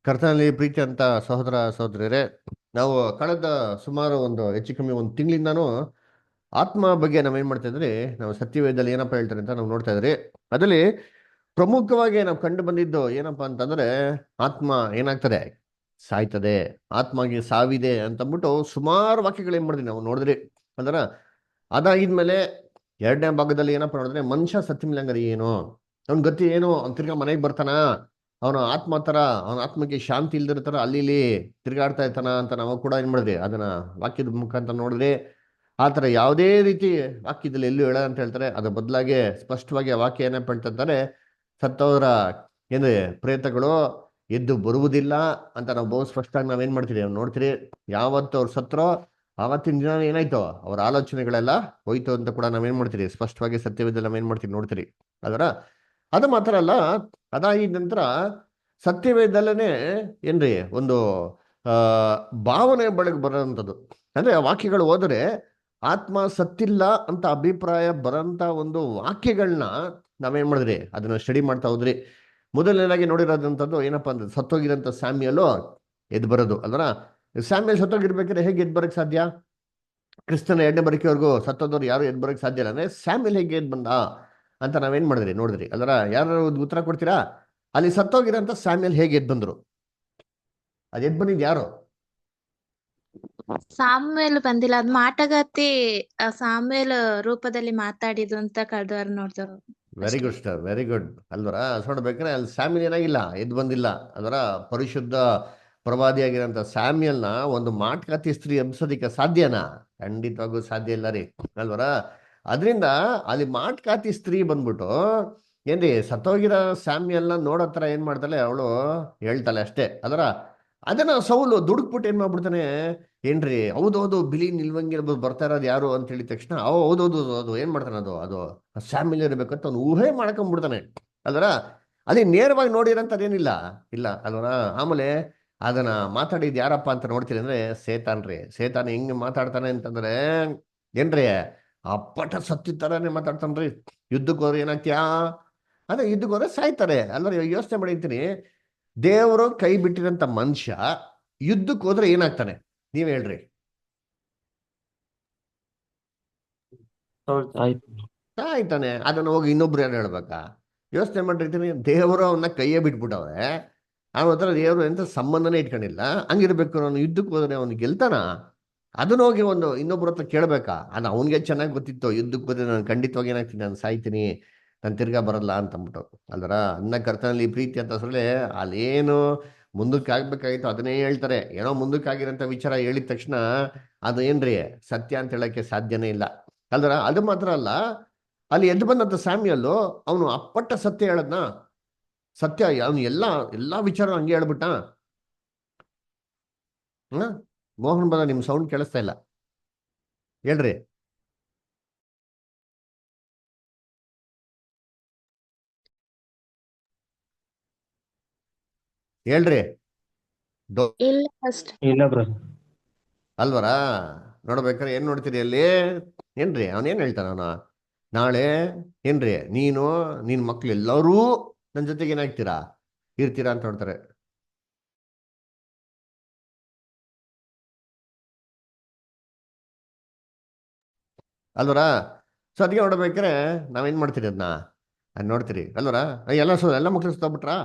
ಕರ್ತನಲ್ಲಿ ಪ್ರೀತಿ ಅಂತ ಸಹೋದರ ಸಹೋದರಿಯರೇ, ನಾವು ಕಳೆದ ಸುಮಾರು ಒಂದು ಹೆಚ್ಚು ಕಮ್ಮಿ ಒಂದು ತಿಂಗಳಿಂದಾನು ಆತ್ಮ ಬಗ್ಗೆ ನಾವೇನ್ ಮಾಡ್ತಾ ಇದ್ರಿ, ನಾವು ಸತ್ಯವೇದದಲ್ಲಿ ಏನಪ್ಪ ಹೇಳ್ತಾರೆ ಅಂತ ನಾವು ನೋಡ್ತಾ ಇದ್ರಿ. ಅದರಲ್ಲಿ ಪ್ರಮುಖವಾಗಿ ನಾವು ಕಂಡು ಬಂದಿದ್ದು ಏನಪ್ಪಾ ಅಂತಂದ್ರೆ, ಆತ್ಮ ಏನಾಗ್ತದೆ, ಸಾಯ್ತದೆ, ಆತ್ಮಗೆ ಸಾವಿದೆ ಅಂತಂದ್ಬಿಟ್ಟು ಸುಮಾರು ವಾಕ್ಯಗಳು ಏನ್ ಮಾಡಿದ್ವಿ ನಾವು ನೋಡಿದ್ರಿ. ಅಂದ್ರ ಅದಾಗಿದ್ಮೇಲೆ ಎರಡನೇ ಭಾಗದಲ್ಲಿ ಏನಪ್ಪ ನೋಡಿದ್ರೆ, ಮನುಷ್ಯ ಸತ್ಯಮಿಲ್ಲಂಗರಿ ಏನು, ಅವ್ನ ಗತಿ ಏನು, ಅವ್ನ ತಿರ್ಗಾ ಮನೆಗೆ ಬರ್ತಾನ, ಅವನ ಆತ್ಮ ತರ, ಅವನ ಆತ್ಮಕ್ಕೆ ಶಾಂತಿ ಇಲ್ದಿರ್ತಾರ ಅಲ್ಲಿ ಇಲ್ಲಿ ತಿರ್ಗಾಡ್ತಾ ಇರ್ತಾನ ಅಂತ ನಾವು ಕೂಡ ಏನ್ ಮಾಡಿದ್ರಿ, ಅದನ್ನ ವಾಕ್ಯದ ಮುಖಾಂತರ ನೋಡಿದ್ರಿ. ಆ ಥರ ಯಾವುದೇ ರೀತಿ ವಾಕ್ಯದಲ್ಲಿ ಎಲ್ಲೂ ಹೇಳ ಅಂತ ಹೇಳ್ತಾರೆ, ಅದ್ರ ಬದಲಾಗಿ ಸ್ಪಷ್ಟವಾಗಿ ಆ ವಾಕ್ಯ ಏನಪ್ಪ ಹೇಳ್ತಾರೆ, ಸತ್ತವರ ಏನ್ರಿ ಪ್ರೇತಗಳು ಎದ್ದು ಬರುವುದಿಲ್ಲ ಅಂತ ನಾವು ಬಹು ಸ್ಪಷ್ಟವಾಗಿ ನಾವೇನ್ ಮಾಡ್ತೀರಿ, ನಾವು ನೋಡ್ತೀರಿ. ಯಾವತ್ತು ಅವ್ರು ಸತ್ರೋ ಆವತ್ತಿನ ದಿನ ಏನಾಯ್ತು, ಅವ್ರ ಆಲೋಚನೆಗಳೆಲ್ಲ ಹೋಯ್ತು ಅಂತ ಕೂಡ ನಾವೇನ್ ಮಾಡ್ತೀರಿ, ಸ್ಪಷ್ಟವಾಗಿ ಸತ್ಯವಿದ್ದಲ್ಲಿ ನಾವೇನ್ ಮಾಡ್ತೀರಿ ನೋಡ್ತೀರಿ. ಅದರ ಅದು ಮಾತ್ರ ಅಲ್ಲ, ಅದಾಗಿದ ನಂತರ ಸತ್ಯವೇದಲ್ಲೇ ಏನ್ರಿ ಒಂದು ಆ ಭಾವನೆ ಬೆಳಗ್ಗೆ ಬರೋಂಥದ್ದು. ಅಂದ್ರೆ ಆ ವಾಕ್ಯಗಳು ಹೋದರೆ ಆತ್ಮ ಸತ್ತಿಲ್ಲ ಅಂತ ಅಭಿಪ್ರಾಯ ಬರೋಂಥ ಒಂದು ವಾಕ್ಯಗಳನ್ನ ನಾವೇನ್ ಮಾಡಿದ್ರಿ, ಅದನ್ನ ಸ್ಟಡಿ ಮಾಡ್ತಾ ಹೋದ್ರಿ. ಮೊದಲನೇದಾಗಿ ನೋಡಿರೋದಂಥದ್ದು ಏನಪ್ಪಾ ಅಂದ್ರೆ, ಸತ್ತೋಗಿರೋಂಥ ಸ್ಯಾಮ್ಯಲು ಎದ್ದು ಬರೋದು. ಅಲ್ವರ ಸ್ಯಾಮ್ಯಲ್ ಸತ್ತೋಗಿರ್ಬೇಕಾದ್ರೆ ಹೇಗೆ ಎದ್ದು ಬರಕ್ ಸಾಧ್ಯ? ಕ್ರಿಸ್ತನ ಎರಡನೇ ಬರಿಕೆವರೆಗೂ ಸತ್ತೋದವ್ರು ಯಾರು ಎದ್ದು ಬರಕ್ ಸಾಧ್ಯ ಇಲ್ಲ. ಅಂದ್ರೆ ಸ್ಯಾಮ್ಯಲ್ ಹೇಗೆ ಎದ್ದು ಬಂದ ಅಂತ ನಾವೇನ್ ಮಾಡಿದ್ರಿ ನೋಡಿದ್ರಿ. ಅಲ್ವರ ಯಾರು ಉತ್ತರ ಕೊಡ್ತೀರಾ? ಅಲ್ಲಿ ಸತ್ತೋಗಿರೋಂಥ ಸ್ಯಾಮ್ಯಲ್ ಹೇಗೆ ಎದ್ದು ಬಂದ್ರು? ಅದು ಎದ್ದು ಬಂದಿದ್ದು ಯಾರು? ಸಾಮ್ಯಲ್ ಬಂದಿಲ್ಲ, ಅದ್ ಮಾಟಗಾತಿ ಸಾಮ್ಯಲ್ ರೂಪದಲ್ಲಿ ಮಾತಾಡಿದ್ದು ಅಂತ ಕಳೆದವಾರ ನೋಡಿದ್ರು ವೆರಿ ಅಷ್ಟೇ. Good star, very good. ಅಲ್ವರ ನೋಡ್ಬೇಕಾದ್ರೆ ಅಲ್ಲಿ ಸ್ಯಾಮ್ಯಲ್ ಏನಾಗಿಲ್ಲ, ಎದ್ದು ಬಂದಿಲ್ಲ. ಅದರ ಪರಿಶುದ್ಧ ಪ್ರವಾದಿಯಾಗಿರೋಂಥ ಸ್ಯಾಮ್ಯಲ್ನ ಒಂದು ಮಾಟಗಾತಿ ಸ್ತ್ರೀ ಎಬ್ಸೋದಿಕ್ಕೆ ಸಾಧ್ಯನಾ? ಖಂಡಿತವಾಗೂ ಸಾಧ್ಯ ಇಲ್ಲ ರೀ. ಅಲ್ವರ ಅದರಿಂದ ಅಲ್ಲಿ ಮಾಟಗಾತಿ ಸ್ತ್ರೀ ಬಂದ್ಬಿಟ್ಟು ಏನ್ರಿ ಸತ್ತೋಗಿರೋ ಸ್ಯಾಮ್ಯಲ್ನ ನೋಡೋ ಥರ ಏನ್ ಮಾಡ್ತಾಳೆ ಅವಳು, ಹೇಳ್ತಾಳೆ ಅಷ್ಟೇ. ಅದರ ಅದನ್ನ ಸೌಲು ದುಡುಕ್ಬಿಟ್ಟು ಏನ್ ಮಾಡ್ಬಿಡ್ತಾನೆ, ಏನ್ರಿ ಹೌದೌದು ಬಿಳಿ ನಿಲ್ವಂಗಿ ಬರ್ತಾ ಇರೋದು ಯಾರು ಅಂತ ಹೇಳಿದ ತಕ್ಷಣ, ಹೌದೌದು ಅದು ಏನ್ ಮಾಡ್ತಾನೆ, ಅದು ಅದು ಸ್ಯಾಮಿಲ್ ಇರ್ಬೇಕಂತ ಅವ್ನು ಊಹೆ ಮಾಡ್ಕೊಂಡ್ಬಿಡ್ತಾನೆ. ಅಲ್ವರ ಅಲ್ಲಿ ನೇರವಾಗಿ ನೋಡಿರಂತದೇನಿಲ್ಲ, ಇಲ್ಲ ಅಲ್ವರ. ಆಮೇಲೆ ಅದನ್ನ ಮಾತಾಡಿದ್ ಯಾರಪ್ಪ ಅಂತ ನೋಡ್ತೀರಿ ಅಂದ್ರೆ, ಸೇತಾನ್ ರೀ. ಸೇತಾನ್ ಹೆಂಗ್ ಮಾತಾಡ್ತಾನೆ ಅಂತಂದ್ರೆ ಏನ್ರಿ, ಅಪ್ಪಟ ಸತ್ತಿ ತರಾನೇ ಮಾತಾಡ್ತಾನ್ರಿ. ಯುದ್ಧಕ್ಕೆ ಹೋದ್ರೆ ಏನಾಗ್ತೀಯಾ, ಅದೇ ಯುದ್ಧಕ್ಕೆ ಹೋದ್ರೆ ಸಾಯ್ತಾರೆ. ಅಲ್ವರ ಯೋಚನೆ ಮಾಡಿರ್ತೀನಿ, ದೇವರು ಕೈ ಬಿಟ್ಟಿರಂತ ಮನುಷ್ಯ ಯುದ್ಧಕ್ಕೆ ಹೋದ್ರೆ ಏನಾಗ್ತಾನೆ, ನೀವ್ ಹೇಳ್ರಿ. ಆಯ್ತು. ಆಯ್ತಾನೆ, ಅದನ್ನ ಹೋಗಿ ಇನ್ನೊಬ್ರು ಯಾರು ಹೇಳ್ಬೇಕಾ? ಯೋಚನೆ ಮಾಡಿರ್ತೀನಿ, ದೇವರು ಅವನ್ನ ಕೈಯೇ ಬಿಟ್ಬಿಟ್ಟವ್ರೆ, ಅವನ ಹತ್ರ ದೇವರು ಎಂತ ಸಂಬಂಧನೇ ಇಟ್ಕೊಂಡಿಲ್ಲ. ಹಂಗಿರ್ಬೇಕು, ಅವನು ಯುದ್ಧಕ್ಕೆ ಹೋದ್ರೆ ಅವನು ಗೆಲ್ತಾನ? ಅದನ್ನ ಹೋಗಿ ಒಂದು ಇನ್ನೊಬ್ರ ಹತ್ರ ಕೇಳ್ಬೇಕಾ? ಅದು ಅವನಿಗೆ ಚೆನ್ನಾಗಿ ಗೊತ್ತಿತ್ತು, ಯುದ್ಧಕ್ಕೆ ಹೋದ್ರೆ ನಾನು ಖಂಡಿತವಾಗಿ ಏನಾಗ್ತೀನಿ, ನಾನು ಸಾಯ್ತೀನಿ, ನಾನು ತಿರ್ಗಾ ಬರಲ್ಲ ಅಂತ ಅಂದ್ಬಿಟ್ಟು. ಅಲ್ವರ ಅನ್ನ ಕರ್ತನಲ್ಲಿ ಪ್ರೀತಿ ಅಂತ ಅಸಲೇ ಅಲ್ಲೇನು ಮುಂದಕ್ಕೆ ಆಗ್ಬೇಕಾಗಿತ್ತು ಅದನ್ನೇ ಹೇಳ್ತಾರೆ. ಏನೋ ಮುಂದಕ್ಕೆ ಆಗಿರೋಂಥ ವಿಚಾರ ಹೇಳಿದ ತಕ್ಷಣ ಅದು ಏನ್ರಿ ಸತ್ಯ ಅಂತ ಹೇಳಕ್ಕೆ ಸಾಧ್ಯನೇ ಇಲ್ಲ. ಅಲ್ವರ ಅದು ಮಾತ್ರ ಅಲ್ಲ, ಅಲ್ಲಿ ಎದ್ದು ಬಂದಂತ ಸ್ಯಾಮ್ಯಲ್ಲು ಅವನು ಅಪ್ಪಟ್ಟ ಸತ್ಯ ಹೇಳದ್ನ, ಸತ್ಯ ಅವನು ಎಲ್ಲಾ ವಿಚಾರ ಹಂಗೆ ಹೇಳ್ಬಿಟ್ಟ. ಹ ಮೋಹನ್ ಬದ ನಿಮ್ ಸೌಂಡ್ ಕೇಳಿಸ್ತಾ ಇಲ್ಲ, ಹೇಳ್ರಿ. ಹೇಳ್ರಿ. ಇಲ್ಲ ಫಸ್ಟ್ ಇಲ್ಲ ಬ್ರದರ್. ಅಲ್ವರ ನೋಡ್ಬೇಕಾರೆ ಏನ್ ನೋಡ್ತೀರಿ ಅಲ್ಲಿ, ಏನ್ರಿ ಅವನೇನ್ ಹೇಳ್ತಾನ, ಅವನ ನಾಳೆ ಏನ್ರಿ ನೀನು ನಿನ್ ಮಕ್ಳು ಎಲ್ಲರೂ ನನ್ನ ಜೊತೆಗೆ ಏನಾಗ್ತೀರಾ, ಇರ್ತೀರಾ ಅಂತ ನೋಡ್ತಾರೆ. ಅಲ್ವರ ಸೊ ಅದಕ್ಕೆ ನೋಡ್ಬೇಕಾರೆ ನಾವೇನ್ ಮಾಡ್ತೀರಿ ಅದನ್ನ, ಅದ್ ನೋಡ್ತೀರಿ ಅಲ್ವರ. ಎಲ್ಲ ಮಕ್ಳು ಸತ್ತೋಗ್ಬಿಟ್ರಾ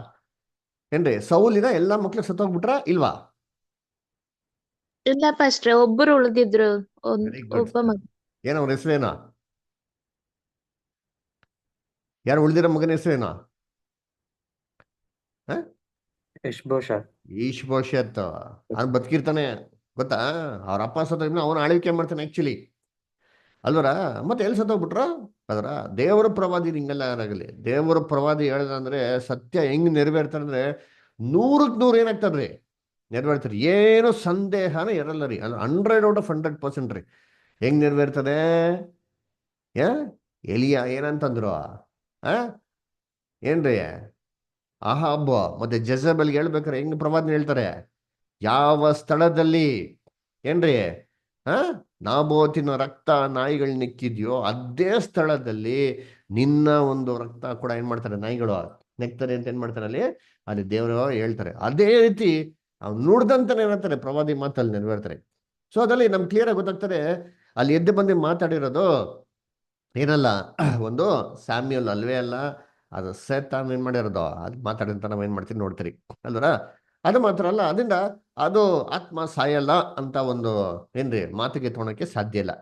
ಏನ್ರಿ? ಸೌಲಿನ ಎಲ್ಲಾ ಮಕ್ಳು ಸತ್ತೋಗ್ಬಿಟ್ರಾ ಇಲ್ವಾ? ಇಲ್ಲ ಫಸ್ಟ್ ಒಬ್ಬರು ಉಳಿದಿದ್ರು, ವೆರಿ ಗುಡ್. ಒಬ್ಬ ಮಗ. ಏನೋ ಅವ್ರ ಹೆಸರೇನೋ, ಯಾರು ಉಳಿದಿರೋ ಮಗನ ಹೆಸರೇನೋ? ಇಷ್ಬೋಷ. ಈಶ್ಬೋಷತ್. ಅವ್ನು ಬದುಕಿರ್ತಾನೆ ಗೊತ್ತಾ, ಅವ್ರ ಅಪ್ಪ ಸತ್ತೋಗಿದ್ನ ಅವನು ಆಳ್ವಿಕೆ ಮಾಡ್ತಾನೆ ಆಕ್ಚುಲಿ. ಅಲ್ವರ ಮತ್ತೆ ಎಲ್ಲಿ ಸತ್ತೋಗ್ಬಿಟ್ರು? ಅದರ ದೇವರ ಪ್ರವಾದಿ ಹಿಂಗೆಲ್ಲ ಯಾರಾಗಲಿ, ದೇವರ ಪ್ರವಾದಿ ಹೇಳ್ದಂದ್ರೆ ಸತ್ಯ ಹೆಂಗ್ ನೆರವೇರ್ತಾರೆ ಅಂದ್ರೆ 100% ಏನಾಗ್ತದ್ರಿ, ನೆರವೇರ್ತಾರೆ. ಏನು ಸಂದೇಹನೇ ಇರಲ್ಲ ರೀ. ಅದು 100/100% ರೀ. ಹೆಂಗ್ ನೆರವೇರ್ತದೆ? ಯಾ ಎಲಿಯ ಏನಂತಂದ್ರು, ಆ ಏನ್ರಿ ಅಹಾಬ್ ಮತ್ತೆ ಜೆಜಬೆಲ್ಗೆ ಹೇಳ್ಬೇಕಾರೆ ಹೆಂಗ್ ಪ್ರವಾದನೆ ಹೇಳ್ತಾರೆ, ಯಾವ ಸ್ಥಳದಲ್ಲಿ ಏನ್ರಿ ಆ ನಾಬೋತಿನ ರಕ್ತ ನಾಯಿಗಳು ನೆಕ್ಕಿದ್ಯೋ ಅದೇ ಸ್ಥಳದಲ್ಲಿ ನಿನ್ನ ಒಂದು ರಕ್ತ ಕೂಡ ಏನ್ ಮಾಡ್ತಾರೆ ನಾಯಿಗಳು ನೆಕ್ತಾರೆ ಅಂತ ಏನ್ ಮಾಡ್ತಾರೆ ಅಲ್ಲಿ ಅಲ್ಲಿ ದೇವರು ಹೇಳ್ತಾರೆ. ಅದೇ ರೀತಿ ಅವ್ನು ನುಡ್ದಂತಾನೆ ಏನಂತಾರೆ ಪ್ರವಾದಿ ಮಾತಲ್ಲಿ ನೆರವೇರ್ತಾರೆ. ಸೊ ಅದ್ರಲ್ಲಿ ನಮ್ಗೆ ಕ್ಲಿಯರ್ ಆಗಿ ಗೊತ್ತಾಗ್ತಾರೆ ಅಲ್ಲಿ ಎದ್ದು ಬಂದು ಮಾತಾಡಿರೋದು ಏನಲ್ಲ ಒಂದು ಸ್ಯಾಮ್ಯಲ್ ಅಲ್ವೇ ಅಲ್ಲ, ಅದು ಸೇತಾನ್ ಏನ್ ಮಾಡಿರೋದು ಅದು ಮಾತಾಡಿದಂತ ನಾವ್ ಏನ್ ಮಾಡ್ತೀವಿ ನೋಡ್ತೀರಿ ಅಲ್ವರ. ಅದು ಮಾತ್ರ ಅಲ್ಲ, ಅದರಿಂದ ಅದು ಆತ್ಮ ಸಾಯಲ್ಲ ಅಂತ ಒಂದು ಏನ್ರಿ ಮಾತಿಗೆ ತೊಗೊಳಕ್ಕೆ ಸಾಧ್ಯ ಇಲ್ಲ.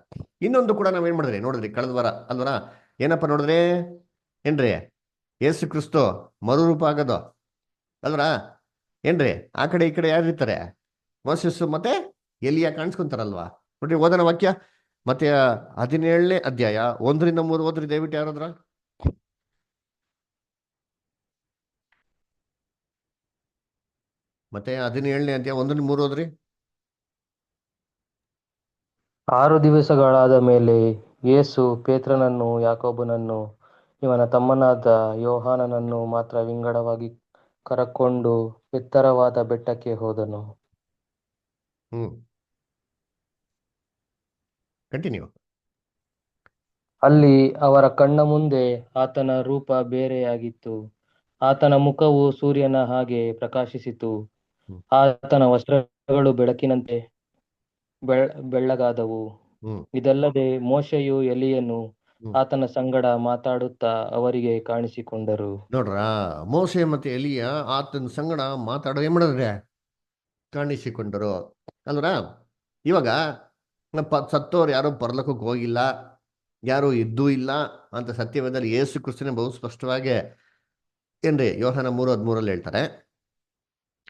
ಇನ್ನೊಂದು ಕೂಡ ನಾವೇನ್ ಮಾಡಿದ್ರಿ ನೋಡಿದ್ರಿ ಕಳೆದ ವಾರ ಅಲ್ವರ, ಏನಪ್ಪ ನೋಡಿದ್ರಿ ಏನ್ರಿ, ಯೇಸು ಕ್ರಿಸ್ತು ಮರುರೂಪ ಆಗೋದು ಅಲ್ವರ ಏನ್ರಿ. ಆ ಕಡೆ ಈ ಕಡೆ ಯಾರು ಇರ್ತಾರೆ, ಮೋಸಸ್ಸು ಮತ್ತೆ ಎಲಿಯ ಕಾಣಿಸ್ಕೊಂತಾರಲ್ವಾ. ನೋಡ್ರಿ ಓದನ ವಾಕ್ಯ ಮತ್ತೆ 17ನೇ ಅಧ್ಯಾಯ 1-3 ಓದ್ರಿ ದಯವಿಟ್ಟು ಯಾರಾದ್ರ. ಮತ್ತೆ 17ನೇ ಅಧ್ಯಾಯ 1-3 ಓದ್ರಿ. 6 ದಿವಸಗಳಾದ ಮೇಲೆ ಯೇಸು ಪೇತ್ರನನ್ನು, ಯಾಕೋಬನನ್ನು, ಇವನ ತಮ್ಮನಾದ ಯೋಹಾನನನ್ನು ಮಾತ್ರ ವಿಂಗಡವಾಗಿ ಕರಕೊಂಡು ಎತ್ತರವಾದ ಬೆಟ್ಟಕ್ಕೆ ಹೋದನು. ಕಂಟಿನ್ಯೂ. ಅಲ್ಲಿ ಅವರ ಕಣ್ಣ ಮುಂದೆ ಆತನ ರೂಪ ಬೇರೆಯಾಗಿತ್ತು. ಆತನ ಮುಖವು ಸೂರ್ಯನ ಹಾಗೆ ಪ್ರಕಾಶಿಸಿತು. ಹ್ಮ್. ಆತನ ವಸ್ತ್ರಗಳು ಬೆಳಕಿನಂತೆ ಬೆಳ್ಳಗಾದವು. ಹ್ಮ್ ಇದಲ್ಲದೆ ಮೋಶೆಯು ಎಲಿಯನು ಹ್ಮ್ ಆತನ ಸಂಗಡ ಮಾತಾಡುತ್ತಾ ಅವರಿಗೆ ಕಾಣಿಸಿಕೊಂಡರು. ನೋಡ್ರ, ಮೋಸೆ ಮತ್ತೆ ಎಲಿಯ ಆತನ ಸಂಗಡ ಮಾತಾಡೋ ಏನ್ ಮಾಡಿದ್ರೆ ಕಾಣಿಸಿಕೊಂಡರು ಅಲ್ವರ. ಇವಾಗ ಸತ್ತೋರು ಯಾರು ಪರಲೋಕಕ್ಕೆ ಹೋಗಿಲ್ಲ, ಯಾರು ಇದ್ದೂ ಇಲ್ಲ ಅಂತ ಸತ್ಯವೇದಲ್ಲಿ ಯೇಸು ಕ್ರಿಸ್ತನೇ ಬಹು ಸ್ಪಷ್ಟವಾಗಿ ಏನ್ರಿ ಯೋಹಾನ 3:13 ಹೇಳ್ತಾರೆ.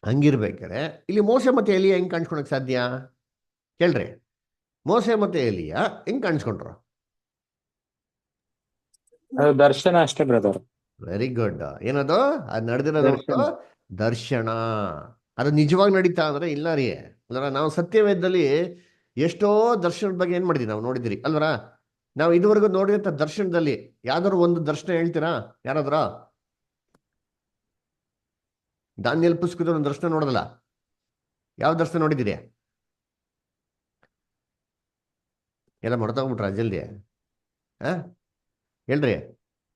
ಹಂಗಿರ್ಬೇಕಾರೆ ಇಲ್ಲಿ ಮೋಸೆ ಮತ್ತೆ ಎಲಿಯ ಹೆಂಗ್ ಕಾಣಿಸ್ಕೊಳಕ್ ಸಾಧ್ಯ ಕೇಳ್ರಿ. ಮೋಸೆ ಮತ್ತೆ ಎಲಿಯ ಹೆಂಗ್ ಕಾಣಿಸ್ಕೊಂಡ್ರು? ಅದು ದರ್ಶನ ಅಷ್ಟೇ ಬ್ರದರ್. Very good. ಏನದು ಅದು ನಡೆದಿರೋದು ದರ್ಶನ. ದರ್ಶನ. ಅದು ನಿಜವಾಗಿ ನಡೀತಾ ಅಂದ್ರೆ ಇಲ್ಲ ರೀ ಅಲ್ವರ. ನಾವು ಸತ್ಯವೇದದಲ್ಲಿ ಎಷ್ಟೋ ದರ್ಶನದ ಬಗ್ಗೆ ಏನ್ ಮಾಡಿದ್ವಿ ನಾವು ನೋಡಿದಿರಿ ಅಲ್ವರ. ನಾವು ಇದುವರೆಗೂ ನೋಡಿದಂಥ ದರ್ಶನದಲ್ಲಿ ಯಾವ್ದಾದ್ರು ಒಂದು ದರ್ಶನ ಹೇಳ್ತೀರಾ ಯಾರಾದ್ರ? ದಾನಿಯೇಲ್ ಪುಸ್ತಕದ ಒಂದು ದರ್ಶನ ನೋಡೋದಲ್ಲ, ಯಾವ ದರ್ಶನ ನೋಡಿದಿರಿ? ಎಲ್ಲ ಮಾಡ್ತೋಗ್ಬಿಟ್ರ ಜಲ್ದಿ ಹೇಳ್ರಿ.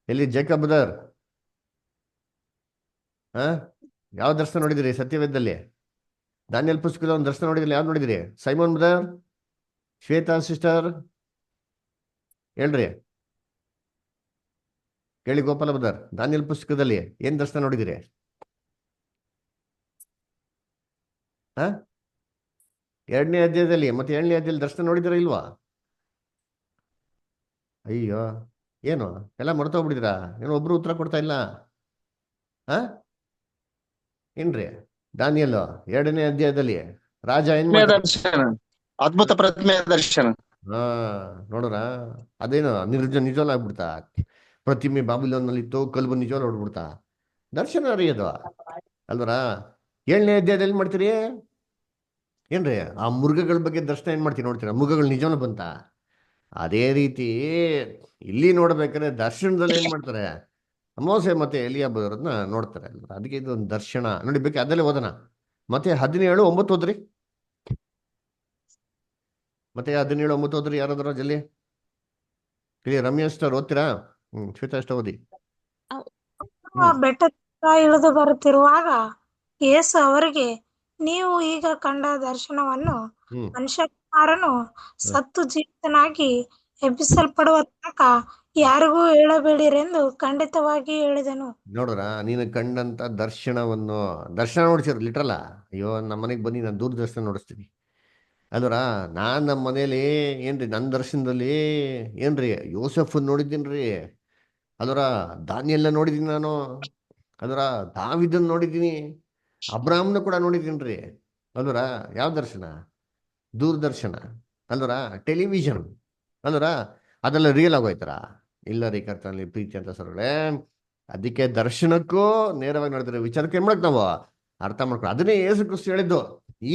ಎಲ್ಲಿ ಜೇಕಬ್ ಬ್ರದರ್ ಯಾವ ದರ್ಶನ ನೋಡಿದಿರಿ ಸತ್ಯವೇದದಲ್ಲಿ? ದಾನಿಯೇಲ್ ಪುಸ್ತಕದ ಒಂದು ದರ್ಶನ ನೋಡಿದಿಲ್ಲ, ಯಾವ್ದು ನೋಡಿದಿರಿ? ಸೈಮೋನ್ ಬ್ರದರ್, ಶ್ವೇತಾ ಸಿಸ್ಟರ್ ಹೇಳ್ರಿ. ಕೇಳಿ ಗೋಪಾಲ ಬ್ರದರ್, ದಾನಿಯೇಲ್ ಪುಸ್ತಕದಲ್ಲಿ ಏನ್ ದರ್ಶನ ನೋಡಿದಿರಿ? 2ನೇ ಅಧ್ಯಾಯದಲ್ಲಿ ಮತ್ತೆ 7ನೇ ಅಧ್ಯಾಯದಲ್ಲಿ ದರ್ಶನ ನೋಡಿದಿರ ಇಲ್ವಾ? ಅಯ್ಯೋ, ಏನು ಎಲ್ಲ ಮರ್ತೋಗ್ಬಿಟ್ಟಿದ್ದೀರಾ? ಏನು ಒಬ್ರು ಉತ್ತರ ಕೊಡ್ತಾ ಇಲ್ಲ ಏನ್ರಿ? ದಾನಿಯೇಲ್ 2ನೇ ಅಧ್ಯಾಯದಲ್ಲಿ ರಾಜ ಏನ್ ಮಾಡ್ತಾರೆ? ದರ್ಶನ, ಅದ್ಭುತ ಪ್ರತಿಮೆ ದರ್ಶನ. ಹಾ ನೋಡ್ರ, ಅದೇನು ನಿಜವಲ್ಲ ಆಗ್ಬಿಡ್ತಾ? ಪ್ರತಿಮೆ ಬಾಬಿಲೋನ್ನಲ್ಲಿ ಇತ್ತು, ಕಲ್ಬು ನಿಜವಲ್ಲ ಹೊಡ್ಬಿಡ್ತಾ? ದರ್ಶನ ರೀ ಅದು ಅಲ್ವರ. 7ನೇ ಅಧ್ಯಾಯದಲ್ಲಿ ಏನ್ ಮಾಡ್ತೀರಿ ಏನ್ರಿ? ಆ ಮೃಗಗಳ ಬಗ್ಗೆ ದರ್ಶನ ಏನ್ ಮಾಡ್ತೀರಿ ನೋಡ್ತೀರಾ? ಮೃಗಗಳು ನಿಜವನ್ನ ಬಂತ? ಅದೇ ರೀತಿ ಇಲ್ಲಿ ನೋಡ್ಬೇಕಾದ್ರೆ ದರ್ಶನದಲ್ಲಿ ಏನ್ ಮಾಡ್ತಾರೆ? ಮೋಸೆ ಮತ್ತೆ ಎಲಿಯ ಬರೋದನ್ನ ನೋಡ್ತಾರೆ ಅಲ್ವ. ಅದಕ್ಕೆ ಇದು ಒಂದು ದರ್ಶನ ನೋಡಿ. ಬೇಕು ಅದಲ್ಲೇ ಓದೋಣ. ಮತ್ತೆ 17:9 ಓದ್ರಿ. ಮತ್ತೆ 17:9 ಓದ್ರಿ ಯಾರಾದ್ರೂ ಜಲ್ಲಿ. ಇಲ್ಲಿ ರಮ್ಯಾ ಸ್ಟಾರ್ ಓದ್ತೀರಾ? ಶ್ವೇತಾ ಅಷ್ಟ ಓದಿ. ಬೆಟ್ಟದಿಂದ ಇಳಿದು ಬರುತ್ತಿರುವಾಗ ಯೇಸು ಅವರಿಗೆ, ನೀವು ಈಗ ಕಂಡ ದರ್ಶನವನ್ನು ಮನುಷ್ಯಕುಮಾರನು ಸತ್ತು ಜೀವಿತನಾಗಿ ಎಬ್ಬಿಸಲ್ಪಡುವ ತನಕ ಯಾರಿಗೂ ಹೇಳಬೇಡಿರೆಂದು ಖಂಡಿತವಾಗಿ ಹೇಳಿದನು. ನೋಡ್ರ, ನೀನು ಕಂಡಂತ ದರ್ಶನವನ್ನು ದರ್ಶನ ನೋಡ್ಸಿರ್ ಲಿಟ್ರಲ್ಲ. ಅಯ್ಯೋ, ನಮ್ಮ ಮನೆಗೆ ಬನ್ನಿ, ನಾನು ದೂರದರ್ಶನ ನೋಡಿಸ್ತೀನಿ ಅಲ್ವರ. ನಾನ್ ನಮ್ಮ ಮನೇಲಿ ಏನ್ರಿ ನನ್ನ ದರ್ಶನದಲ್ಲಿ ಏನ್ರಿ ಯೋಸೆಫನ್ ನೋಡಿದ್ದೀನ್ರಿ ಅಲ್ವರ. ದಾನಿಯೆಲ್ಲ ನೋಡಿದ್ದೀನಿ ನಾನು ಅಲ್ವರ. ದಾವಿದನ್ ನೋಡಿದ್ದೀನಿ, ಅಬ್ರಾಹ್ಮನ ಕೂಡ ನೋಡಿದ್ದೀನ್ರಿ ಅಲ್ವರ. ಯಾವ ದರ್ಶನ? ದೂರದರ್ಶನ ಅಲ್ವರ, ಟೆಲಿವಿಷನ್ ಅಲ್ವರ. ಅದೆಲ್ಲ ರಿಯಲ್ ಆಗೋಯ್ತಾರ? ಇಲ್ಲ ರೀ ಕರ್ತನಲ್ಲಿ ಪ್ರೀತಿ ಅಂತ ಸರ್ಗಳೇ. ಅದಕ್ಕೆ ದರ್ಶನಕ್ಕೂ ನೇರವಾಗಿ ನಡೆದಿರೋ ವಿಚಾರಕ್ಕೆ ಏನ್ ಮಾಡಕ್ ನಾವು ಅರ್ಥ ಮಾಡ್ಕೊಂಡು, ಅದನ್ನೇ ಯೇಸು ಕ್ರಿಸ್ತ ಹೇಳಿದ್ದು.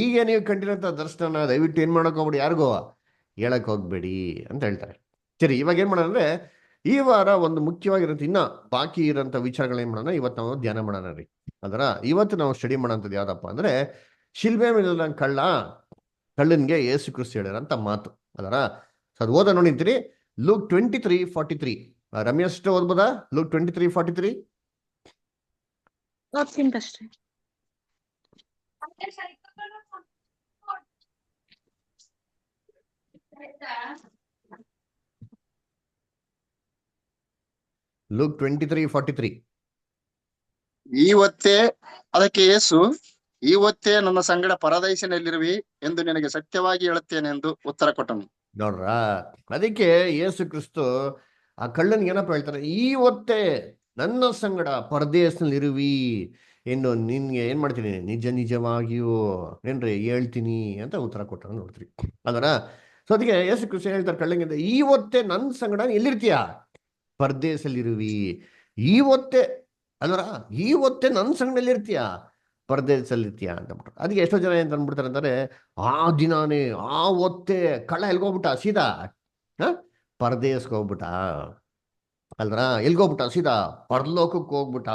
ಈಗ ನೀವು ಕಂಡಿರೋಂಥ ದರ್ಶನ ದಯವಿಟ್ಟು ಏನ್ ಮಾಡಕ್ ಹೋಗ್ಬೇಡಿ, ಯಾರಿಗೂ ಹೇಳಕ್ ಹೋಗ್ಬೇಡಿ ಅಂತ ಹೇಳ್ತಾರೆ. ಸರಿ, ಇವಾಗ ಏನ್ ಮಾಡೋಣ ಅಂದ್ರೆ ಈ ವಾರ ಒಂದು ಮುಖ್ಯವಾಗಿರೋಂಥ ಇನ್ನ ಬಾಕಿ ಇರೋಂಥ ವಿಚಾರಗಳೇನ್ ಮಾಡೋಣ ಇವತ್ತು ನಾವು ಧ್ಯಾನ ಮಾಡೋಣ ರೀ. ಅದರ ಇವತ್ತು ನಾವು ಸ್ಟಡಿ ಮಾಡೋಂಥದ್ದು ಯಾವ್ದಪ್ಪ ಅಂದ್ರೆ ಶಿಲ್ಬೆ ಮೇಲೆ ಕಳ್ಳನ್ಗೆ ಯೇಸು ಕ್ರಿಸ್ತ ಹೇಳಿರೋಂಥ ಮಾತು ಅದರ. ಅದು ಓದ ನೋಡಿರ್ತೀರಿ. ಲೂಕ್ 23:43. ರಮ್ಯಾ ಸಿಸ್ಟರ್ ಓದ್ಬೋದಾ? ಲೂಕ್ 23:43. ಓದ್ತೀನಿ ಅಷ್ಟೇ. ಲೂಕ್ 23:43. ಇವತ್ತೇ ಅದಕ್ಕೆ ಯೇಸು, ಇವತ್ತೇ ನನ್ನ ಸಂಗಡ ಪರದೈಸಿನಲ್ಲಿರುವಿ ಎಂದು ನಿನಗೆ ಸತ್ಯವಾಗಿ ಹೇಳುತ್ತೇನೆ ಎಂದು ಉತ್ತರ ಕೊಟ್ಟನು. ನೋಡ್ರ, ಅದಕ್ಕೆ ಯೇಸು ಕ್ರಿಸ್ತು ಆ ಕಳ್ಳನಿಗೆ ಏನಪ್ಪ ಹೇಳ್ತಾರೆ, ಈ ಹೊತ್ತೇ ನನ್ನ ಸಂಗಡ ಪರದೇಶನಲ್ಲಿ ಇರುವಿ ಎಂದು ನಿನ್ಗೆ ಏನ್ ಮಾಡ್ತೀನಿ, ನಿಜ ನಿಜವಾಗಿಯೂ ಏನ್ರಿ ಹೇಳ್ತೀನಿ ಅಂತ ಉತ್ತರ ಕೊಟ್ಟ ನೋಡ್ತೀರಿ ಅದರ. ಸೊ ಅದಕ್ಕೆ ಯೇಸು ಕ್ರಿಸ್ತು ಹೇಳ್ತಾರೆ ಕಳ್ಳನಿಗೆ, ಈ ಹೊತ್ತೇ ನನ್ನ ಸಂಗಡ ಎಲ್ಲಿರ್ತೀಯ, ಪರದೇಶದಲ್ಲಿರುವಿ. ಈ ಹೊತ್ತೇ ಅಲ್ವರ, ಈ ಹೊತ್ತೇ ನನ್ನ ಸಂಗಡಲ್ಲಿ ಇರ್ತೀಯ, ಪರದೇಶದಲ್ಲಿರ್ತೀಯ ಅಂತ ಬಿಟ್ರು. ಅದಕ್ಕೆ ಎಷ್ಟೋ ಜನ ಏನ್ ಅಂದ್ಬಿಡ್ತಾರೆ ಅಂದರೆ, ಆ ದಿನಾನೇ ಆ ಹೊತ್ತೇ ಕಳ್ಳ ಎಲ್ಗೋಗ್ಬಿಟ್ಟ ಸೀದಾ ಪರದೇಶಕ್ಕೆ ಹೋಗ್ಬಿಟ್ಟ ಅಲ್ವರ, ಎಲ್ಗೋಗ್ಬಿಟ್ಟ ಸೀದಾ ಪರಲೋಕಕ್ಕೆ ಹೋಗ್ಬಿಟ್ಟ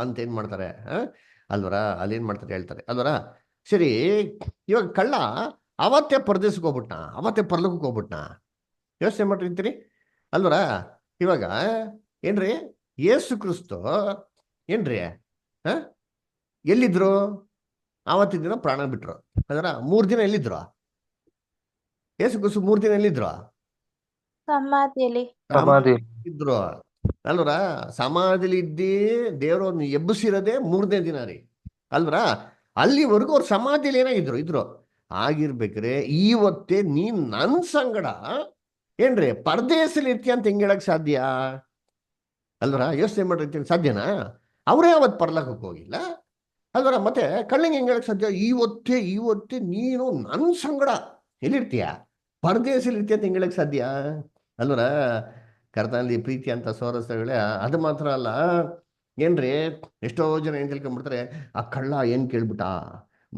ಅಂತ ಏನ್ ಮಾಡ್ತಾರೆ ಅಲ್ವರ, ಅಲ್ಲೇನ್ ಮಾಡ್ತಾರೆ ಹೇಳ್ತಾರೆ ಅಲ್ವರ. ಸರಿ, ಇವಾಗ ಕಳ್ಳ ಅವತ್ತೇ ಪರದೇಶಕ್ಕೆ ಹೋಗ್ಬಿಟ್ನ, ಅವತ್ತೇ ಪರಲೋಕಕ್ಕೆ ಹೋಗ್ಬಿಟ್ನ, ಯೋಚನೆ ಮಾಡಿರ್ತೀರಿ ಅಲ್ವರ. ಇವಾಗ ಏನ್ರಿ ಯೇಸು ಕ್ರಿಸ್ತು ಏನ್ರಿ ಎಲ್ಲಿದ್ರು, ಆವತ್ತಿನ ದಿನ ಪ್ರಾಣ ಬಿಟ್ರು ಅದರ. 3 ದಿನ ಎಲ್ಲಿದ್ರು ಯೇಸು ಕ್ರಿಸ್ತು? 3 ದಿನ ಎಲ್ಲಿದ್ರು? ಸಮಾಧಿಯಲ್ಲಿ. ಇದ್ರು ಅಲ್ವರ. ಸಮಾಧಿಲಿ ಇದ್ದಿ ದೇವ್ರವ್ರನ್ನ ಎಬ್ಬಿಸಿರೋದೇ 3ನೇ ದಿನ ರೀ ಅಲ್ವರ. ಅಲ್ಲಿವರೆಗೂ ಅವ್ರ ಸಮಾಧಿಯಲ್ಲಿ ಏನಾಗಿದ್ರು ಇದ್ರು. ಆಗಿರ್ಬೇಕ್ರೆ ಇವತ್ತೇ ನೀನ್ ನನ್ ಸಂಗಡ ಏನ್ರಿ ಪರದೇಶದಲ್ಲಿ ಇರ್ತೀಯ ಅಂತ ಹೆಂಗ್ ಹೇಳಕ್ ಸಾಧ್ಯ ಅಲ್ವರ? ಯೋಚನೆ ಮಾಡಿರ್ತೀನಿ, ಸಾಧ್ಯನಾ? ಅವರೇ ಅವತ್ತು ಪರಲೋಕಕ್ಕೆ ಹೋಗಿಲ್ಲ ಅಲ್ವರ. ಮತ್ತೆ ಕಳ್ಳಂಗೆ ಹೆಂಗ್ ಹೇಳಕ್ ಸಾಧ್ಯ? ಇವತ್ತೇ ನೀನು ನನ್ ಸಂಗಡ ಎಲ್ಲಿರ್ತೀಯ, ಪರದೇಶದಲ್ಲಿ ಇರ್ತೀಯ ಅಂತ ಹೆಂಗ್ ಹೇಳಕ್ ಸಾಧ್ಯ ಅಲ್ವರ? ಕರ್ತನಲ್ಲಿ ಪ್ರೀತಿ ಅಂತ ಸೋರಸಗಳೇ, ಅದು ಮಾತ್ರ ಅಲ್ಲ ಏನ್ರಿ, ಎಷ್ಟೋ ಜನ ಏನ್ ತಿಳ್ಕೊಂಡ್ಬಿಡ್ತಾರೆ, ಆ ಕಳ್ಳ ಏನ್ ಕೇಳ್ಬಿಟ್ಟ,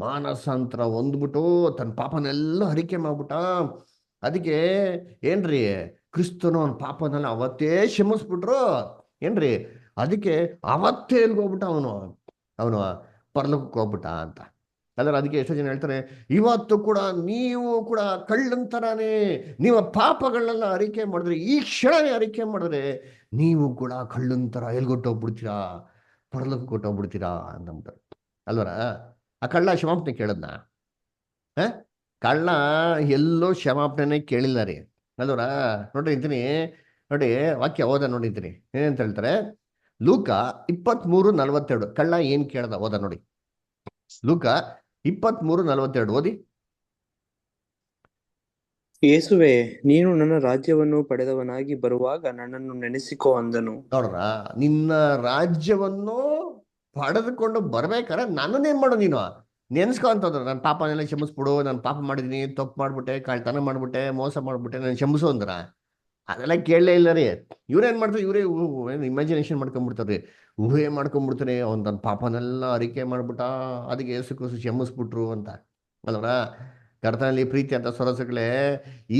ಮಾನಸಾಂತರ ಹೊಂದ್ಬಿಟ್ಟು ತನ್ನ ಪಾಪನೆಲ್ಲ ಹರಿಕೆ ಮಾಡ್ಬಿಟ್ಟ. ಅದಕ್ಕೆ ಏನ್ರಿ ಕ್ರಿಸ್ತನು ಅವನ ಪಾಪನೆಲ್ಲ ಅವತ್ತೇ ಕ್ಷಮಿಸ್ಬಿಟ್ರು ಏನ್ರಿ. ಅದಕ್ಕೆ ಅವತ್ತೇ ಎಲ್ಗೋಗ್ಬಿಟ್ಟ ಅವನು ಪರಲೋಕಕ್ಕೆ ಹೋಗ್ಬಿಟ್ಟ ಅಂತ ಅಲ್ಲರ. ಅದಕ್ಕೆ ಎಷ್ಟೋ ಜನ ಹೇಳ್ತಾರೆ, ಇವತ್ತು ಕೂಡ ನೀವು ಕೂಡ ಕಳ್ಳಂತರಾನೇ, ನೀವು ಪಾಪಗಳನ್ನೆಲ್ಲ ಅರಿಕೆ ಮಾಡಿದ್ರೆ, ಈ ಕ್ಷಣನೇ ಅರಿಕೆ ಮಾಡಿದ್ರೆ ನೀವು ಕೂಡ ಕಳ್ಳಂತರ ಎಲ್ಗೊಟ್ಟೋಗ್ಬಿಡ್ತೀರಾ, ಪರಲೋಕಕ್ಕೆ ಕೊಟ್ಟೋಗ್ಬಿಡ್ತೀರಾ ಅಂತಂದ್ಬಿಟ್ರು ಅಲ್ವರ. ಆ ಕಳ್ಳ ಕ್ಷಮಾಪಣೆ ಕೇಳದ್ನ? ಕಳ್ಳ ಎಲ್ಲೋ ಕ್ಷಮಾಪಣೆನೇ ಕೇಳಿಲ್ಲ ರೀ ಅಲ್ವರ. ನೋಡ್ರಿ ಇಂತೀನಿ, ನೋಡಿ ವಾಕ್ಯ ಓದ ನೋಡಿದ್ದೀನಿ ಏನಂತ ಹೇಳ್ತಾರೆ. ಲೂಕ 23:42 ಕಳ್ಳ ಏನ್ ಕೇಳ್ದ ಓದ ನೋಡಿ. ಲೂಕ 23:42 ಓದಿ. ಯೇಸುವೆ, ನೀನು ನನ್ನ ರಾಜ್ಯವನ್ನು ಪಡೆದವನಾಗಿ ಬರುವಾಗ ನನ್ನನ್ನು ನೆನೆಸಿಕೋ ಅಂದನು. ನೋಡ್ರ, ನಿನ್ನ ರಾಜ್ಯವನ್ನು ಪಡೆದುಕೊಂಡು ಬರ್ಬೇಕಾರೆ ನನ್ನನ್ನೇನ್ ಮಾಡು, ನೀನು ನೆನ್ಸ್ಕೊ ಅಂತಂದ್ರು. ನನ್ನ ಪಾಪನೆಲ್ಲ ಕ್ಷಮಿಸ್ಬಿಡು, ನಾನು ಪಾಪ ಮಾಡಿದೀನಿ, ತಪ್ಪು ಮಾಡ್ಬಿಟ್ಟೆ, ಕಳ್ತನ ಮಾಡ್ಬಿಟ್ಟೆ, ಮೋಸ ಮಾಡ್ಬಿಟ್ಟೆ, ನಾನು ಕ್ಷಮಿಸು ಅಂದ್ರ ಅದೆಲ್ಲ ಕೇಳಲೇ ಇಲ್ಲ ರೀ. ಇವ್ರೇನ್ ಮಾಡ್ತಾರೆ, ಇವರೇ ಇಮ್ಯಾಜಿನೇಷನ್ ಮಾಡ್ಕೊಂಡ್ಬಿಡ್ತಾರೆ, ಊಹೆ ಮಾಡ್ಕೊಂಡ್ಬಿಡ್ತಾರೆ. ಅವ್ನು ತನ್ನ ಪಾಪನೆಲ್ಲ ಅರಿಕೆ ಮಾಡ್ಬಿಟ್ಟ, ಅದಕ್ಕೆ ಯೇಸು ಕ್ರಿಸ್ತು ಕ್ಷಮಿಸ್ಬಿಟ್ರು ಅಂತ ಅಲ್ವರ. ಕರ್ತನಲ್ಲಿ ಪ್ರೀತಿ ಅಂತ ಸೊರಸುಗಳೇ,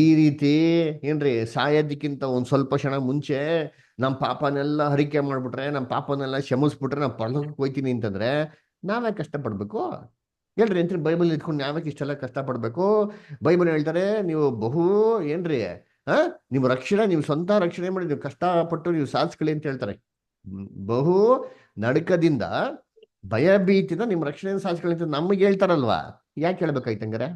ಈ ರೀತಿ ಏನ್ರಿ ಸಾಯೋದಕ್ಕಿಂತ ಒಂದು ಸ್ವಲ್ಪ ಕ್ಷಣ ಮುಂಚೆ ನಮ್ಮ ಪಾಪನೆಲ್ಲ ಹರಿಕೆ ಮಾಡ್ಬಿಟ್ರೆ, ನಮ್ಮ ಪಾಪನೆಲ್ಲ ಕ್ಷಮಿಸ್ಬಿಟ್ರೆ ನಾವು ಪರಲೋಕಕ್ಕೆ ಹೋಯ್ತೀನಿ ಅಂತಂದ್ರೆ ನಾವೇ ಕಷ್ಟಪಡ್ಬೇಕು ಹೇಳ್ರಿ ಅಂತೀನಿ. ಬೈಬಲ್ ಇಟ್ಕೊಂಡು ನಾವ್ಯಾಕೆ ಇಷ್ಟೆಲ್ಲ ಕಷ್ಟಪಡ್ಬೇಕು? ಬೈಬಲ್ ಹೇಳ್ತಾರೆ, ನೀವು ಬಹು ಏನ್ರಿ ನೀವು ರಕ್ಷಣೆ, ನೀವು ಸ್ವಂತ ರಕ್ಷಣೆ ಮಾಡಿ ನೀವು ಕಷ್ಟಪಟ್ಟು ನೀವು ಸಾಧಿಸ್ಕೊಳ್ಳಿ ಅಂತ ಹೇಳ್ತಾರೆ. ಬಹು ನಡುಕದಿಂದ ಭಯಭೀತಿಯಿಂದ ನಿಮ್ಮ ರಕ್ಷಣೆ ಸಾಧಿಸ್ಕೊಳ್ಳಿ ಅಂತ ನಮಗೆ ಹೇಳ್ತಾರಲ್ವಾ? ಯಾಕೆ ಹೇಳ್ಬೇಕಾಯ್ತು ಹಂಗಾರೆ?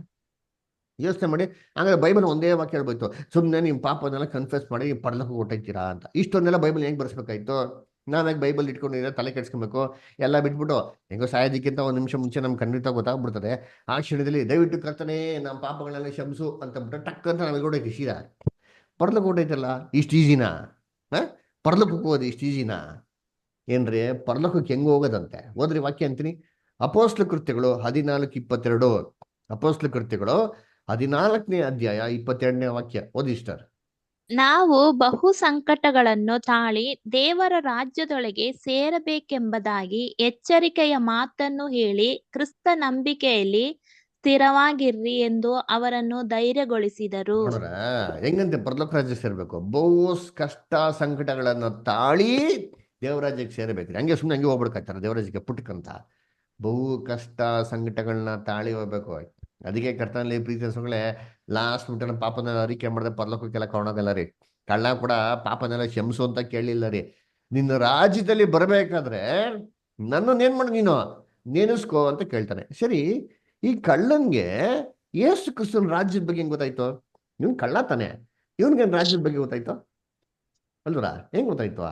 ಯೋಚನೆ ಮಾಡಿ. ಹಂಗಾರೆ ಬೈಬಲ್ ಒಂದೇ ವಾಕ್ಯ ಹೇಳ್ಬೋಯ್ತು, ಸುಮ್ಮನೆ ನಿಮ್ಮ ಪಾಪನೆಲ್ಲ ಕನ್ಫ್ಯೂಸ್ ಮಾಡಿ ಪರಲೋಕಕ್ಕೆ ಹೊಟ್ಟೈತೀರಾ ಅಂತ. ಇಷ್ಟೊಂದೆಲ್ಲ ಬೈಬಲ್ ಹೆಂಗೆ ಬರ್ಸ್ಬೇಕಾಯ್ತು? ನಾವ್ಯಾಕೆ ಬೈಬಲ್ ಇಟ್ಕೊಂಡಿದ್ರೆ ತಲೆ ಕೆಡ್ಸ್ಕೊಬೇಕು? ಎಲ್ಲ ಬಿಟ್ಬಿಟ್ಟು ಹೆಂಗೋ ಸಾಯೋದಕ್ಕಿಂತ 1 ನಿಮಿಷ ಮುಂಚೆ ನಮ್ಗೆ ಖಂಡಿತ ಗೊತ್ತಾಗ್ಬಿಡ್ತದೆ. ಆ ಕ್ಷಣದಲ್ಲಿ ದಯವಿಟ್ಟು ಕರ್ತನೆ ನಮ್ಮ ಪಾಪಗಳನ್ನೆಲ್ಲ ಕ್ಷಮಿಸು ಅಂತ ಬಿಟ್ರೆ ಟಕ್ ಅಂತ ನಮಗೆ ಹೊಡೈತಿ ಸೀದಾ ಪರಲೋಕ ಹೊಟ್ಟೈತಲ್ಲ. ಇಷ್ಟು ಈಜಿನಾ? ಪರಲೋಕಕ್ಕೆ ಹೋಗೋದು ಇಷ್ಟು ಈಜಿನಾ ಏನ್ರಿ? ಪರಲೋಕಕ್ಕೆ ಹೆಂಗ್ ಹೋಗೋದಂತೆ ಹೋದ್ರಿ ವಾಕ್ಯ ಅಂತೀನಿ. ಅಪೊಸ್ತಲ ಕೃತ್ಯಗಳು 14:22. ಅಪೊಸ್ತಲ ಕೃತ್ಯಗಳು 14ನೇ ಅಧ್ಯಾಯ 22ನೇ ವಾಕ್ಯ ಓದಿ ಸಿಸ್ಟರ್. ನಾವು ಬಹು ಸಂಕಟಗಳನ್ನು ತಾಳಿ ದೇವರ ರಾಜ್ಯದೊಳಗೆ ಸೇರಬೇಕೆಂಬುದಾಗಿ ಎಚ್ಚರಿಕೆಯ ಮಾತನ್ನು ಹೇಳಿ ಕ್ರಿಸ್ತ ನಂಬಿಕೆಯಲ್ಲಿ ಸ್ಥಿರವಾಗಿರ್ರಿ ಎಂದು ಅವರನ್ನು ಧೈರ್ಯಗೊಳಿಸಿದರು. ನೋಡ್ರ ಹೆಂಗಂತೆ ಪರಲೋಕ ರಾಜ್ಯಕ್ಕೆ ಸೇರ್ಬೇಕು? ಬಹು ಕಷ್ಟ ಸಂಕಟಗಳನ್ನು ತಾಳಿ ದೇವರಾಜ್ಯಕ್ಕೆ ಸೇರಬೇಕ್ರಿ. ಹಂಗೆ ಸುಮ್ಮನೆ ಹಂಗೆ ಹೋಗ್ಬಿಡ್ಕಾಯ್ತಾರೆ ದೇವರಾಜ್ಯಕ್ಕೆ ಪುಟ್ಟಕ್ಕಂತ. ಬಹು ಕಷ್ಟ ಸಂಕಟಗಳನ್ನ ತಾಳಿ ಹೋಗ್ಬೇಕು. ಅದಕ್ಕೆ ಕರ್ತನಲ್ಲಿ ಪ್ರೀತಿ ಸೊಗಳೇ, ಲಾಸ್ಟ್ ಮುಟ್ಟನ ಪಾಪನೆಲ್ಲ ಅರಿಕೆ ಮಾಡಿದ್ರೆ ಪರಲೋಕಕ್ಕೆಲ್ಲ ಕಾಣೋದಲ್ಲ ರೀ. ಕಳ್ಳ ಕೂಡ ಪಾಪನೆಲ್ಲ ಕ್ಷಮಿಸು ಅಂತ ಕೇಳಲಿಲ್ಲ ರೀ. ನಿನ್ನ ರಾಜ್ಯದಲ್ಲಿ ಬರಬೇಕಾದ್ರೆ ನನ್ನನ್ನು ಏನ್ ಮಾಡು ನೀನು ನೆನೆಸ್ಕೋ ಅಂತ ಕೇಳ್ತಾನೆ. ಸರಿ, ಈ ಕಳ್ಳನ್ಗೆ ಯೇಸು ಕ್ರಿಸ್ತನ ರಾಜ್ಯದ ಬಗ್ಗೆ ಹೆಂಗ್ ಗೊತ್ತಾಯ್ತು? ಇವನ್ ಕಳ್ಳ ತಾನೆ, ಇವನ್ಗೆ ರಾಜ್ಯದ ಬಗ್ಗೆ ಗೊತ್ತಾಯ್ತು ಅಲ್ವರ? ಹೆಂಗ್ ಗೊತ್ತಾಯ್ತು?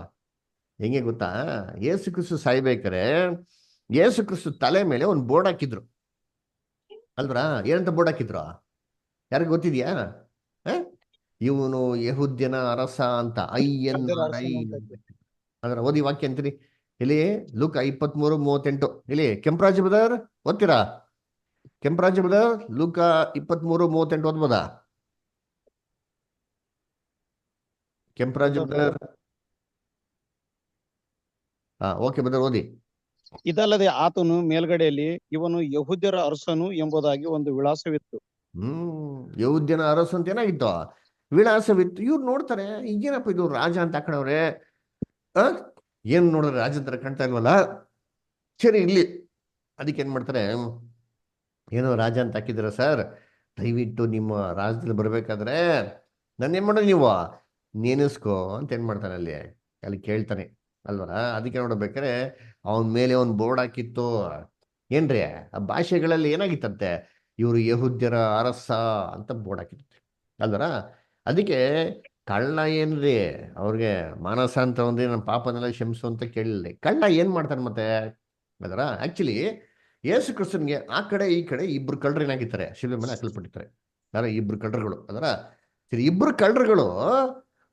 ಹೆಂಗೆ ಗೊತ್ತಾ? ಯೇಸು ಕ್ರಿಸ್ತು ಸಾಯ್ಬೇಕಾರೆ ಯೇಸು ಕ್ರಿಸ್ತು ತಲೆ ಮೇಲೆ ಒಂದು ಬೋರ್ಡ್ ಹಾಕಿದ್ರು ಅಲ್ವರ? ಏನಂತ ಬೋರ್ಡ್ ಹಾಕಿದ್ರು ಯಾರಿಗೆ ಗೊತ್ತಿದ್ಯಾ? ಇವನು ಯೆಹೂದ್ಯನ ಅರಸ ಅಂತ, INRI. ಅದರ ಓದಿ ವಾಕ್ಯ ಅಂತೀರಿ ಇಲ್ಲಿ, ಲೂಕ 23:38. ಇಲ್ಲಿ ಕೆಂಪರಾಜ ಬ್ರದರ್ ಓದ್ತೀರಾ? ಕೆಂಪರಾಜ ಬ್ರದರ್ ಲೂಕ 23:38 ಓದ್ಬೋದಾ? ಕೆಂಪರಾಜ ಬ್ರದರ್. ಓಕೆ ಬ್ರದರ್, ಓದಿ. ಇದಲ್ಲದೆ ಆತನು ಮೇಲ್ಗಡೆಯಲ್ಲಿ ಇವನು ಯಹೂದ್ಯರ ಅರಸನು ಎಂಬುದಾಗಿ ಒಂದು ವಿಳಾಸವಿತ್ತು. ಯಹೂದ್ಯನ ಅರಸು ಅಂತ ಏನಾಗಿತ್ತು? ವಿಳಾಸವಿತ್ತು. ಇವ್ರು ನೋಡ್ತಾರೆ, ಈಗೇನಪ್ಪ ಇದು ರಾಜ ಅಂತ ಹಾಕಣವ್ರೆ, ಏನ್ ನೋಡಿದ್ರೆ ರಾಜ ತರ ಕಾಣ್ತಾ ಇಲ್ವಲ್ಲ. ಸರಿ, ಇಲ್ಲಿ ಅದಕ್ಕೆ ಏನ್ ಮಾಡ್ತಾರೆ, ಏನೋ ರಾಜ ಅಂತ ಹಾಕಿದ್ದೀರ ಸರ್, ದಯವಿಟ್ಟು ನಿಮ್ಮ ರಾಜ್ಯದಲ್ಲಿ ಬರ್ಬೇಕಾದ್ರೆ ನನ್ನ ಏನ್ ಮಾಡೋದು ನೀವು ನೆನೆಸ್ಕೋ ಅಂತ ಏನ್ ಮಾಡ್ತಾನೆ ಅಲ್ಲಿ ಅಲ್ಲಿ ಕೇಳ್ತಾನೆ ಅಲ್ವರ? ಅದಕ್ಕೆ ನೋಡ್ಬೇಕಾರೆ ಅವನ ಮೇಲೆ ಒಂದು ಬೋರ್ಡ್ ಹಾಕಿತ್ತು. ಏನ್ರಿ ಆ ಭಾಷೆಗಳಲ್ಲಿ ಏನಾಗಿತ್ತಂತೆ, ಇವರು ಯಹೂದ್ಯರ ಅರಸ ಅಂತ ಬೋರ್ಡ್ ಹಾಕಿತ್ತು ಅಲ್ವರ? ಅದಕ್ಕೆ ಕಳ್ಳ ಏನ್ರಿ ಅವ್ರಿಗೆ ಮಾನಸ ಅಂತ ಒಂದೇ ನಮ್ಮ ಪಾಪನೆಲ್ಲ ಕ್ಷಮಿಸು ಅಂತ ಕೇಳಲಿ. ಕಳ್ಳ ಏನ್ ಮಾಡ್ತಾನೆ ಮತ್ತೆ ಅದರ? ಆಕ್ಚುಲಿ ಯೇಸು ಕ್ರಿಸ್ತನ್ಗೆ ಆ ಕಡೆ ಈ ಕಡೆ ಇಬ್ರು ಕಳ್ಳರು ಏನಾಗಿರ್ತಾರೆ, ಶಿಲುಬೆ ಮೇಲೆ ಹಾಕಲ್ಪಟ್ಟಿರ್ತಾರೆ. ಅದರ ಇಬ್ರು ಕಳ್ಳರುಗಳು ಅದರ. ಸರಿ, ಇಬ್ರು ಕಳ್ಳರುಗಳು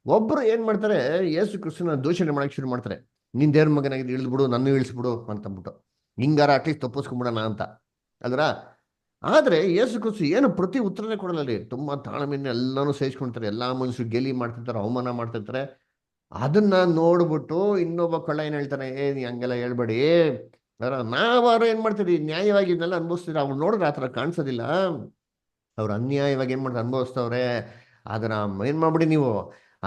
ಒಬ್ರು ಏನ್ ಮಾಡ್ತಾರೆ, ಯೇಸು ಕ್ರಿಸ್ತನ ದೂಷಣೆ ಮಾಡಕ್ ಶುರು ಮಾಡ್ತಾರೆ. ನಿನ್ ದೇವ್ರ ಮಗನಾಗಿ ಇಳಿದ್ಬಿಡು, ನನ್ನ ಇಳಿಸ್ಬಿಡು ಅಂತಂದ್ಬಿಟ್ಟು, ಹಿಂಗಾರ ಅಟ್ಲೀಸ್ಟ್ ತಪ್ಪಿಸ್ಕೊಂಡ್ಬಿಡೋಣ ಅಂತ ಅಲ್ರ? ಆದ್ರೆ ಯೇಸು ಕ್ರಿಸ್ತು ಏನು ಪ್ರತಿ ಉತ್ತರನೇ ಕೊಡಲ್ಲ ರೀ. ತುಂಬಾ ತಾಳ್ಮೆಯಿಂದ ಎಲ್ಲಾನು ಸಹಿಸ್ಕೊಂತಾರೆ, ಎಲ್ಲಾ ಮನುಷ್ಯರು ಗೇಲಿ ಮಾಡ್ತಿರ್ತಾರೆ, ಅವಮಾನ ಮಾಡ್ತಿರ್ತಾರೆ. ಅದನ್ನ ನೋಡ್ಬಿಟ್ಟು ಇನ್ನೊಬ್ಬ ಕಳ್ಳ ಏನ್ ಹೇಳ್ತಾನೆ, ನೀ ಹಂಗೆಲ್ಲ ಹೇಳ್ಬೇಡಿ, ನಾವಾರು ಏನ್ ಮಾಡ್ತೀರಿ, ನ್ಯಾಯವಾಗಿ ಇದನ್ನೆಲ್ಲ ಅನುಭವಿಸ್ತೀರಿ. ಅವ್ರು ನೋಡಿದ್ರೆ ಆತರ ಕಾಣಿಸೋದಿಲ್ಲ, ಅವ್ರು ಅನ್ಯಾಯವಾಗಿ ಏನ್ ಮಾಡ್ತಾರೆ ಅನುಭವಿಸ್ತವ್ರೆ. ಅದನ್ನ ಏನ್ ಮಾಡ್ಬಿಡಿ ನೀವು,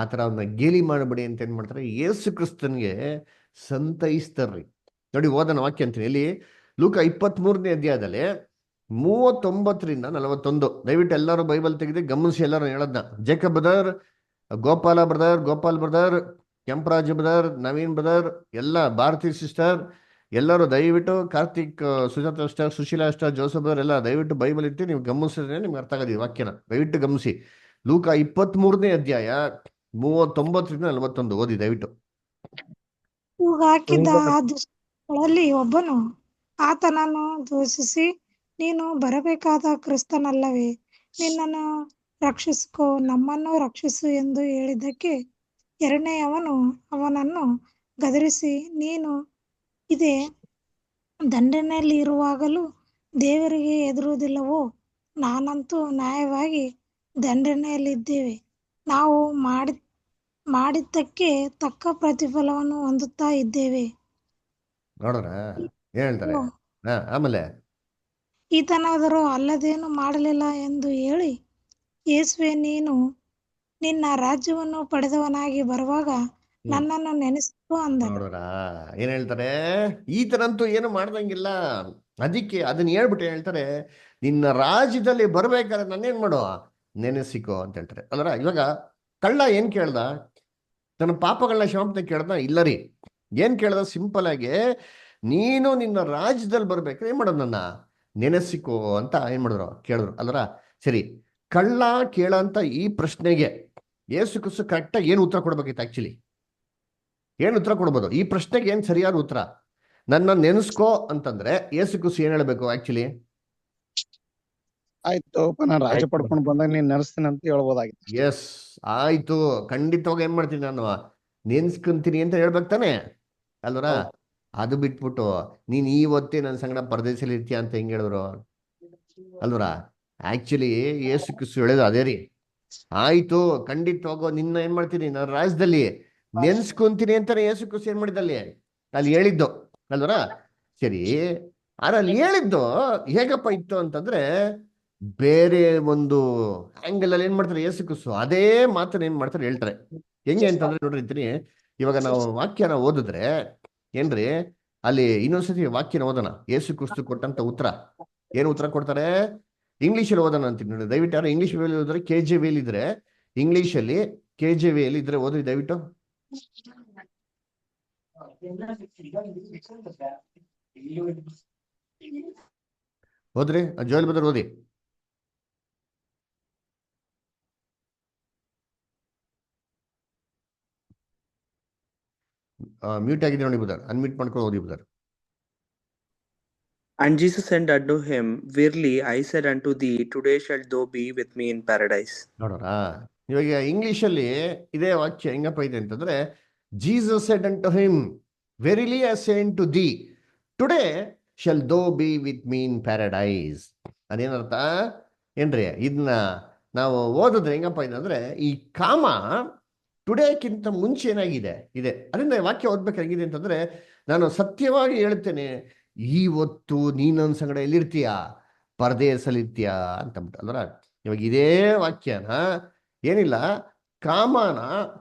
ಆತರ ಅವ್ರನ್ನ ಗೇಲಿ ಮಾಡ್ಬಿಡಿ ಅಂತ ಏನ್ ಮಾಡ್ತಾರೆ, ಯೇಸು ಕ್ರಿಸ್ತನ್ಗೆ ಸಂತೈಸ್ತಾರ್ರಿ. ನೋಡಿ, ಓದನ ವಾಕ್ಯ ಅಂತೀನಿ ಇಲ್ಲಿ, ಲೂಕ 23ನೇ ಅಧ್ಯಾಯದಲ್ಲಿ 39ರಿಂದ 41. ದಯವಿಟ್ಟು ಎಲ್ಲರೂ ಬೈಬಲ್ ತೆಗೆದು ಗಮನಿಸಿ, ಎಲ್ಲರೂ ಹೇಳದ್ನ. Jacob brother, Gopal brother, Kemparaj brother, Naveen brother, ಎಲ್ಲ ಭಾರತಿ ಸಿಸ್ಟರ್, ಎಲ್ಲರೂ ದಯವಿಟ್ಟು, Karthik, Sujatha sister, Sushila sister, Joseph brother ಎಲ್ಲ ದಯವಿಟ್ಟು ಬೈಬಲ್ ಇಟ್ಟು ನೀವು ಗಮನಿಸಿದ್ರೆ ನಿಮ್ಗೆ ಅರ್ಥ ಆಗೋದು ಈ ವಾಕ್ಯನ. ದಯವಿಟ್ಟು ಗಮನಿಸಿ. ಲೂಕ 23ನೇ ಅಧ್ಯಾಯ 39ರಿಂದ 41 ಓದಿ ದಯವಿಟ್ಟು. ಹಾಕಿದ್ದ ಆ ದುಷ್ಟರಲ್ಲಿ ಒಬ್ಬನು ಆತನನ್ನು ದೂಷಿಸಿ, ನೀನು ಬರಬೇಕಾದ ಕ್ರಿಸ್ತನಲ್ಲವೇ, ನಿನ್ನನ್ನು ರಕ್ಷಿಸಿಕೋ, ನಮ್ಮನ್ನು ರಕ್ಷಿಸು ಎಂದು ಹೇಳಿದ್ದಕ್ಕೆ ಎರಡನೆಯವನು ಅವನನ್ನು ಗದರಿಸಿ, ನೀನು ಇದೇ ದಂಡನೆಯಲ್ಲಿ ಇರುವಾಗಲೂ ದೇವರಿಗೆ ಹೆದರುವುದಿಲ್ಲವೋ? ನಾನಂತೂ ನ್ಯಾಯವಾಗಿ ದಂಡನೆಯಲ್ಲಿದ್ದೇವೆ, ನಾವು ಮಾಡಿದ್ದಕ್ಕೆ ತಕ್ಕ ಪ್ರತಿಫಲವನ್ನು ಹೊಂದುತ್ತಾ ಇದ್ದೇವೆ. ನೋಡ್ರ ಏನ್ ಹೇಳ್ತಾರೆ. ಆಮೇಲೆ ಈತನಾದರೂ ಅಲ್ಲದೇನು ಮಾಡಲಿಲ್ಲ ಎಂದು ಹೇಳಿ, ಯೇಸುವೆ, ನೀನು ನಿನ್ನ ರಾಜ್ಯವನ್ನು ಪಡೆದವನಾಗಿ ಬರುವಾಗ ನನ್ನನ್ನು ನೆನೆಸಿಕೋ ಅಂದನು. ನೋಡ್ರ ಏನ್ ಹೇಳ್ತಾರೆ, ಈತನಂತೂ ಏನು ಮಾಡ್ದಂಗಿಲ್ಲ. ಅದಕ್ಕೆ ಅದನ್ನ ಹೇಳ್ಬಿಟ್ಟು ಹೇಳ್ತಾರೆ, ನಿನ್ನ ರಾಜ್ಯದಲ್ಲಿ ಬರ್ಬೇಕಾದ್ರೆ ನನ್ನೇನ್ ಮಾಡು, ನೆನೆಸಿಕೋ ಅಂತ ಹೇಳ್ತಾರೆ ಅಲ್ರ? ಇವಾಗ ಕಳ್ಳ ಏನ್ ಕೇಳ್ದ, ತನ್ನ ಪಾಪಗಳನ್ನ ಕ್ಷಮಾಪಣೆ ಕೇಳ್ದ? ಇಲ್ಲ ರೀ. ಏನ್ ಕೇಳ್ದ? ಸಿಂಪಲ್ ಆಗಿ, ನೀನು ನಿನ್ನ ರಾಜ್ಯದಲ್ಲಿ ಬರ್ಬೇಕಾದ್ರೆ ಏನ್ ಮಾಡೋದು, ನನ್ನ ನೆನೆಸಿಕೋ ಅಂತ ಏನ್ ಮಾಡಿದ್ರು, ಕೇಳಿದ್ರು ಅಲ್ರ? ಸರಿ, ಕಳ್ಳ ಕೇಳಂತ ಈ ಪ್ರಶ್ನೆಗೆ ಯೇಸು ಕ್ರಿಸ್ತು ಕರೆಕ್ಟಾಗಿ ಏನು ಉತ್ತರ ಕೊಡ್ಬೇಕಿತ್ತು? ಆಕ್ಚುಲಿ ಏನು ಉತ್ತರ ಕೊಡ್ಬೋದು ಈ ಪ್ರಶ್ನೆಗೆ? ಏನ್ ಸರಿಯಾದ ಉತ್ತರ? ನನ್ನ ನೆನೆಸ್ಕೋ ಅಂತಂದ್ರೆ ಯೇಸು ಕ್ರಿಸ್ತು ಏನ್ ಹೇಳ್ಬೇಕು ಆಕ್ಚುಲಿ? ಆಯ್ತು, ನಾನು ರಾಜ್ಯ ಪಡ್ಕೊಂಡು ಬಂದಾಗ ನೀನ್ ನೆನೆಸ್ತೀನಿ ಅಂತ ಹೇಳ್ಬೋದಾಗಿತ್ತು. ಎಸ್, ಆಯ್ತು, ಖಂಡಿತವಾಗಿ ಏನ್ ಮಾಡ್ತೀನಿ, ನಾನು ನೆನ್ಸ್ಕೊಂತೀನಿ ಅಂತ ಹೇಳ್ಬೇಕು ತಾನೆ ಅಲ್ವರ? ಅದು ಬಿಟ್ಬಿಟ್ಟು ನೀನ್ ಇವತ್ತೇ ನನ್ನ ಸಂಗಡ ಪರದೇಶದಲ್ಲಿ ಇರ್ತೀಯ ಅಂತ ಹೆಂಗ್ ಹೇಳಿದ್ರು ಅಲ್ವರ? ಆಕ್ಚುಲಿ ಯೇಸು ಕ್ರಿಸ್ತು ಹೇಳೋದು ಅದೇ ರೀ. ಆಯ್ತು, ಖಂಡಿತವಾಗೋ ನಿನ್ನ ಏನ್ ಮಾಡ್ತೀನಿ, ನನ್ನ ರಾಜ್ಯದಲ್ಲಿ ನೆನ್ಸ್ಕೊಂತೀನಿ ಅಂತಾನೆ ಯೇಸು ಕ್ರಿಸ್ತು ಏನ್ ಮಾಡಿದಲ್ಲಿ ಅಲ್ಲಿ ಹೇಳಿದ್ದು ಅಲ್ವರ? ಸರಿ, ಅಲ್ಲಿ ಹೇಳಿದ್ದು ಹೇಗಪ್ಪ ಇತ್ತು ಅಂತಂದ್ರೆ, ಬೇರೆ ಒಂದು ಆಂಗಲ್ ಅಲ್ಲಿ ಏನ್ ಮಾಡ್ತಾರೆ ಯೇಸು ಕ್ರಿಸ್ತು ಅದೇ ಮಾತನ್ನ ಏನ್ ಮಾಡ್ತಾರೆ ಹೇಳ್ತಾರೆ. ಹೆಂಗೆ ಅಂತಂದ್ರೆ ನೋಡಿರ್ತೀನಿ, ಇವಾಗ ನಾವು ವಾಕ್ಯನ ಓದಿದ್ರೆ ಏನ್ರಿ, ಅಲ್ಲಿ ಇನ್ನೊಂದ್ಸತಿ ವಾಕ್ಯನ ಓದೋಣ. ಯೇಸು ಕ್ರಿಸ್ತು ಕೊಟ್ಟಂತ ಉತ್ತರ ಏನು ಉತ್ತರ ಕೊಡ್ತಾರೆ? ಇಂಗ್ಲಿಷಲ್ಲಿ ಓದೋಣ ಅಂತೀನಿ ನೋಡಿ. ದಯವಿಟ್ಟು ಯಾರು ಇಂಗ್ಲಿಷ್ ವೇಲಿ ಓದಿದ್ರೆ, KJV ಇದ್ರೆ, ಇಂಗ್ಲಿಷಲ್ಲಿ KJV ಇದ್ರೆ ಓದ್ರಿ ದಯವಿಟ್ಟು. ಓದ್ರಿ ಜೋಯಲ್ ಬದರ್ ಓದಿ. ಮ್ಯೂಟ್ ಆಗಿದೆ ನೋಡಿ ಬದರ್, ಅನ್ಮ್ಯೂಟ್ ಮಾಡ್ಕೊಂಡು ಓದಿ Badr. And Jesus said unto him, Verily I said unto thee, today shalt thou be with me in paradise. ನೋಡೋಣ, ಇವಾಗ ಇಂಗ್ಲಿಷಲ್ಲಿ ಇದೇ ವಾಕ್ಯ ಹೆಂಗಪ್ಪ ಇದೆ ಅಂತಂದ್ರೆ, Jesus said unto him, verily I say to thee, today shalt thou be with me in paradise. ಅದೇನರ್ಥ ಏನ್ರಿ? ಇದನ್ನ ನಾವು ಓದಿದ್ರೆ ಹೆಂಗಪ್ಪ ಇದೆ ಅಂದ್ರೆ, ಈ ಕಾಮ ಟುಡೇಕ್ಕಿಂತ ಮುಂಚೆ ಏನಾಗಿದೆ ಇದೆ. ಅದರಿಂದ ವಾಕ್ಯ ಓದ್ಬೇಕಾಗಿದೆ ಅಂತಂದ್ರೆ, ನಾನು ಸತ್ಯವಾಗಿ ಹೇಳ್ತೇನೆ, ಇವತ್ತು ನೀನ್ ನನ್ನ ಸಂಗಡ ಎಲ್ಲಿರ್ತೀಯ? ಪರದೇಶಲ್ಲಿರ್ತೀಯ ಅಂತಂದ್ಬಿಟ್ಟು ಅಲ್ವರ. ಇವಾಗ ಇದೇ ವಾಕ್ಯನ ಏನಿಲ್ಲ, ಕಾಮನ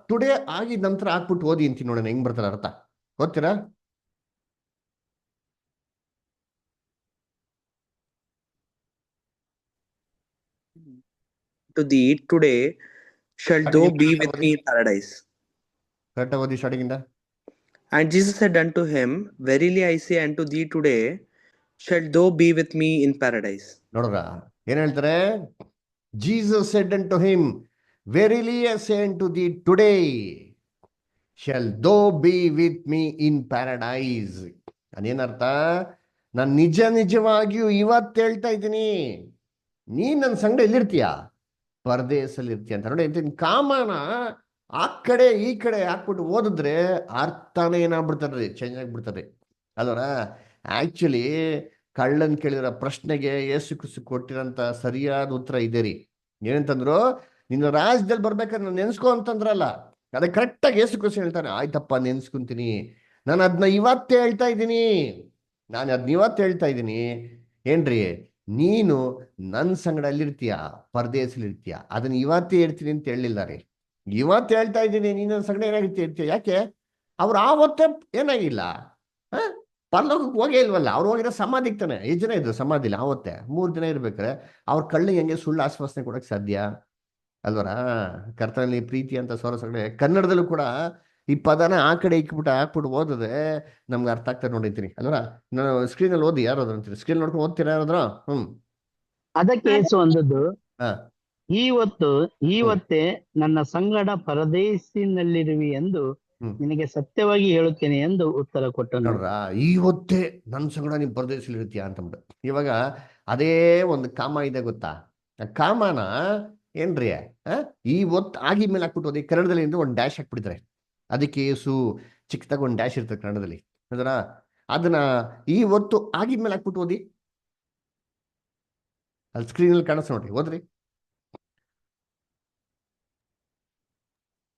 ಟುಡೇ ಆಗಿದ ನಂತರ ಹಾಕ್ಬಿಟ್ಟು ಓದಿ ಅಂತೀನಿ ನೋಡೋಣ ಹೆಂಗ್ ಬರ್ತಾರೆ ಅರ್ಥ. ಓದ್ತೀರಾ? To thee, today shalt thou be with me in paradise. Correct ಓದಿ ಸ್ಟಾರ್ಟಿಂಗ್ ಇಂದ. And Jesus said unto him, Verily I say unto thee, today shalt thou be with me in paradise. ನೋಡ್ರ ಏನ್ ಹೇಳ್ತಾರೆ? Jesus said unto him, verily I say unto thee, today shalt thou be with me in paradise. ಅದೇನರ್ಥ? ನಾನು ನಿಜವಾಗಿಯೂ ಇವತ್ತು ಹೇಳ್ತಾ ಇದ್ದೀನಿ, ನೀನ್ ನನ್ನ ಸಂಗಡ ಎಲ್ಲಿರ್ತೀಯ? ಪರದೇಶಲ್ಲಿ ಇರ್ತೀಯ ಅಂತ. ನೋಡಿ, ಕಾಮನ ಆ ಕಡೆ ಈ ಕಡೆ ಹಾಕ್ಬಿಟ್ಟು ಓದಿದ್ರೆ ಅರ್ಥನೇ ಏನಾಗ್ಬಿಡ್ತಾರ್ರಿ, ಚೇಂಜ್ ಆಗ್ಬಿಡ್ತಾರೆ ಅಲ್ವರ. ಆಕ್ಚುಲಿ ಕಳ್ಳನ್ ಕೇಳಿರೋ ಪ್ರಶ್ನೆಗೆ ಯೇಸು ಕ್ರಿಸ್ತು ಕೊಟ್ಟಿರೋಂಥ ಸರಿಯಾದ ಉತ್ತರ ಇದೆ ರೀ. ಏನಂತಂದ್ರು, ನಿನ್ನ ರಾಜ್ಯದಲ್ಲಿ ಬರ್ಬೇಕಾದ್ರೆ ನಾನು ನೆನ್ಸ್ಕೊ ಅಂತಂದ್ರಲ್ಲ, ಅದಕ್ಕೆ ಕರೆಕ್ಟಾಗಿ ಯೇಸು ಕ್ರಿಸ್ತು ಹೇಳ್ತಾನೆ, ಆಯ್ತಪ್ಪ ನೆನ್ಸ್ಕೊಂತೀನಿ, ನಾನು ಅದನ್ನ ಇವತ್ತೇ ಹೇಳ್ತಾ ಇದ್ದೀನಿ, ಏನ್ರಿ? ನೀನು ನನ್ನ ಸಂಗಡ ಅಲ್ಲಿರ್ತೀಯ, ಪರದೇಶಲ್ಲಿರ್ತೀಯ. ಅದನ್ನ ಇವತ್ತೇ ಹೇಳ್ತೀನಿ ಅಂತ ಹೇಳಿಲ್ಲ ರೀ, ಇವತ್ತು ಹೇಳ್ತಾ ಇದ್ದೀನಿ, ನೀನು ನನ್ನ ಸಂಗಡ ಇರ್ತೀಯ. ಯಾಕೆ? ಅವ್ರು ಆವತ್ತೇ ಏನಾಗಿಲ್ಲ, ಪರಲೋಕಕ್ಕೆ ಹೋಗೇ ಇಲ್ವಲ್ಲ. ಅವ್ರು ಹೋಗಿರೋ ಸಮಾಧಿಗೆ ತಾನೆ. 5 ಜನ ಇದ್ರು ಸಮಾಧಿಲಿ ಆವತ್ತೆ. 3 ದಿನ ಇರ್ಬೇಕಾರೆ ಅವ್ರ ಕಳ್ಳಿಗೆ ಹೆಂಗೆ ಸುಳ್ಳು ಆಶ್ವಾಸನೆ ಕೊಡಕ್ ಸಾಧ್ಯ ಅಲ್ವರ? ಕರ್ತನಲ್ಲಿ ಪ್ರೀತಿ ಅಂತ ಸೊರಸಗಡೆ ಕನ್ನಡದಲ್ಲೂ ಕೂಡ ಈ ಪದನ ಆ ಕಡೆ ಹಾಕ್ಬಿಟ್ಟು ಓದಿದ್ರೆ ನಮ್ಗೆ ಅರ್ಥ ಆಗ್ತದೆ ನೋಡಿರ್ತೀನಿ ಅಲ್ವರ. ನಾನು ಸ್ಕ್ರೀನಲ್ಲಿ ಓದಿ, ಯಾರಾದ್ರು ಅಂತೀರಿ? ಸ್ಕ್ರೀನ್ ನೋಡ್ಕೊಂಡು ಓದ್ತೀರಾ ಯಾರಾದ್ರು? ಅದಕ್ಕೆ ಯೇಸು ಅಂದದ್ದು, ಹಾ, ಇವತ್ತೇ ನನ್ನ ಸಂಗಡ ಪರದೇಶಿನಲ್ಲಿರುವಿ ಎಂದು ನಿನಗೆ ಸತ್ಯವಾಗಿ ಹೇಳುತ್ತೇನೆ ಎಂದು ಉತ್ತರ ಕೊಟ್ಟನು. ನೋಡ್ರ, ಇವತ್ತೇ ನನ್ನ ಸಂಗಡ ನೀವು ಪರದೇಶದಲ್ಲಿ ಇರ್ತೀಯ ಅಂತಂದ್ಬಿಟ್ಟು. ಇವಾಗ ಅದೇ ಒಂದು ಕಾಮ ಇದೆ ಗೊತ್ತಾ? ಕಾಮನ ಏನ್ರಿ ಇವತ್ತು ಆಗಿ ಮೇಲೆ ಹಾಕ್ಬಿಟ್ಟು ಓದಿ. ಕನ್ನಡದಲ್ಲಿ ಒಂದು ಡ್ಯಾಶ್ ಹಾಕ್ಬಿಟ್ಟಿದ್ರೆ ಅದಕ್ಕೆ ಯೇಸು ಚಿಕ್ಕದಾಗ ಒಂದು ಡ್ಯಾಶ್ ಇರ್ತದೆ ಕನ್ನಡದಲ್ಲಿ, ಅದರ ಅದನ್ನ ಇವತ್ತು ಆಗಿದ್ಮೇಲೆ ಹಾಕ್ಬಿಟ್ಟು ಓದಿ. ಅಲ್ಲಿ ಸ್ಕ್ರೀನಲ್ಲಿ ಕಾಣಿಸ್ ನೋಡ್ರಿ, ಓದ್ರಿ.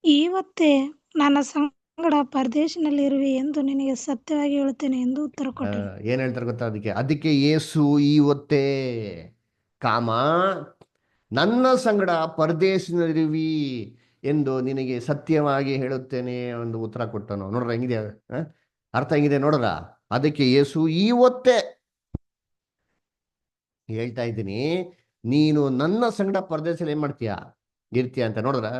ಇವತ್ತೇ ನನ್ನ ಸಂಗಡ ಪರದೇಶಿನಲ್ಲಿರುವಿ ಎಂದು ನಿನಗೆ ಸತ್ಯವಾಗಿ ಹೇಳುತ್ತೇನೆ ಎಂದು ಉತ್ತರ ಕೊಟ್ಟನು. ಏನ್ ಹೇಳ್ತಾರೆ ಗೊತ್ತಾ? ಅದಕ್ಕೆ ಯೇಸು ಇವತ್ತೇ ಕಾಮ ನನ್ನ ಸಂಗಡ ಪರದೇಶಿನಲ್ಲಿರುವಿ ಎಂದು ನಿನಗೆ ಸತ್ಯವಾಗಿ ಹೇಳುತ್ತೇನೆ ಒಂದು ಉತ್ತರ ಕೊಟ್ಟನು. ನೋಡ್ರ ಹೆಂಗಿದೆ ಅರ್ಥ, ಹೆಂಗಿದೆ ನೋಡ್ರ? ಅದಕ್ಕೆ ಯೇಸು ಇವತ್ತೇ ಹೇಳ್ತಾ ಇದ್ದೀನಿ, ನೀನು ನನ್ನ ಸಂಗಡ ಪರದೇಶದಲ್ಲಿ ಏನ್ ಮಾಡ್ತೀಯ? ಇರ್ತೀಯ ಅಂತ. ನೋಡ್ರ,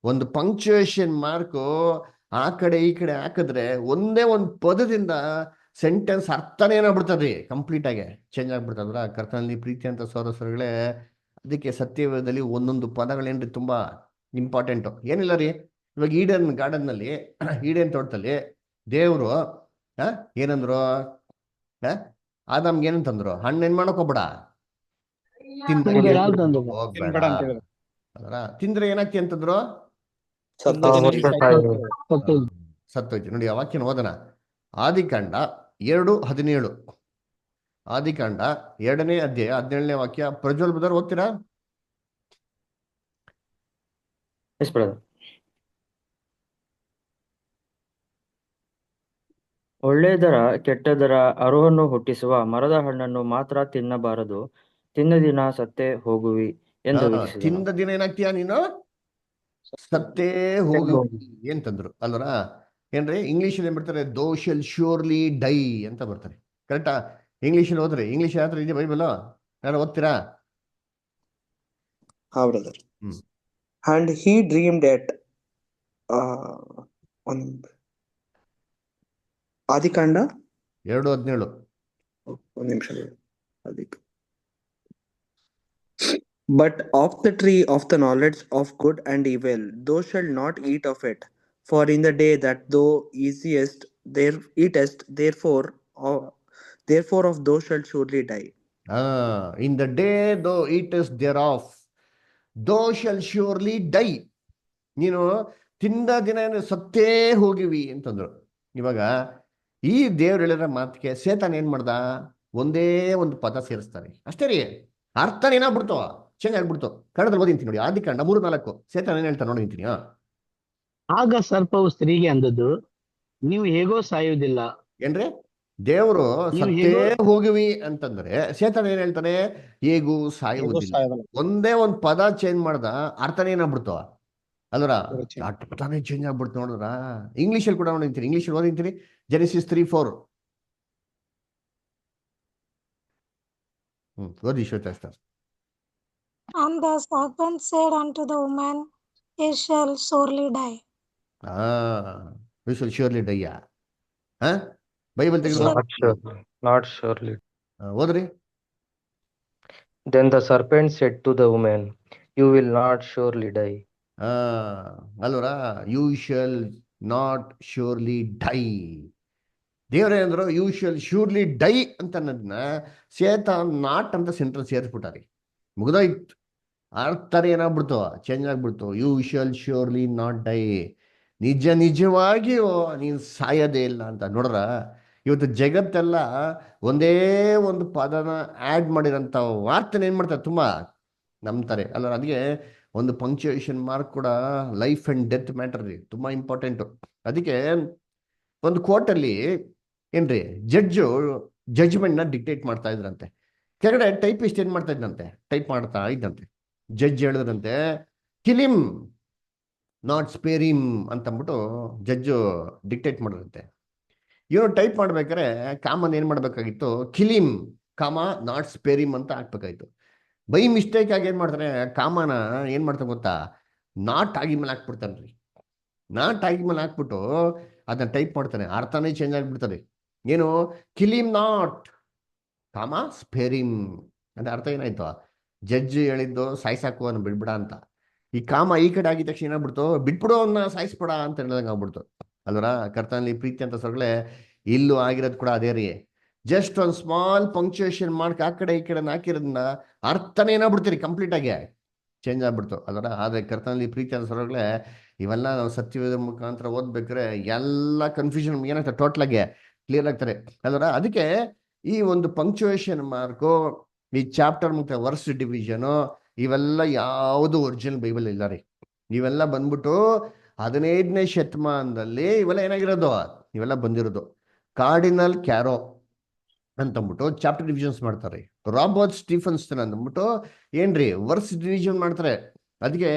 ಒಂದು ಪಂಕ್ಚುಯೇಷನ್ ಮಾರ್ಕು ಆ ಕಡೆ ಈ ಕಡೆ ಹಾಕಿದ್ರೆ ಒಂದೇ ಒಂದು ಪದದಿಂದ ಸೆಂಟೆನ್ಸ್ ಅರ್ಥನೇ ಏನಾಗ್ಬಿಡ್ತದ್ರಿ, ಕಂಪ್ಲೀಟ್ ಆಗಿ ಚೇಂಜ್ ಆಗ್ಬಿಡ್ತದ್ರ. ಕರ್ತನಲ್ಲಿ ಪ್ರೀತಿ ಅಂತ ಸೋದರಗಳೇ, ಅದಕ್ಕೆ ಸತ್ಯವೇದದಲ್ಲಿ ಒಂದೊಂದು ಪದಗಳೇನ್ರಿ ತುಂಬಾ ಇಂಪಾರ್ಟೆಂಟು. ಏನಿಲ್ಲ ರೀ, ಇವಾಗ ಈಡನ್ ಗಾರ್ಡನ್ ನಲ್ಲಿ, ಈಡನ್ ತೋಟದಲ್ಲಿ ದೇವ್ರು ಏನಂದ್ರು? ಆದಾಮ್ಗೆ ಏನಂತಂದ್ರು? ಹಣ್ಣೇನ್ ಮಾಡಕ್ ಹೋಗ್ಬೇಡ, ಹೋಗ್ಬೇಡ ಅದರ, ತಿಂದ್ರೆ ಏನಾಗ್ತಿ ಅಂತಂದ್ರು? ಸತ್ತೋಯ್ತು. ನೋಡಿ ಆ ವಾಕ್ಯನ ಓದನ. ಆದಿಕಾಂಡ 2:17, ಆದಿಕಾಂಡ 2ನೇ ಅಧ್ಯಾಯ 17ನೇ ವಾಕ್ಯ. ಪ್ರಜ್ವಲ್ ಬ್ರದರ್ ಓದ್ತೀರಾ? ಒಳ್ಳೆಯದರ ಕೆಟ್ಟದರ ಅರುಹನ್ನು ಹುಟ್ಟಿಸುವ ಮರದ ಹಣ್ಣನ್ನು ಮಾತ್ರ ತಿನ್ನಬಾರದು, ತಿಂದ ದಿನ ಸತ್ತೇ ಹೋಗುವಿ ಎಂದು ವಿಧಿಸಿದನು. ತಿಂದ ದಿನ ಏನಾಗ್ತೀಯ ನೀನು? ಸತ್ತೇ ಹೋಗುವಿ ಅಂತಂದ್ರು ಅಲ್ವರ. ಏನ್ರಿ ಇಂಗ್ಲಿಷ್ ಏನ್ ಬರ್ತಾರೆ? ದೋ ಶಲ್ ಶ್ಯೂರ್ಲಿ ಡೈ ಅಂತ ಬರ್ತಾರೆ. ಕರೆಕ್ಟಾ? ಇಂಗ್ಲಿಷಲ್ಲಿ ಓದ್ರಿ. ಇಂಗ್ಲಿಷ್ ಯಾವ ಇದೆ ಬೈಬಲ್? ಯಾರು ಓದ್ತೀರಾ? ಹಾ brother. And he dreamed at ಆದಿಕಾಂಡ 2:17. ಒಂದು ನಿಮಿಷ. But of the tree of the knowledge of good and evil, thou shalt not eat of it. For in the day that thou eatest, therefore of thou shalt surely die. In the day thou eatest thereof, thou shall surely die. ನೀನು ತಿಂದ ದಿನ ಸತ್ತೇ ಹೋಗಿವಿ ಅಂತಂದ್ರು. ಇವಾಗ ಈ ದೇವ್ರು ಹೇಳಿರೋ ಮಾತಿಗೆ ಸೇತಾನ್ ಏನ್ ಮಾಡ್ದ? ಒಂದೇ ಒಂದು ಪದ ಸೇರಿಸ್ತಾನೆ ಅಷ್ಟೇ ರೀ. ಅರ್ಥ ಏನಾಗ್ಬಿಡ್ತು, ಚೇಂಜ್ ಆಗ್ಬಿಡ್ತು. ಕನ್ನಡದಲ್ಲಿ ಓದಿಂತೀನಿ ನೋಡಿ, ಆದಿಕಾಂಡ 3:4. ಸೇತಾನ್ ಏನ್ ಹೇಳ್ತಾನೆ ನೋಡಿಂತೀನಿ. ಆಗ ಸರ್ಪವು ಸ್ತ್ರೀಗೆ ಅಂದದ್ದು, ನೀವು ಹೇಗೋ ಸಾಯುವುದಿಲ್ಲ. ಏನ್ರಿ? ದೇವರು ನೀವು ಸತ್ತೇ ಹೇಗೋ ಹೋಗಿವಿ ಅಂತಂದ್ರೆ ಸೇತಾನ್ ಏನ್ ಹೇಳ್ತಾನೆ? ಹೇಗೂ ಸಾಯುವುದಿಲ್ಲ. ಒಂದೇ ಒಂದು ಪದ ಚೇಂಜ್ ಮಾಡ್ದ, ಅರ್ಥನೇ ಏನಾಗ್ಬಿಡ್ತು ಅಲ್ರ? ಅರ್ಥನೇ ಚೇಂಜ್ ಆಗ್ಬಿಡ್ತು. ನೋಡಿದ್ರ ಇಂಗ್ಲೀಷಲ್ಲಿ ಕೂಡ ನೋಡಿಂತೀನಿ, ಇಂಗ್ಲೀಷಲ್ಲಿ ಓದಿಂತೀನಿ. Genesis 3:4. ಓದಿ Shweta sir. And the serpent said unto the woman, Ye shall surely die. We shall surely die. Bible ತೆಗೆದು Not surely. ಓದ್ರಿ. Then the serpent said to the woman, You will not surely die. ಅಲ್ವರ? You shall not surely die. ದೇವ್ರೇ ಅಂದ್ರು you shall surely dye ಅಂತ ಅನ್ನೋದನ್ನ ಸೇತಾನ್ not ಅಂತ central ಸೇರಿಸ್ಬಿಟ್ಟಾರಿ. ಮುಗ್ದೋಯ್ತು. ಅರ್ಥನೇ ಏನಾಗ್ಬಿಡ್ತು, ಚೇಂಜ್ ಆಗ್ಬಿಡ್ತು. You shall surely not die. ನಿಜವಾಗಿಯೂ ನೀನು ಸಾಯೋದೇ ಇಲ್ಲ ಅಂತ. ನೋಡ್ರ, ಇವತ್ತು ಜಗತ್ತೆಲ್ಲ ಒಂದೇ ಒಂದು ಪದನ ಆ್ಯಡ್ ಮಾಡಿರೋಂಥ ವಾರ್ತೆನ ಏನು ಮಾಡ್ತಾರೆ, ತುಂಬ ನಂಬ್ತಾರೆ ಅಲ್ಲ. ಅದಕ್ಕೆ ಒಂದು ಪಂಕ್ಚುಯೇಷನ್ ಮಾರ್ಕ್ ಕೂಡ ಲೈಫ್ ಆ್ಯಂಡ್ ಡೆತ್ ಮ್ಯಾಟರ್ ರೀ, ತುಂಬ ಇಂಪಾರ್ಟೆಂಟು. ಅದಕ್ಕೆ ಒಂದು ಕೋರ್ಟಲ್ಲಿ ಏನ್ರಿ ಜಡ್ಜು ಜಡ್ಜ್ಮೆಂಟ್ನ ಡಿಕ್ಟೇಟ್ ಮಾಡ್ತಾ ಇದ್ರಂತೆ. ಕೆಳಗಡೆ ಟೈಪಿಸ್ಟ್ ಏನು ಮಾಡ್ತಾ ಇದ್ದಂತೆ, ಟೈಪ್ ಮಾಡ್ತಾ ಇದ್ದಂತೆ. ಜಡ್ಜ್ ಹೇಳಿದ್ರಂತೆ, ಕಿಲಿಮ್ ನಾಟ್ ಸ್ಪೇರಿಮ್ ಅಂತಂದ್ಬಿಟ್ಟು ಜಡ್ಜು ಡಿಕ್ಟೇಟ್ ಮಾಡಿದಂತೆ. ಇವನು ಟೈಪ್ ಮಾಡ್ಬೇಕಾದ್ರೆ ಕಾಮನ್ ಏನು ಮಾಡಬೇಕಾಗಿತ್ತು, ಕಿಲಿಮ್ ಕಾಮ ನಾಟ್ ಸ್ಪೇರಿಮ್ ಅಂತ ಹಾಕ್ಬೇಕಾಗಿತ್ತು. ಬೈ ಮಿಸ್ಟೇಕ್ ಆಗಿ ಏನು ಮಾಡ್ತಾನೆ, ಕಾಮನ ಏನು ಮಾಡ್ತಾನೆ ಗೊತ್ತಾ, ನಾಟ್ ಆಗಿ ಮೇಲೆ ಹಾಕ್ಬಿಡ್ತಾನೆ ರೀ. ನಾಟ್ ಆಗಿ ಮೇಲೆ ಹಾಕ್ಬಿಟ್ಟು ಅದನ್ನ ಟೈಪ್ ಮಾಡ್ತಾನೆ, ಅರ್ಥನೇ ಚೇಂಜ್ ಆಗಿಬಿಡ್ತಾರೆ. ಏನು, ಕಿಲಿಮ್ ನಾಟ್ ಕಾಮ ಸ್ಪೇರಿಮ್ ಅಂದ್ರೆ ಅರ್ಥ ಏನಾಯ್ತು, ಜಡ್ಜ್ ಹೇಳಿದ್ದು ಸಾಯ್ಸಾಕು ಅನ್ನ ಬಿಡ್ಬಿಡ ಅಂತ. ಈ ಕಾಮ ಈ ಕಡೆ ಆಗಿದ ತಕ್ಷಣ ಏನಾಗ್ಬಿಡ್ತು, ಬಿಟ್ಬಿಡು ಅವನ್ನ ಸಾಯಿಸ್ಬಿಡ ಅಂತ ಹೇಳ್ದಂಗೆ ಆಗ್ಬಿಡ್ತು ಅಲ್ವರ? ಕರ್ತನಲ್ಲಿ ಪ್ರೀತಿ ಅಂತ ಸೊಗಳೆ ಇಲ್ಲೂ ಆಗಿರೋದು ಕೂಡ ಅದೇ ರೀ. ಜಸ್ಟ್ ಒಂದು ಸ್ಮಾಲ್ ಪಂಕ್ಚುಯೇಷನ್ ಮಾರ್ಕ್ ಆ ಕಡೆ ಈ ಕಡೆ ಹಾಕಿರೋದ್ರಿಂದ ಅರ್ಥನೇ ಏನಾಗ್ಬಿಡ್ತೀರಿ, ಕಂಪ್ಲೀಟ್ ಆಗಿ ಚೇಂಜ್ ಆಗ್ಬಿಡ್ತು ಅಲ್ವರ? ಆದರೆ ಕರ್ತನಲ್ಲಿ ಪ್ರೀತಿ ಅಂತ ಸೊಗಳೆ ಇವೆಲ್ಲ ನಾವು ಸತ್ಯವೇದ ಮುಖಾಂತರ ಓದ್ಬೇಕಾದ್ರೆ ಎಲ್ಲ ಕನ್ಫ್ಯೂಷನ್ ಏನಾಗ್ತದೆ, ಟೋಟಲಾಗಿ ಕ್ಲಿಯರ್ ಆಗ್ತಾರೆ ಅಲ್ವರ? ಅದಕ್ಕೆ ಈ ಒಂದು ಪಂಕ್ಚುಯೇಷನ್ ಮಾರ್ಕು, ಈ ಚಾಪ್ಟರ್ ಮತ್ತು ವರ್ಸ್ ಡಿವಿಷನು ಇವೆಲ್ಲ ಯಾವುದು ಒರಿಜಿನಲ್ ಬೈಬಲ್ ಇಲ್ಲ ರೀ. ಇವೆಲ್ಲ ಬಂದ್ಬಿಟ್ಟು 15ನೇ ಶತಮಾನದಲ್ಲಿ ಇವೆಲ್ಲ ಏನಾಗಿರೋದು, ಇವೆಲ್ಲ ಬಂದಿರೋದು. ಕಾರ್ಡಿನಲ್ ಕ್ಯಾರೋ ಅಂತಂದ್ಬಿಟ್ಟು ಚಾಪ್ಟರ್ ಡಿವಿಷನ್ಸ್ ಮಾಡ್ತಾರೆ. ರಾಬರ್ಟ್ ಸ್ಟೀಫನ್ಸನ್ ಅಂದ್ಬಿಟ್ಟು ಏನ್ರಿ ವರ್ಸ್ ಡಿವಿಷನ್ ಮಾಡ್ತಾರೆ. ಅದಕ್ಕೆ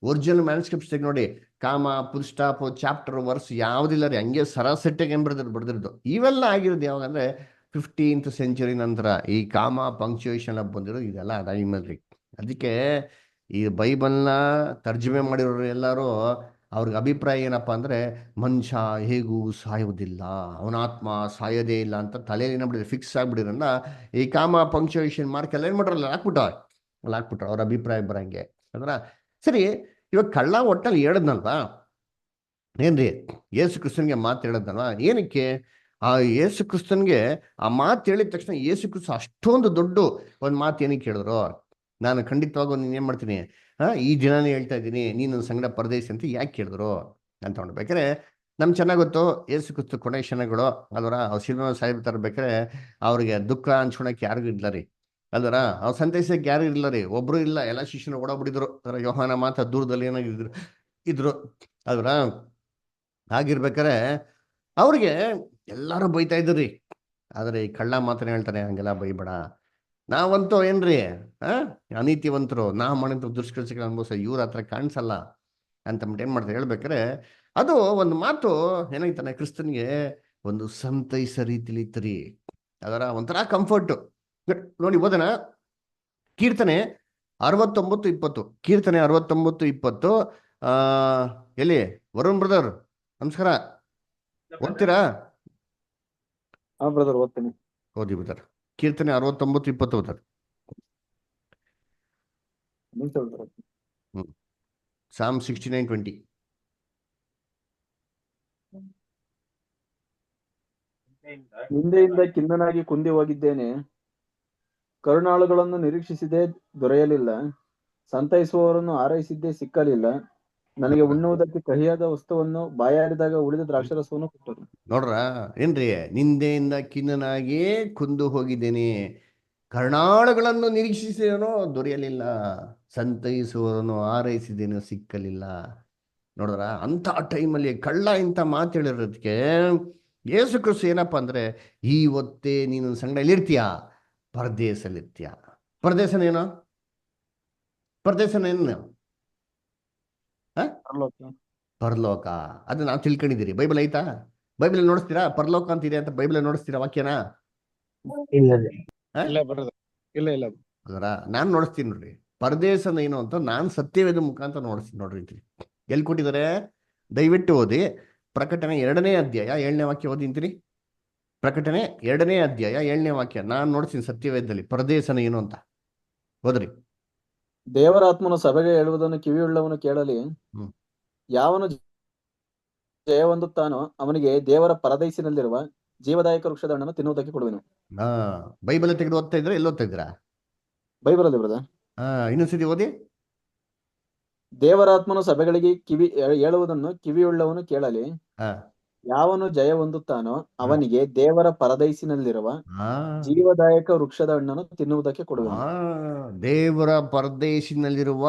ಒರಿಜಿನಲ್ ಮ್ಯಾನ್ಸ್ಕ್ರಿಪ್ಟ್ಸ್ ತೆಗೆ ನೋಡಿ, ಕಾಮ ಫುಲ್ ಸ್ಟಾಪ್ ಚಾಪ್ಟರ್ ವರ್ಸ್ ಯಾವುದಿಲ್ಲ ರೀ, ಹಂಗೆ ಸರಾಸಟ್ಟಿಗೆ ಏನು ಬರ್ದಿರೋದು. ಇವೆಲ್ಲ ಆಗಿರೋದು ಯಾವಾಗಂದ್ರೆ 15th ಸೆಂಚುರಿ ನಂತರ ಈ ಕಾಮ ಪಂಕ್ಚುಯೇಷನ್ ಬಂದಿರೋದು. ಇದೆಲ್ಲ ಟೈಮಲ್ಲಿ. ಅದಕ್ಕೆ ಈ ಬೈಬಲ್ನ ತರ್ಜುಮೆ ಮಾಡಿರೋರು ಎಲ್ಲರೂ ಅವ್ರಿಗೆ ಅಭಿಪ್ರಾಯ ಏನಪ್ಪ ಅಂದರೆ, ಮನುಷ್ಯ ಹೇಗೂ ಸಾಯುವುದಿಲ್ಲ, ಅವನ ಆತ್ಮ ಸಾಯೋದೇ ಇಲ್ಲ ಅಂತ ತಲೆಯಲ್ಲಿ ಏನಾಗ್ಬಿಟ್ಟಿದೆ, ಫಿಕ್ಸ್ ಆಗ್ಬಿಟ್ಟಿರೋದ್ರಿಂದ ಈ ಕಾಮ ಪಂಕ್ಚುಯೇಷನ್ ಮಾರ್ಕ್ ಎಲ್ಲ ಏನು ಮಾಡ್ರಲ್ಲ ಹಾಕ್ಬಿಟ್ರು ಅವ್ರ ಅಭಿಪ್ರಾಯ ಬರಂಗೆ ಅಂದ್ರೆ. ಸರಿ, ಇವಾಗ ಕಳ್ಳ ಒಟ್ಟಲ್ಲಿ ಹೇಳದ್ನಲ್ವಾ ಏನ್ರಿ, ಯೇಸು ಕ್ರಿಸ್ತನ್ಗೆ ಮಾತು ಹೇಳದ್ನಲ್ವಾ, ಏನಕ್ಕೆ ಆ ಯೇಸು ಕ್ರಿಸ್ತನ್ಗೆ ಆ ಮಾತು ಹೇಳಿದ ತಕ್ಷಣ ಯೇಸು ಕ್ರಿಸ್ತ ಅಷ್ಟೊಂದು ದೊಡ್ಡ ಒಂದು ಮಾತು ಏನಕ್ಕೆ ಹೇಳಿದ್ರು? ನಾನು ಖಂಡಿತವಾಗೂ ನೀನು ಏನು ಮಾಡ್ತೀನಿ, ಈ ದಿನಾನೇ ಹೇಳ್ತಾ ಇದ್ದೀನಿ, ನೀನು ನನ್ನ ಸಂಗಡ ಪರದೇಶಿ ಅಂತ ಯಾಕೆ ಕೇಳಿದ್ರು ಅಂತ ನೋಡ್ಬೇಕಾರೆ ನಮ್ಗೆ ಚೆನ್ನಾಗಿ ಗೊತ್ತು. ಯೇಸು ಕ್ರಿಸ್ತ ಕೊನೆ ಕ್ಷಣಗಳು ಅಲ್ವರ, ಅವ್ರು ಶಿಲ್ವ ಸಾಹೇಬ್ ತರಬೇಕಾರೆ ಅವ್ರಿಗೆ ದುಃಖ ಹಂಚ್ಕೊಳಕ್ಕೆ ಯಾರಿಗೂ ಇಲ್ಲ ರೀ ಅಲ್ವರ, ಅವ್ರು ಸಂತೈಸಕ್ಕೆ ಯಾರು ಇಲ್ಲ ರೀ, ಒಬ್ರು ಇಲ್ಲ, ಎಲ್ಲ ಶಿಷ್ಯನ ಓಡೋಗ್ಬಿಟ್ಟಿದ್ರು. ಅದರ ಯೋಹಾನ ಮಾತ್ರ ದೂರದಲ್ಲಿ ಏನಾಗಿದ್ರು ಇದ್ರು ಅಲ್ವರ. ಹಾಗಿರ್ಬೇಕಾರೆ ಅವ್ರಿಗೆ ಎಲ್ಲರೂ ಬೈತಾ ಇದ್ರಿ. ಆದರೆ ಈ ಕಳ್ಳ ಮಾತ್ರ ಹೇಳ್ತಾನೆ, ಹಂಗೆಲ್ಲ ಬೈಬೇಡ, ನಾವಂತೂ ಏನ್ರಿ ಅನೀತಿವಂತರು, ನಾವು ಮಾಡಿದ ದುಷ್ಕೃತ್ಯಗಳು ಅನ್ಭವಿಸ, ಇವ್ರ ಹತ್ರ ಕಾಣಿಸಲ್ಲ ಅಂತಂದ್ಬಿಟ್ಟು ಏನು ಮಾಡ್ತಾರೆ ಹೇಳ್ಬೇಕಾರೆ, ಅದು ಒಂದು ಮಾತು ಏನಾಯ್ತಾನೆ ಕ್ರಿಸ್ತನ್ಗೆ ಒಂದು ಸಂತೈಸ ರೀತಿಲಿ ಇತ್ತರಿ. ಅದರ ಒಂಥರ ಕಂಫರ್ಟು ನೋಡಿ. ಓದನ ಕೀರ್ತನೆ 69:20. ಕೀರ್ತನೆ 69:20. ಎಲ್ಲಿ ವರುಣ್ ಬ್ರದರ್ ನಮಸ್ಕಾರ, ಓದ್ತೀರಾ? ಹಾ ಬ್ರದರ್ ಓದ್ತೀನಿ. ಓದಿ ಬಿಡ್ತಾರೆ. ಕೀರ್ತನೆ 69:20 ಓದ್ತಾರೆ. Psalm 69:20. ನಿಂದೆಯಿಂದ ಖಿನ್ನನಾಗಿ ಕುಂದಿ ಹೋಗಿದ್ದೇನೆ, ಕರುಣಾಳುಗಳನ್ನು ನಿರೀಕ್ಷಿಸಿದೇ ದೊರೆಯಲಿಲ್ಲ, ಸಂತೈಸುವವರನ್ನು ಹಾರೈಸಿದ್ದೇ ಸಿಕ್ಕಲಿಲ್ಲ. ನನಗೆ ಉಣ್ಣುವುದಕ್ಕೆ ಕಹಿಯಾದ ವಸ್ತುವನ್ನು, ಬಾಯಾರಿದಾಗ ಉಳಿದ ದ್ರಾಕ್ಷಾರಸವನ್ನು ಕೊಟ್ಟರು. ನೋಡ್ರ ಏನ್ರಿ, ನಿಂದೆಯಿಂದ ಖಿನ್ನನಾಗಿ ಕುಂದು ಹೋಗಿದ್ದೇನೆ, ಕರುಣಾಳುಗಳನ್ನು ನಿರೀಕ್ಷಿಸಿದನೋ ದೊರೆಯಲಿಲ್ಲ, ಸಂತೈಸುವವರನ್ನು ಆರೈಸಿದೇನೋ ಸಿಕ್ಕಲಿಲ್ಲ. ನೋಡ್ರ ಅಂತ ಟೈಮಲ್ಲಿ ಕಳ್ಳ ಇಂಥ ಮಾತು ಹೇಳಿರೋದಕ್ಕೆ ಯೇಸು ಕ್ರಿಸ್ತು ಏನಪ್ಪ ಅಂದ್ರೆ, ಇವತ್ತೇ ನೀನು ಸಂಗಡ ಎಲ್ಲಿರ್ತೀಯ, ಪರದೇಶಲ್ಲಿರ್ತೀಯ. ಪರದೇಶನೇನು? ಪರದೇಶನೇನು? ಪರಲೋಕ. ಅದು ನಾವು ತಿಳ್ಕೊಂಡಿದ್ದೀರಿ. ಬೈಬಲ್ ಐತಾ? ಬೈಬಲ್ ನೋಡಿಸ್ತೀರಾ? ಪರಲೋಕ ಅಂತಿದೆ ಅಂತ ಬೈಬಲ್ ನೋಡಿಸ್ತೀರಾ ವಾಕ್ಯನ? ಇಲ್ಲದೆ ಇಲ್ಲ ಬ್ರದರ್, ಇಲ್ಲ ಇಲ್ಲ. ಅದರ ನಾನು ನೋಡಿಸ್ತೀನಿ ನೋಡ್ರಿ. ಪರದೇಶನ ಏನು ಅಂತ ನಾನು ಸತ್ಯವೇದ ಮುಖಾಂತರ ನೋಡಿಸ್ತೀನಿ ನೋಡ್ರಿ. ಎಲ್ಲಿ ಕೊಟ್ಟಿದ್ದಾರೆ? ದಯವಿಟ್ಟು ಓದಿ. ಪ್ರಕಟಣೆ 2ನೇ ಅಧ್ಯಾಯ 7ನೇ ವಾಕ್ಯ ಓದಿಂತೀನಿ. ಪ್ರಕಟಣೆ 2ನೇ ಅಧ್ಯಾಯ 7ನೇ ವಾಕ್ಯ ನಾನು ನೋಡ್ತೀನಿ ಸತ್ಯವೇದದಲ್ಲಿ ಪರದೇಶನ ಏನು ಅಂತ. ಓದ್ರಿ. ದೇವರಾತ್ಮನು ಸಭೆಗೆ ಹೇಳುವುದನ್ನು ಕಿವಿಯುಳ್ಳವನು ಕೇಳಲಿ. ಯಾವನು ಜಯ ಹೊಂದುತ್ತಾನೋ ಅವನಿಗೆ ದೇವರ ಪರದೈಸಿನಲ್ಲಿರುವ ಜೀವದಾಯಕ ವೃಕ್ಷದ ಹಣ್ಣನ್ನು ತಿನ್ನುವುದಕ್ಕೆ ಕೊಡುವೆನು. ಬೈಬಲ್ ತೆಗೆದು ಓದ್ತಾ ಇದ್ರೆ ಎಲ್ಲಿ ಓದ್ತಾ ಇದ್ದೀರಾ? ಬೈಬಲ್ ಅಲ್ಲಿ ಬ್ರದರ್. ಇನ್ನೊಂದ್ಸತಿ ಓದಿ. ದೇವರಾತ್ಮನು ಸಭೆಗಳಿಗೆ ಹೇಳುವುದನ್ನು ಕಿವಿಯುಳ್ಳವನು ಕೇಳಲಿ. ಯಾವನು ಜಯ ಹೊಂದುತ್ತಾನೋ ಅವನಿಗೆ ದೇವರ ಪರದೈಸಿನಲ್ಲಿರುವ ಜೀವದಾಯಕ ವೃಕ್ಷದ ಹಣ್ಣನ್ನು ತಿನ್ನುವುದಕ್ಕೆ ಕೊಡುವೆನು. ದೇವರ ಪರದೇಶಿನಲ್ಲಿರುವ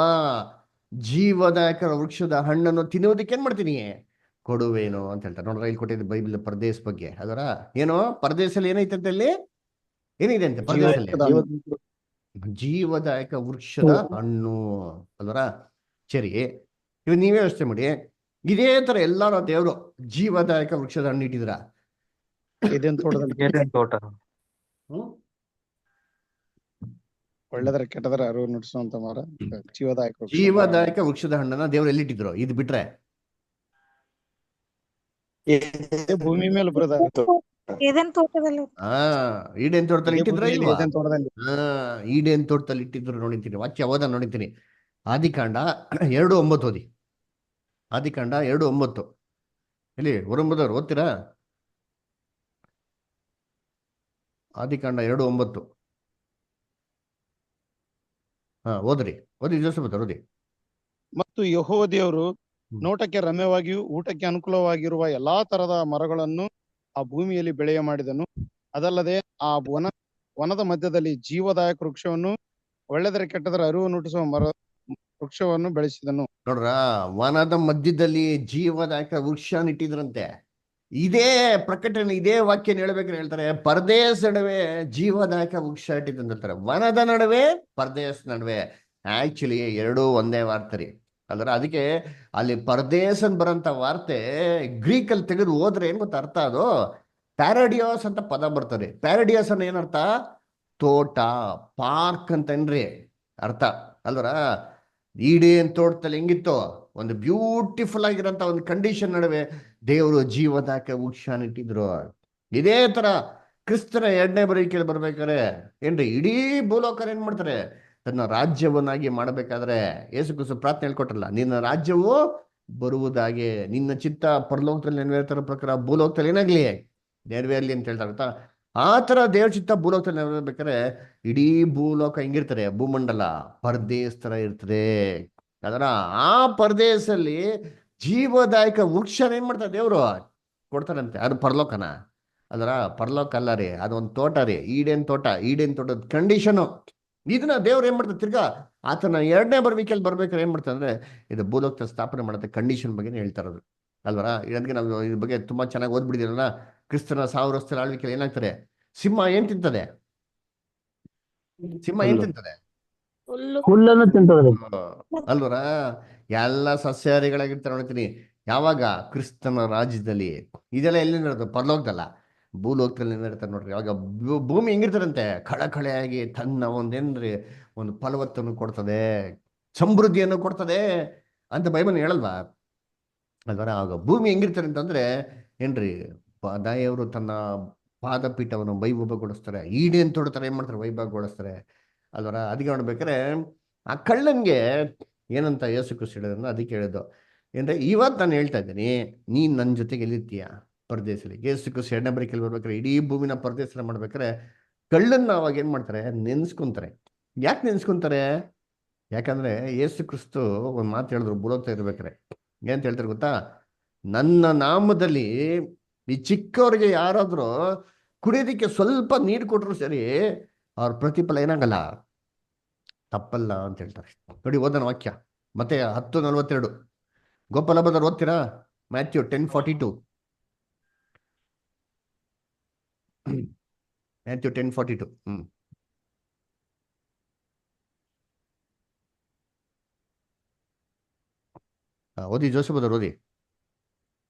ಜೀವದಾಯಕ ವೃಕ್ಷದ ಹಣ್ಣನ್ನು ತಿನ್ನುವುದಕ್ಕೆ ಏನ್ ಮಾಡ್ತೀನಿ? ಕೊಡುವೇನು ಅಂತ ಹೇಳ್ತಾರೆ. ನೋಡ್ರ, ಇಲ್ಲಿ ಕೊಟ್ಟಿದ್ದೆ ಬೈಬಲ್ ಪರದೇಶ ಬಗ್ಗೆ. ಅದರ ಏನೋ ಪರದೇಶದಲ್ಲಿ ಏನೈತೆ ಅಂತ, ಅಲ್ಲಿ ಏನಿದೆ ಅಂತೆ ಪರದೇಶದಲ್ಲಿ? ಜೀವದಾಯಕ ವೃಕ್ಷದ ಹಣ್ಣು ಅಲ್ವರ. ಸರಿ, ಇವ್ ನೀವೇ ಯೋಚನೆ ಮಾಡಿ, ಇದೇ ತರ ಎಲ್ಲಾರ ದೇವರು ಜೀವದಾಯಕ ವೃಕ್ಷದ ಹಣ್ಣು ಇಟ್ಟಿದ್ರ? ತೋಟ ಒಳ್ಳೆದರ ಕೆಟ್ಟದರ ಅರಿವು ನುಡಿಸುವಂತ ಮರ ಜೀವದಾಯಕ ವೃಕ್ಷದ ಹಣ್ಣನ್ನ ದೇವ್ರು ಎಲ್ಲಿಟ್ಟಿದ್ರು? ಇದು ಬಿಟ್ರೆ ಭೂಮಿ ಮೇಲೆ ಬ್ರದರ್. ಏದೆನ್ ತೋಟದಲ್ಲಿ. ಈಡೇನ್ ತೋಟದಲ್ಲಿ ಇಟ್ಟಿದ್ರ ಇಲ್ವಾ? ಈಡೇನ್ ತೋಟದಲ್ಲಿ ಇಟ್ಟಿದ್ರು ನೋಡಿತೀನಿ. ವಾಕ್ಯ ಓದ ನೋಡಿತೀನಿ. ಆದಿಕಾಂಡ 2:9 ಓದಿ. ಆದಿಕಾಂಡ 2:9 ಇಲ್ಲಿ ಹೊರಂಬದವ್ರು ಓದ್ತೀರಾ? ಆದಿಕಾಂಡ 2:9 ಓದ್ರಿ. ಓದಿ ಜೋಸೆಫ್ ಓದಿ. ಮತ್ತು ಯೆಹೋವ ದೇವರು ನೋಟಕ್ಕೆ ರಮ್ಯವಾಗಿಯೂ ಊಟಕ್ಕೆ ಅನುಕೂಲವಾಗಿರುವ ಎಲ್ಲಾ ತರದ ಮರಗಳನ್ನು ಆ ಭೂಮಿಯಲ್ಲಿ ಬೆಳೆಯ ಮಾಡಿದನು. ಅದಲ್ಲದೆ ಆ ವನದ ಮಧ್ಯದಲ್ಲಿ ಜೀವದಾಯಕ ವೃಕ್ಷವನ್ನು, ಒಳ್ಳೆದರ ಕೆಟ್ಟದರ ಅರಿವು ನುಡಿಸುವ ವೃಕ್ಷವನ್ನು ಬೆಳೆಸಿದನು. ನೋಡ್ರ, ವನದ ಮಧ್ಯದಲ್ಲಿ ಜೀವದಾಯಕ ವೃಕ್ಷ ಇಟ್ಟಿದ್ರಂತೆ. ಇದೇ ಪ್ರಕಟಣೆ, ಇದೇ ವಾಕ್ಯ ಹೇಳ್ಬೇಕಾದ್ರೆ ಹೇಳ್ತಾರೆ, ಪರದೇಶ ನಡುವೆ ಜೀವದಾಯಕ ವೃಕ್ಷ ಇಟ್ಟಿದ್ದಂತ ಹೇಳ್ತಾರೆ. ವನದ ನಡುವೆ ಪರದೇಶ ನಡುವೆ. ಆಕ್ಚುಲಿ ಎರಡೂ ಒಂದೇ ವಾರ್ತೆ ಅಲ್ರ. ಅದಕ್ಕೆ ಅಲ್ಲಿ ಪರದೇಶನ್ ಬರೋಂಥ ವಾರ್ತೆ ಗ್ರೀಕಲ್ಲಿ ತೆಗೆದು ಹೋದ್ರೆ ಏನ್ ಗೊತ್ತ ಅರ್ಥ? ಅದು ಪ್ಯಾರಡಿಯಾಸ್ ಅಂತ ಪದ ಬರ್ತಾರೆ. ಪ್ಯಾರಡಿಯಾಸ್ ಅನ್ನ ಏನರ್ಥ? ತೋಟ, ಪಾರ್ಕ್ ಅಂತನ್ರಿ ಅರ್ಥ ಅಲ್ವರ. ಈಡೇನ್ ತೋಟದಲ್ಲಿ ಹೆಂಗಿತ್ತು? ಒಂದು ಬ್ಯೂಟಿಫುಲ್ ಆಗಿರೋಂಥ ಒಂದು ಕಂಡೀಷನ್ ನಡುವೆ ದೇವರು ಜೀವದಾಯಕ ವೃಕ್ಷ ಇಟ್ಟಿದ್ರು. ಇದೇ ತರ ಕ್ರಿಸ್ತನ 2ನೇ ಬರುವಿಕೆಯಲ್ಲಿ ಬರ್ಬೇಕಾದ್ರೆ ಏನ್ರಿ, ಇಡೀ ಭೂಲೋಕ ಏನ್ ಮಾಡ್ತಾರೆ? ತನ್ನ ರಾಜ್ಯವನ್ನಾಗಿ ಮಾಡಬೇಕಾದ್ರೆ ಯೇಸು ಕ್ರಿಸ್ತ ಪ್ರಾರ್ಥನೆ ಹೇಳ್ಕೊಟ್ರಲ್ಲ, ನಿನ್ನ ರಾಜ್ಯವು ಬರುವುದಾಗೆ, ನಿನ್ನ ಚಿತ್ತ ಪರಲೋಕದಲ್ಲಿ ನೆರವೇರ್ತಾರ ಪ್ರಕಾರ ಭೂಲೋಕದಲ್ಲಿ ಏನಾಗ್ಲಿ ನೆರವೇರ್ಲಿ ಅಂತ ಹೇಳ್ತಾರ. ಆ ತರ ದೇವ್ರ ಚಿತ್ತ ಭೂಲೋಕದಲ್ಲಿ ನೆರವೇರ್ಬೇಕಾದ್ರೆ ಇಡೀ ಭೂಲೋಕ ಹೆಂಗಿರ್ತಾರೆ? ಭೂಮಂಡಲ ಪರದೇಶ ತರ ಇರ್ತದೆ. ಅದರ ಆ ಪರದೇಶದಲ್ಲಿ ಜೀವದಾಯಕ ವೃಕ್ಷ ಏನ್ ಮಾಡ್ತಾರೆ? ದೇವ್ರು ಕೊಡ್ತಾರಂತೆ. ಅದು ಪರಲೋಕನ? ಅದರ ಪರಲೋಕ ಅಲ್ಲ ರೀ, ಅದೊಂದು ತೋಟ ರೀ, ಈಡೇನ್ ತೋಟ. ಈಡೇನ್ ತೋಟದ ಕಂಡೀಷನು. ಇದನ್ನ ದೇವ್ರು ಏನ್ ಮಾಡ್ತಾರೆ? ತಿರ್ಗಾ ಆತನ 2ನೇ ಬರುವಿಕೆಯಲ್ಲಿ ಬರ್ಬೇಕಾದ್ರೆ ಏನ್ ಮಾಡ್ತಾರೆ ಅಂದ್ರೆ, ಇದು ಭೂಲೋಕದ ಸ್ಥಾಪನೆ ಮಾಡುತ್ತೆ ಕಂಡೀಷನ್ ಬಗ್ಗೆ ಹೇಳ್ತಾ ಇರೋದು ಅಲ್ವರ. ಇದಕ್ಕೆ ನಾವು ಇದ್ರ ಬಗ್ಗೆ ತುಂಬಾ ಚೆನ್ನಾಗಿ ಓದ್ಬಿಡಿದಿರಲ್ಲ. ಕ್ರಿಸ್ತನ 1000 ವರ್ಷದ ಆಳ್ವಿಕೆಯಲ್ಲಿ ಏನಾಗ್ತಾರೆ? ಸಿಂಹ ಏನ್ ತಿಂತದೆ? ಸಿಂಹ ಏನ್ ತಿಂತದೆ? ಹುಲ್ಲನ್ನು ತಿಂತದ್ರಿ ಅಲ್ವರ. ಎಲ್ಲ ಸಸ್ಯಾಹಾರಿಗಳಾಗಿರ್ತಾರೆ ನೋಡ್ತೀನಿ. ಯಾವಾಗ? ಕ್ರಿಸ್ತನ ರಾಜ್ಯದಲ್ಲಿ. ಇದೆಲ್ಲ ಎಲ್ಲಿ ನಡೆದು? ಪರಲೋಕದಲ್ಲ, ಭೂಲೋಕದಲ್ಲಿ ಇರ್ತಾರೆ ನೋಡ್ರಿ. ಯಾವಾಗ ಭೂಮಿ ಹೆಂಗಿರ್ತಾರಂತೆ? ಕಳಕಳೆಯಾಗಿ ತನ್ನ ಒಂದೇನ್ರಿ ಒಂದು ಫಲವತ್ತನ್ನು ಕೊಡ್ತದೆ, ಸಮೃದ್ಧಿಯನ್ನು ಕೊಡ್ತದೆ ಅಂತ ಬೈಬಲ್ ಹೇಳಲ್ವಾ ಅಲ್ವರ. ಆವಾಗ ಭೂಮಿ ಹೆಂಗಿರ್ತಾರೆ ಅಂತಂದ್ರೆ ಏನ್ರಿ, ದೇವರು ತನ್ನ ಪಾದಪೀಠವನ್ನು ವೈಭವಗೊಳಿಸ್ತಾರೆ, ಈಡೇನ್ ತೊಡ್ತಾರೆ, ಏನ್ ಮಾಡ್ತಾರೆ, ವೈಭವಗೊಳಿಸ್ತಾರೆ ಅಲ್ವರ. ಅದಕ್ಕೆ ನೋಡ್ಬೇಕಾರೆ ಆ ಕಳ್ಳನ್ಗೆ ಏನಂತ ಯೇಸು ಕ್ರಿಸ್ತ ಹೇಳಿದ್ರು, ಅದಕ್ಕೆ ಹೇಳಿದ್ದು ಏನ್ರೆ, ಇವತ್ತು ನಾನು ಹೇಳ್ತಾ ಇದ್ದೀನಿ, ನೀನ್ ನನ್ನ ಜೊತೆಗೆ ಎಲ್ಲಿರ್ತೀಯ, ಪರದೇಶದಲ್ಲಿ. ಯೇಸು ಕ್ರಿಸ್ತ ಎರಡನೇ ಬರಿಕೆಯಲ್ಲಿ ಬರ್ಬೇಕಾರೆ ಇಡೀ ಭೂಮಿನ ಪರದೇಶ ಮಾಡ್ಬೇಕಾರೆ ಕಳ್ಳನ್ನ ಅವಾಗ ಏನ್ ಮಾಡ್ತಾರೆ, ನೆನ್ಸ್ಕೊಂತಾರೆ. ಯಾಕೆ ನೆನ್ಸ್ಕೊಂತಾರೆ? ಯಾಕಂದ್ರೆ ಯೇಸು ಕ್ರಿಸ್ತು ಒಂದು ಮಾತು ಹೇಳಿದ್ರು ಭೂಲೋಕದಲ್ಲಿ ಇರ್ಬೇಕಾರೆ. ಏನಂತ ಹೇಳ್ತಾರೆ ಗೊತ್ತಾ? ನನ್ನ ನಾಮದಲ್ಲಿ ಈ ಚಿಕ್ಕವ್ರಿಗೆ ಯಾರಾದ್ರೂ ಕುಡಿಯೋದಿಕ್ಕೆ ಸ್ವಲ್ಪ ನೀರು ಕೊಟ್ರು ಸರಿ, ಅವ್ರ ಪ್ರತಿಫಲ ಏನಾಗಲ್ಲ, ತಪ್ಪಲ್ಲ ಅಂತ ಹೇಳ್ತಾರೆ. ನೋಡಿ, ಓದನ ವಾಕ್ಯ ಮತ್ತೆ 10:42. ಗೋಪಾಲ ಬದರ್ ಓದ್ತೀರಾ? ಮ್ಯಾಥ್ಯೂ 10:42. ಮ್ಯಾಥ್ಯೂ 10:42. ಓದಿ ಜೋಸಫ್ ಬದರ್, ಓದಿ.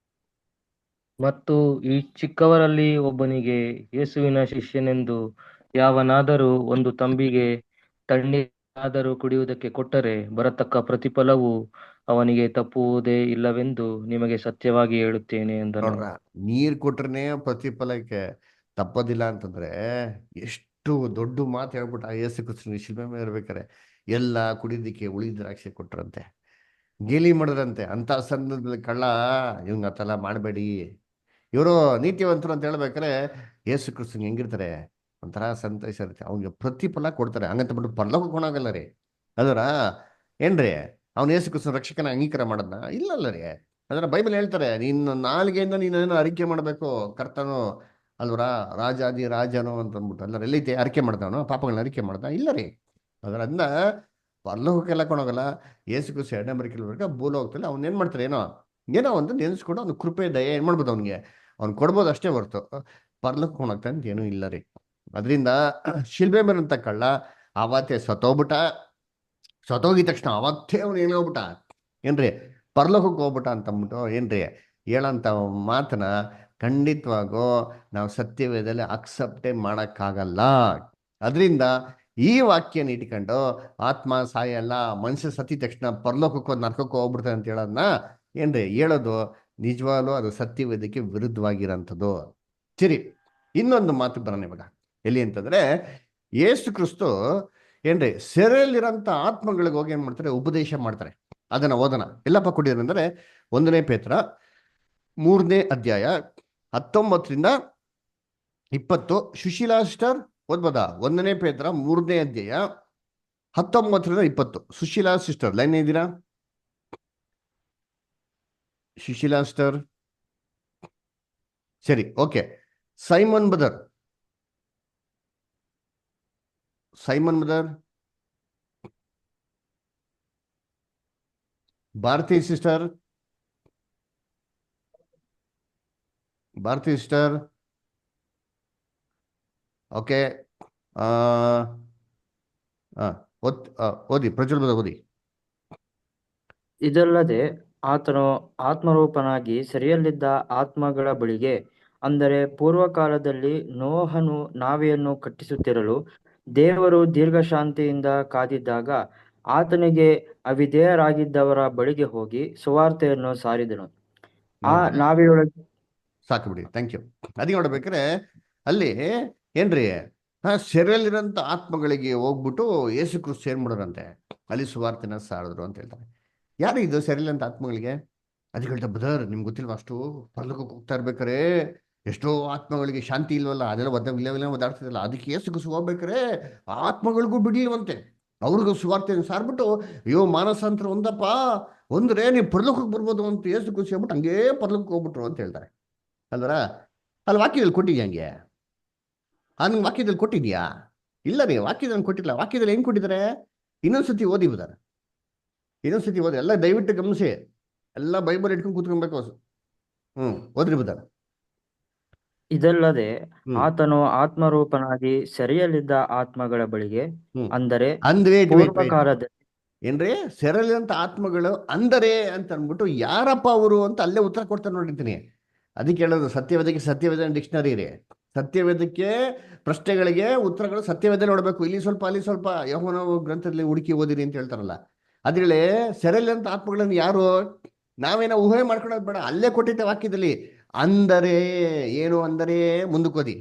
ಮತ್ತು ಈ ಚಿಕ್ಕವರಲ್ಲಿ ಒಬ್ಬನಿಗೆ ಯೇಸುವಿನ ಶಿಷ್ಯನೆಂದು ಯಾವನಾದರೂ ಒಂದು ತಂಬಿಗೆ ತಣ್ಣೀರಾದರೂ ಕುಡಿಯುವುದಕ್ಕೆ ಕೊಟ್ಟರೆ ಬರತಕ್ಕ ಪ್ರತಿಫಲವು ಅವನಿಗೆ ತಪ್ಪುವುದೇ ಇಲ್ಲವೆಂದು ನಿಮಗೆ ಸತ್ಯವಾಗಿ ಹೇಳುತ್ತೇನೆ ಎಂದನು. ನೋಡ್ರ, ನೀರ್ ಕೊಟ್ರನೆ ಪ್ರತಿಫಲಕ್ಕೆ ತಪ್ಪೋದಿಲ್ಲ ಅಂತಂದ್ರೆ ಎಷ್ಟು ದೊಡ್ಡ ಮಾತು ಹೇಳ್ಬಿಟ್ಟು ಆ ಯೇಸು ಕ್ರಿಸ್ತನಿಗೆ ಶಿಲ್ಪೆ ಮೇಲೆ ಇರ್ಬೇಕಾರೆ ಎಲ್ಲ ಕುಡಿಯೋದಿಕ್ಕೆ ಉಳಿ ದ್ರಾಕ್ಷಿ ಕೊಟ್ರಂತೆ, ಗೇಲಿ ಮಾಡಿದ್ರಂತೆ. ಅಂತ ಸಂದರ್ಭದಲ್ಲಿ ಕಳ್ಳ ಇವಂಗ ಆತೆಲ್ಲ ಮಾಡಬೇಡಿ, ಇವರು ನೀತಿವಂತರು ಅಂತ ಹೇಳ್ಬೇಕಾರೆ ಯೇಸು ಕ್ರಿಸ್ತನ್ ಹೆಂಗಿರ್ತಾರೆ, ಒಂಥರ ಸಂತೋಷ ಇರುತ್ತೆ. ಅವ್ನಿಗೆ ಪ್ರತಿಫಲ ಕೊಡ್ತಾರೆ. ಹಂಗಂತ ಬಿಟ್ಟು ಪರಲೋಕಕ್ಕೆ ಹೋಗಲ್ಲ ರೀ. ಅದರ ಏನ್ರಿ, ಅವ್ನು ಯೇಸು ಕ್ರಿಸ್ತನ ರಕ್ಷಕನ ಅಂಗೀಕಾರ ಮಾಡೋದನ್ನ ಇಲ್ಲಲ್ಲ ರೀ. ಅದರ ಬೈಬಲ್ ಹೇಳ್ತಾರೆ, ನಿನ್ನ ನಾಲಿಗೆಯಿಂದ ನೀನೇನೋ ಅರಿಕೆ ಮಾಡಬೇಕು, ಕರ್ತನು ಅಲ್ವರ ರಾಜಾದಿ ರಾಜನು ಅಂತ ಅಂದ್ಬಿಟ್ಟು. ಅಲ್ಲರ ಎಲ್ಲೈತೆ ಅರಿಕೆ ಮಾಡ್ದವನು, ಪಾಪಗಳನ್ನ ಅರಿಕೆ ಮಾಡ್ದ ಇಲ್ಲ ರೀ. ಅದರಿಂದ ಪರಲೋಕಕ್ಕೆಲ್ಲ ಕೊಂಡೋಗಲ್ಲ. ಯೇಸು ಕ್ರಿಸ್ತ ಎರಡನೇ ಬರಿಕೆಯಲ್ಲಿ ಬರ್ಬೇಕು, ಭೂಲೋಕದಲ್ಲಿ ಅವ್ನು ಏನ್ ಮಾಡ್ತಾರೆ, ಏನೋ ಒಂದು ನೆನೆಸ್ಕೊಂಡು ಅವ್ನು ಕೃಪೆ ದಯ ಏನ್ ಮಾಡ್ಬೋದು, ಅವ್ನು ಕೊಡ್ಬೋದು ಅಷ್ಟೇ ಹೊರ್ತು ಪರಲೋಕಕ್ಕೆ ಕೊಂಡೋಗ್ತಾನೆ ಅಂತ ಏನೂ ಇಲ್ಲ ರೀ. ಅದರಿಂದ ಶಿಲ್ಬೆ ಮೇಲಂತ ಕಳ್ಳ ಅವತ್ತೇ ಸತ್ತೋಗಿದ ತಕ್ಷಣ ಅವತ್ತೇ ಅವ್ನು ಏನಾಗ್ಬಿಟ್ಟ ಏನ್ರಿ, ಪರಲೋಕಕ್ಕೆ ಹೋಗ್ಬಿಟ್ಟ ಅಂತ ಅಂದ್ಬಿಟ್ಟು ಏನ್ರಿ ಹೇಳಂತ ಮಾತನ್ನ ಖಂಡಿತವಾಗೂ ನಾವು ಸತ್ಯವೇದದಲ್ಲಿ ಅಕ್ಸೆಪ್ಟೇ ಮಾಡೋಕ್ಕಾಗಲ್ಲ. ಅದರಿಂದ ಈ ವಾಕ್ಯನ ಇಟ್ಕೊಂಡು ಆತ್ಮ ಸಾಯಲ್ಲ, ಮನುಷ್ಯ ಸತ್ತಿದ ತಕ್ಷಣ ಪರಲೋಕಕ್ಕೋ ನರಕಕ್ಕೋ ಹೋಗ್ಬಿಡ್ತಾರೆ ಅಂತ ಹೇಳೋದನ್ನ ಏನ್ರಿ ಹೇಳೋದು ನಿಜವಾಗ್ಲೂ ಅದು ಸತ್ಯವೇದಕ್ಕೆ ವಿರುದ್ಧವಾಗಿರೋಂಥದ್ದು. ಸರಿ, ಇನ್ನೊಂದು ಮಾತು ಬರೋಣ ಇವಾಗ. ಎಲ್ಲಿ ಅಂತಂದ್ರೆ, ಯೇಸು ಕ್ರಿಸ್ತು ಏನ್ರಿ ಸೆರೆಯಲ್ಲಿರೋಂಥ ಆತ್ಮಗಳಿಗೆ ಹೋಗಿ ಏನ್ ಮಾಡ್ತಾರೆ, ಉಪದೇಶ ಮಾಡ್ತಾರೆ. ಅದನ್ನ ಓದೋಣ. ಎಲ್ಲಪ್ಪ ಕೊಟ್ಟಿದ್ರು ಅಂದ್ರೆ 1 ಪೇತ್ರ 3ನೇ ಅಧ್ಯಾಯ 19-20. ಸುಶೀಲಾ ಸಿಸ್ಟರ್ ಓದ್ಬೋದಾ? 1 ಪೇತ್ರ 3ನೇ ಅಧ್ಯಾಯ 19-20. ಸುಶೀಲಾ ಸಿಸ್ಟರ್ ಲೈನ್ ಇದ್ದೀರಾ? ಸುಶೀಲಾ ಸಿಸ್ಟರ್, ಸರಿ, okay. Simon brother, Bharathi sister, okay. ಓದಿ ಪ್ರಜ್ವಲ್ ಬದರ್, ಓದಿ. ಇದಲ್ಲದೆ ಆತನು ಆತ್ಮರೂಪನಾಗಿ ಸೆರೆಯಲ್ಲಿದ್ದ ಆತ್ಮಗಳ ಬಳಿಗೆ, ಅಂದರೆ ಪೂರ್ವಕಾಲದಲ್ಲಿ ನೋಹನು ನಾವೆಯನ್ನು ಕಟ್ಟಿಸುತ್ತಿರಲು ದೇವರು ದೀರ್ಘಶಾಂತಿಯಿಂದ ಕಾದಿದ್ದಾಗ ಆತನಿಗೆ ಅವಿಧೇಯರಾಗಿದ್ದವರ ಬಳಿಗೆ ಹೋಗಿ ಸುವಾರ್ತೆಯನ್ನು ಸಾರಿದನು. ಆ ನಾವೆಯೊಳಗೆ ಸಾಕು ಬಿಡಿ, ಥ್ಯಾಂಕ್ ಯು. ಅದಕ್ಕೆ ನೋಡ್ಬೇಕಾರೆ ಅಲ್ಲಿ ಏನ್ರಿ, ಸೆರೆಯಲ್ಲಿರೋಂಥ ಆತ್ಮಗಳಿಗೆ ಹೋಗ್ಬಿಟ್ಟು ಯೇಸು ಕ್ರಿಸ್ತ ಏನ್ ಮಾಡೋರಂತೆ, ಅಲ್ಲಿ ಸುವಾರ್ತೆನ ಸಾರಿದ್ರು ಅಂತ ಹೇಳ್ತಾರೆ. ಯಾರು ಇದು ಸೆರೆಯಲ್ಲಿರೋಂಥ ಆತ್ಮಗಳಿಗೆ? ಅದಕ್ಕೆ ಹೇಳ್ತಾ, ಬದರ್ ನಿಮ್ಗೆ ಗೊತ್ತಿಲ್ವಾ, ಅಷ್ಟು ಪರಲೋಕಕ್ಕೆ ಹೋಗ್ತಾ ಇರ್ಬೇಕಾರೆ ಎಷ್ಟೋ ಆತ್ಮಗಳಿಗೆ ಶಾಂತಿ ಇಲ್ವಲ್ಲ, ಅದೆಲ್ಲ ಒದ್ದಾಡ್ತಿದಲ್ಲ, ಅದಕ್ಕೆ ಯೇಸು ಕ್ರಿಸ್ತ ಹೋಗ್ಬೇಕಾರೆ ಆತ್ಮಗಳಿಗೂ ಬಿಡ್ಲಿಲ್ವಂತೆ. ಅವ್ರಿಗೂ ಸುವಾರ್ತೆ ಸಾರ್ಬಿಟ್ಟು, ಅಯ್ಯೋ ಮಾನಸಾಂತರ ಒಂದಪ್ಪ ಒಂದ್ರೆ ನೀವು ಪರಲೋಕಕ್ಕೆ ಬರ್ಬೋದು ಅಂತ ಯೇಸು ಕ್ರಿಸ್ತ ಹೇಳ್ಬಿಟ್ಟು ಹಂಗೇ ಪರಲೋಕಕ್ಕೆ ಹೋಗ್ಬಿಟ್ರು ಅಂತ ಹೇಳ್ತಾರೆ ಅಲ್ವರ. ಅಲ್ಲಿ ವಾಕ್ಯದಲ್ಲಿ ಕೊಟ್ಟಿದ್ಯಾ? ಹಂಗೆ ನಿಮ್ಗೆ ವಾಕ್ಯದಲ್ಲಿ ಕೊಟ್ಟಿದ್ಯಾ? ಇಲ್ಲ ರೀ, ವಾಕ್ಯದಲ್ಲಿ ಕೊಟ್ಟಿಲ್ಲ. ವಾಕ್ಯದಲ್ಲಿ ಹೆಂಗ್ ಕೊಟ್ಟಿದ್ದಾರೆ? ಇನ್ನೊಂದ್ಸತಿ ಓದಿ ಬದಾರ, ಇನ್ನೊಂದ್ಸತಿ ಓದಿ. ಎಲ್ಲ ದಯವಿಟ್ಟು ಗಮನಿಸಿ, ಎಲ್ಲ ಬೈಬಲ್ ಇಟ್ಕೊಂಡು ಕೂತ್ಕೊಬೇಕು. ಓದ್ರಿ ಬದಾರ. ಇದಲ್ಲದೆ ಆತನು ಆತ್ಮರೂಪನಾಗಿ ಸೆರೆಯಲ್ಲಿದ್ದ ಆತ್ಮಗಳ ಬಳಿಗೆ, ಅಂದರೆ ಪೂರ್ವಕಾಲದಲ್ಲಿ ಏನ್ರಿ ಸೆರೆಯಲ್ಲಿದ್ದಂಥ ಆತ್ಮಗಳು ಅಂದರೆ ಅಂತ ಅಂದ್ಬಿಟ್ಟು ಯಾರಪ್ಪ ಅವರು ಅಂತ ಅಲ್ಲೇ ಉತ್ತರ ಕೊಡ್ತಾರೆ ನೋಡಿರ್ತೀನಿ. ಅದಕ್ಕೆ ಹೇಳೋದು ಸತ್ಯವೇದ ಡಿಕ್ಷನರಿ ರೀ. ಸತ್ಯವೇದಕ್ಕೆ ಪ್ರಶ್ನೆಗಳಿಗೆ ಉತ್ತರಗಳು ಸತ್ಯವೇದ ನೋಡ್ಬೇಕು. ಇಲ್ಲಿ ಸ್ವಲ್ಪ ಅಲ್ಲಿ ಸ್ವಲ್ಪ ಯೆಹೋವನ ಗ್ರಂಥದಲ್ಲಿ ಹುಡುಕಿ ಓದಿರಿ ಅಂತ ಹೇಳ್ತಾರಲ್ಲ. ಅದ್ರಲ್ಲಿ ಸೆರೆಯಲ್ಲಿದ್ದಂಥ ಆತ್ಮಗಳನ್ನು ಯಾರು ನಾವೇನೋ ಊಹೆ ಮಾಡ್ಕೊಳ್ಳೋದು ಬೇಡ, ಅಲ್ಲೇ ಕೊಟ್ಟಿದ್ದೆ ವಾಕ್ಯದಲ್ಲಿ. ಅಂದರೆ ಏನು ಅಂದರೆ ಮುಂದಕ್ಕೋದಿ.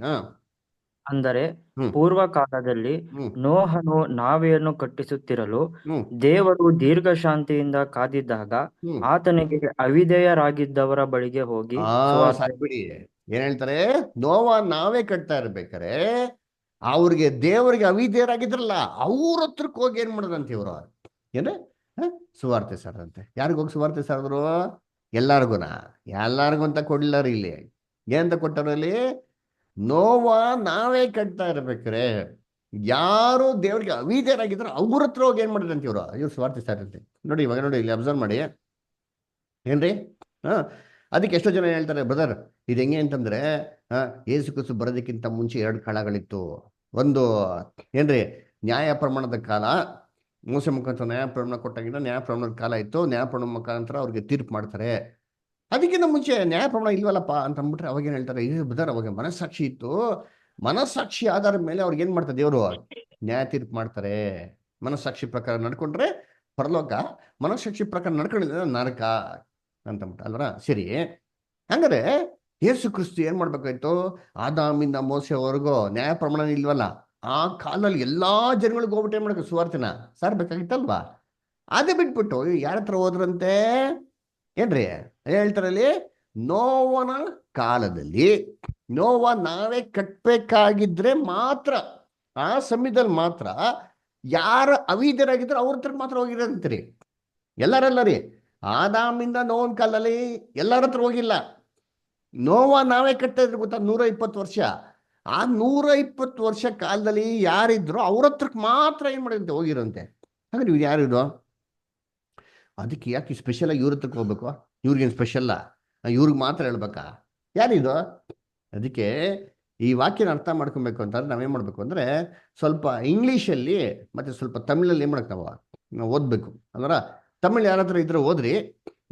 ಅಂದರೆ ಹ್ಮ್ ಪೂರ್ವ ಕಾಲದಲ್ಲಿ ಹ್ಮ್ ನೋಹನು ನಾವೆಯನ್ನು ಕಟ್ಟಿಸುತ್ತಿರಲು ಹ್ಮ್ ದೇವರು ದೀರ್ಘಶಾಂತಿಯಿಂದ ಕಾದಿದ್ದಾಗ ಹ್ಮ್ ಆತನಿಗೆ ಅವಿಧೇಯರಾಗಿದ್ದವರ ಬಳಿಗೆ ಹೋಗಿ ಸುವಾರ್ತೆ ಸಾಕ್ಬಿಡಿ. ಏನ್ ಹೇಳ್ತಾರೆ, ನೋವ ನಾವೇ ಕಟ್ತಾ ಇರ್ಬೇಕಾರೆ ಅವ್ರಿಗೆ ದೇವರಿಗೆ ಅವಿಧೇಯರಾಗಿದ್ರಲ್ಲ ಅವ್ರ ಹತ್ರಕ್ಕೆ ಹೋಗಿ ಏನ್ ಮಾಡೋದಂತೆ ಇವರು, ಏನ್ರೆ ಸುವಾರ್ತೆ ಸಾರದಂತೆ. ಯಾರಿಗ ಹೋಗಿ ಸುವಾರ್ತೆ ಸಾರಿದ್ರು? ಎಲ್ಲಾರ್ಗುನ? ಎಲ್ಲಾರ್ಗು ಅಂತ ಕೊಡ್ಲಾರ ಇಲ್ಲಿ. ಏನಂತ ಕೊಟ್ಟಾರ ಇಲ್ಲಿ? ನೋವ ನಾವೇ ಕಟ್ತಾ ಇರ್ಬೇಕಾರೆ ಯಾರು ದೇವ್ರಿಗೆ ಅವಿಧೇಯರಾಗಿದ್ರು ಅವ್ರ ಹತ್ರ ಹೋಗಿ ಏನ್ ಮಾಡಿದಂತೆ ಇವ್ರು ಸುವಾರ್ತೆ ಸಾರಂತೆ. ನೋಡಿ ಇವಾಗ ನೋಡಿ ಇಲ್ಲಿ ಅಬ್ಸರ್ವ್ ಮಾಡಿ ಏನ್ರಿ. ಹಾ, ಅದಕ್ಕೆ ಎಷ್ಟೋ ಜನ ಹೇಳ್ತಾರೆ, ಬ್ರದರ್ ಇದು ಹೆಂಗೆ ಅಂತಂದ್ರೆ ಏಸು ಕ್ರಿಸ್ತು ಬರೋದಕ್ಕಿಂತ ಮುಂಚೆ 2 ಕಾಲಗಳಿತ್ತು. ಒಂದು ಏನ್ರಿ ನ್ಯಾಯ ಪ್ರಮಾಣದ ಕಾಲ, ಮೋಸೆ ಮುಖಾಂತರ ನ್ಯಾಯ ಪ್ರಮಾಣ ಕೊಟ್ಟಾಗಿಂದ ನ್ಯಾಯ ಪ್ರಮಾಣದ ಕಾಲ ಇತ್ತು. ನ್ಯಾಯ ಪ್ರಮಾಣ ಮುಖಾಂತರ ಅವ್ರಿಗೆ ತೀರ್ಪು ಮಾಡ್ತಾರೆ. ಅದಕ್ಕಿಂತ ಮುಂಚೆ ನ್ಯಾಯ ಪ್ರಮಾಣ ಇಲ್ವಲ್ಲಪ್ಪ ಅಂತ ಅಂದ್ಬಿಟ್ರೆ ಅವಾಗೇನು ಹೇಳ್ತಾರೆ, ಇದು ಬ್ರದರ್ ಅವಾಗ ಮನಸ್ಸಾಕ್ಷಿ ಇತ್ತು. ಮನಸ್ಸಾಕ್ಷಿ ಆಧಾರದ ಮೇಲೆ ಅವ್ರಿಗೆ ಏನ್ ಮಾಡ್ತಾರೆ ದೇವರು? ನ್ಯಾಯ ತೀರ್ಪು ಮಾಡ್ತಾರೆ. ಮನಸ್ಸಾಕ್ಷಿ ಪ್ರಕಾರ ನಡ್ಕೊಂಡ್ರೆ ಪರಲೋಕ, ಮನಸ್ಸಾಕ್ಷಿ ಪ್ರಕಾರ ನಡ್ಕೊಂಡಿದ್ರೆ ನರಕ ಅಂತಂದ್ಬಿಟ್ಟು ಅಲ್ವರ. ಸರಿ, ಹಂಗಾರೆ ಯೇಸು ಕ್ರಿಸ್ತು ಏನ್ ಮಾಡ್ಬೇಕಾಯ್ತು? ಆದಾಮಿಂದ ಮೋಸೆವರೆಗೂ ನ್ಯಾಯ ಪ್ರಮಾಣ ಇಲ್ವಲ್ಲ, ಆ ಕಾಲದಲ್ಲಿ ಎಲ್ಲಾ ಜನಗಳಿಗೂ ಹೋಗ್ಬಿಟ್ಟು ಏನ್ ಮಾಡ್ಬೇಕು? ಸುವಾರ್ತೆನ ಸಾರ್ಬೇಕಾಗಿತ್ತಲ್ವಾ? ಅದೇ ಬಿಟ್ಬಿಟ್ಟು ಯಾರ ಹತ್ರ ಹೋದ್ರಂತೆ? ಏನ್ರಿ ಹೇಳ್ತಾರಲ್ಲಿ, ನೋವನ ಕಾಲದಲ್ಲಿ ನೋವ ನಾವೇ ಕಟ್ಬೇಕಾಗಿದ್ರೆ ಮಾತ್ರ, ಆ ಸಮಯದಲ್ಲಿ ಮಾತ್ರ ಯಾರ ಅವಿಧರಾಗಿದ್ರೆ ಅವ್ರ ಹತ್ರ ಮಾತ್ರ ಹೋಗಿರಂತೀರಿ. ಎಲ್ಲರೆಲ್ಲ ರೀ, ಆದಾಮಿಂದ ನೋವನ ಕಾಲದಲ್ಲಿ ಎಲ್ಲರ ಹತ್ರ ಹೋಗಿಲ್ಲ. ನೋವ ನಾವೇ ಕಟ್ತಾ ಇದ್ರು ಗೊತ್ತಾ, 120 ವರ್ಷ. ಆ 120 ವರ್ಷ ಕಾಲದಲ್ಲಿ ಯಾರಿದ್ರು ಅವ್ರ ಹತ್ರಕ್ಕೆ ಮಾತ್ರ ಏನ್ ಮಾಡಿದಂತೆ ಹೋಗಿರಂತೆ. ಹಾಗಾದ್ರೆ ಇವ್ರು ಯಾರಿದು? ಅದಕ್ಕೆ ಯಾಕೆ ಸ್ಪೆಷಲ್ ಆಗಿ ಇವ್ರ ಹತ್ರಕ್ಕೆ ಹೋಗ್ಬೇಕು? ಇವ್ರಿಗೇನು ಸ್ಪೆಷಲ್ಲ? ಇವ್ರಿಗೆ ಮಾತ್ರ ಹೇಳ್ಬೇಕಾ? ಯಾರಿದು? ಅದಕ್ಕೆ ಈ ವಾಕ್ಯನ ಅರ್ಥ ಮಾಡ್ಕೊಬೇಕು ಅಂತಂದ್ರೆ ನಾವೇನ್ ಮಾಡ್ಬೇಕು ಅಂದ್ರೆ ಸ್ವಲ್ಪ ಇಂಗ್ಲೀಷಲ್ಲಿ ಮತ್ತೆ ಸ್ವಲ್ಪ ತಮಿಳಲ್ಲಿ ಏನ್ ಮಾಡಕ್ ನಾವು ಓದ್ಬೇಕು. ಅಂದ್ರ ತಮಿಳ್ ಯಾರ ಹತ್ರ ಇದ್ರೆ ಓದ್ರಿ,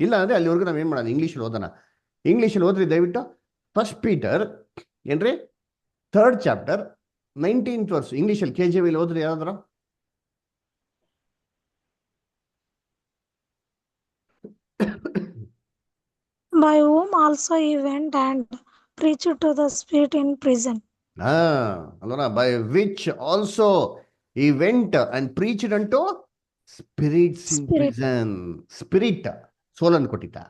ಇಲ್ಲ ಅಂದ್ರೆ ಅಲ್ಲಿವರೆಗೂ ನಾವೇನ್ ಮಾಡೋದು ಇಂಗ್ಲೀಷಲ್ಲಿ ಓದೋಣ. ಇಂಗ್ಲೀಷಲ್ಲಿ ಓದ್ರಿ ದಯವಿಟ್ಟು. 1 ಪೀಟರ್ ಏನ್ರಿ 3rd ಚಾಪ್ಟರ್ 19th ವರ್ಸ್ ಇಂಗ್ಲೀಷಲ್ಲಿ KJV ಓದ್ರಿ ಯಾರಾದ್ರೂ. by whom also he went and preached to the spirit in prison. ಅಲ್ವರ, by which also he went and preached unto spirits in Spirit. Prison. Spirit soul ಅಂತ ಕೊಟ್ಟಿದ್ದ?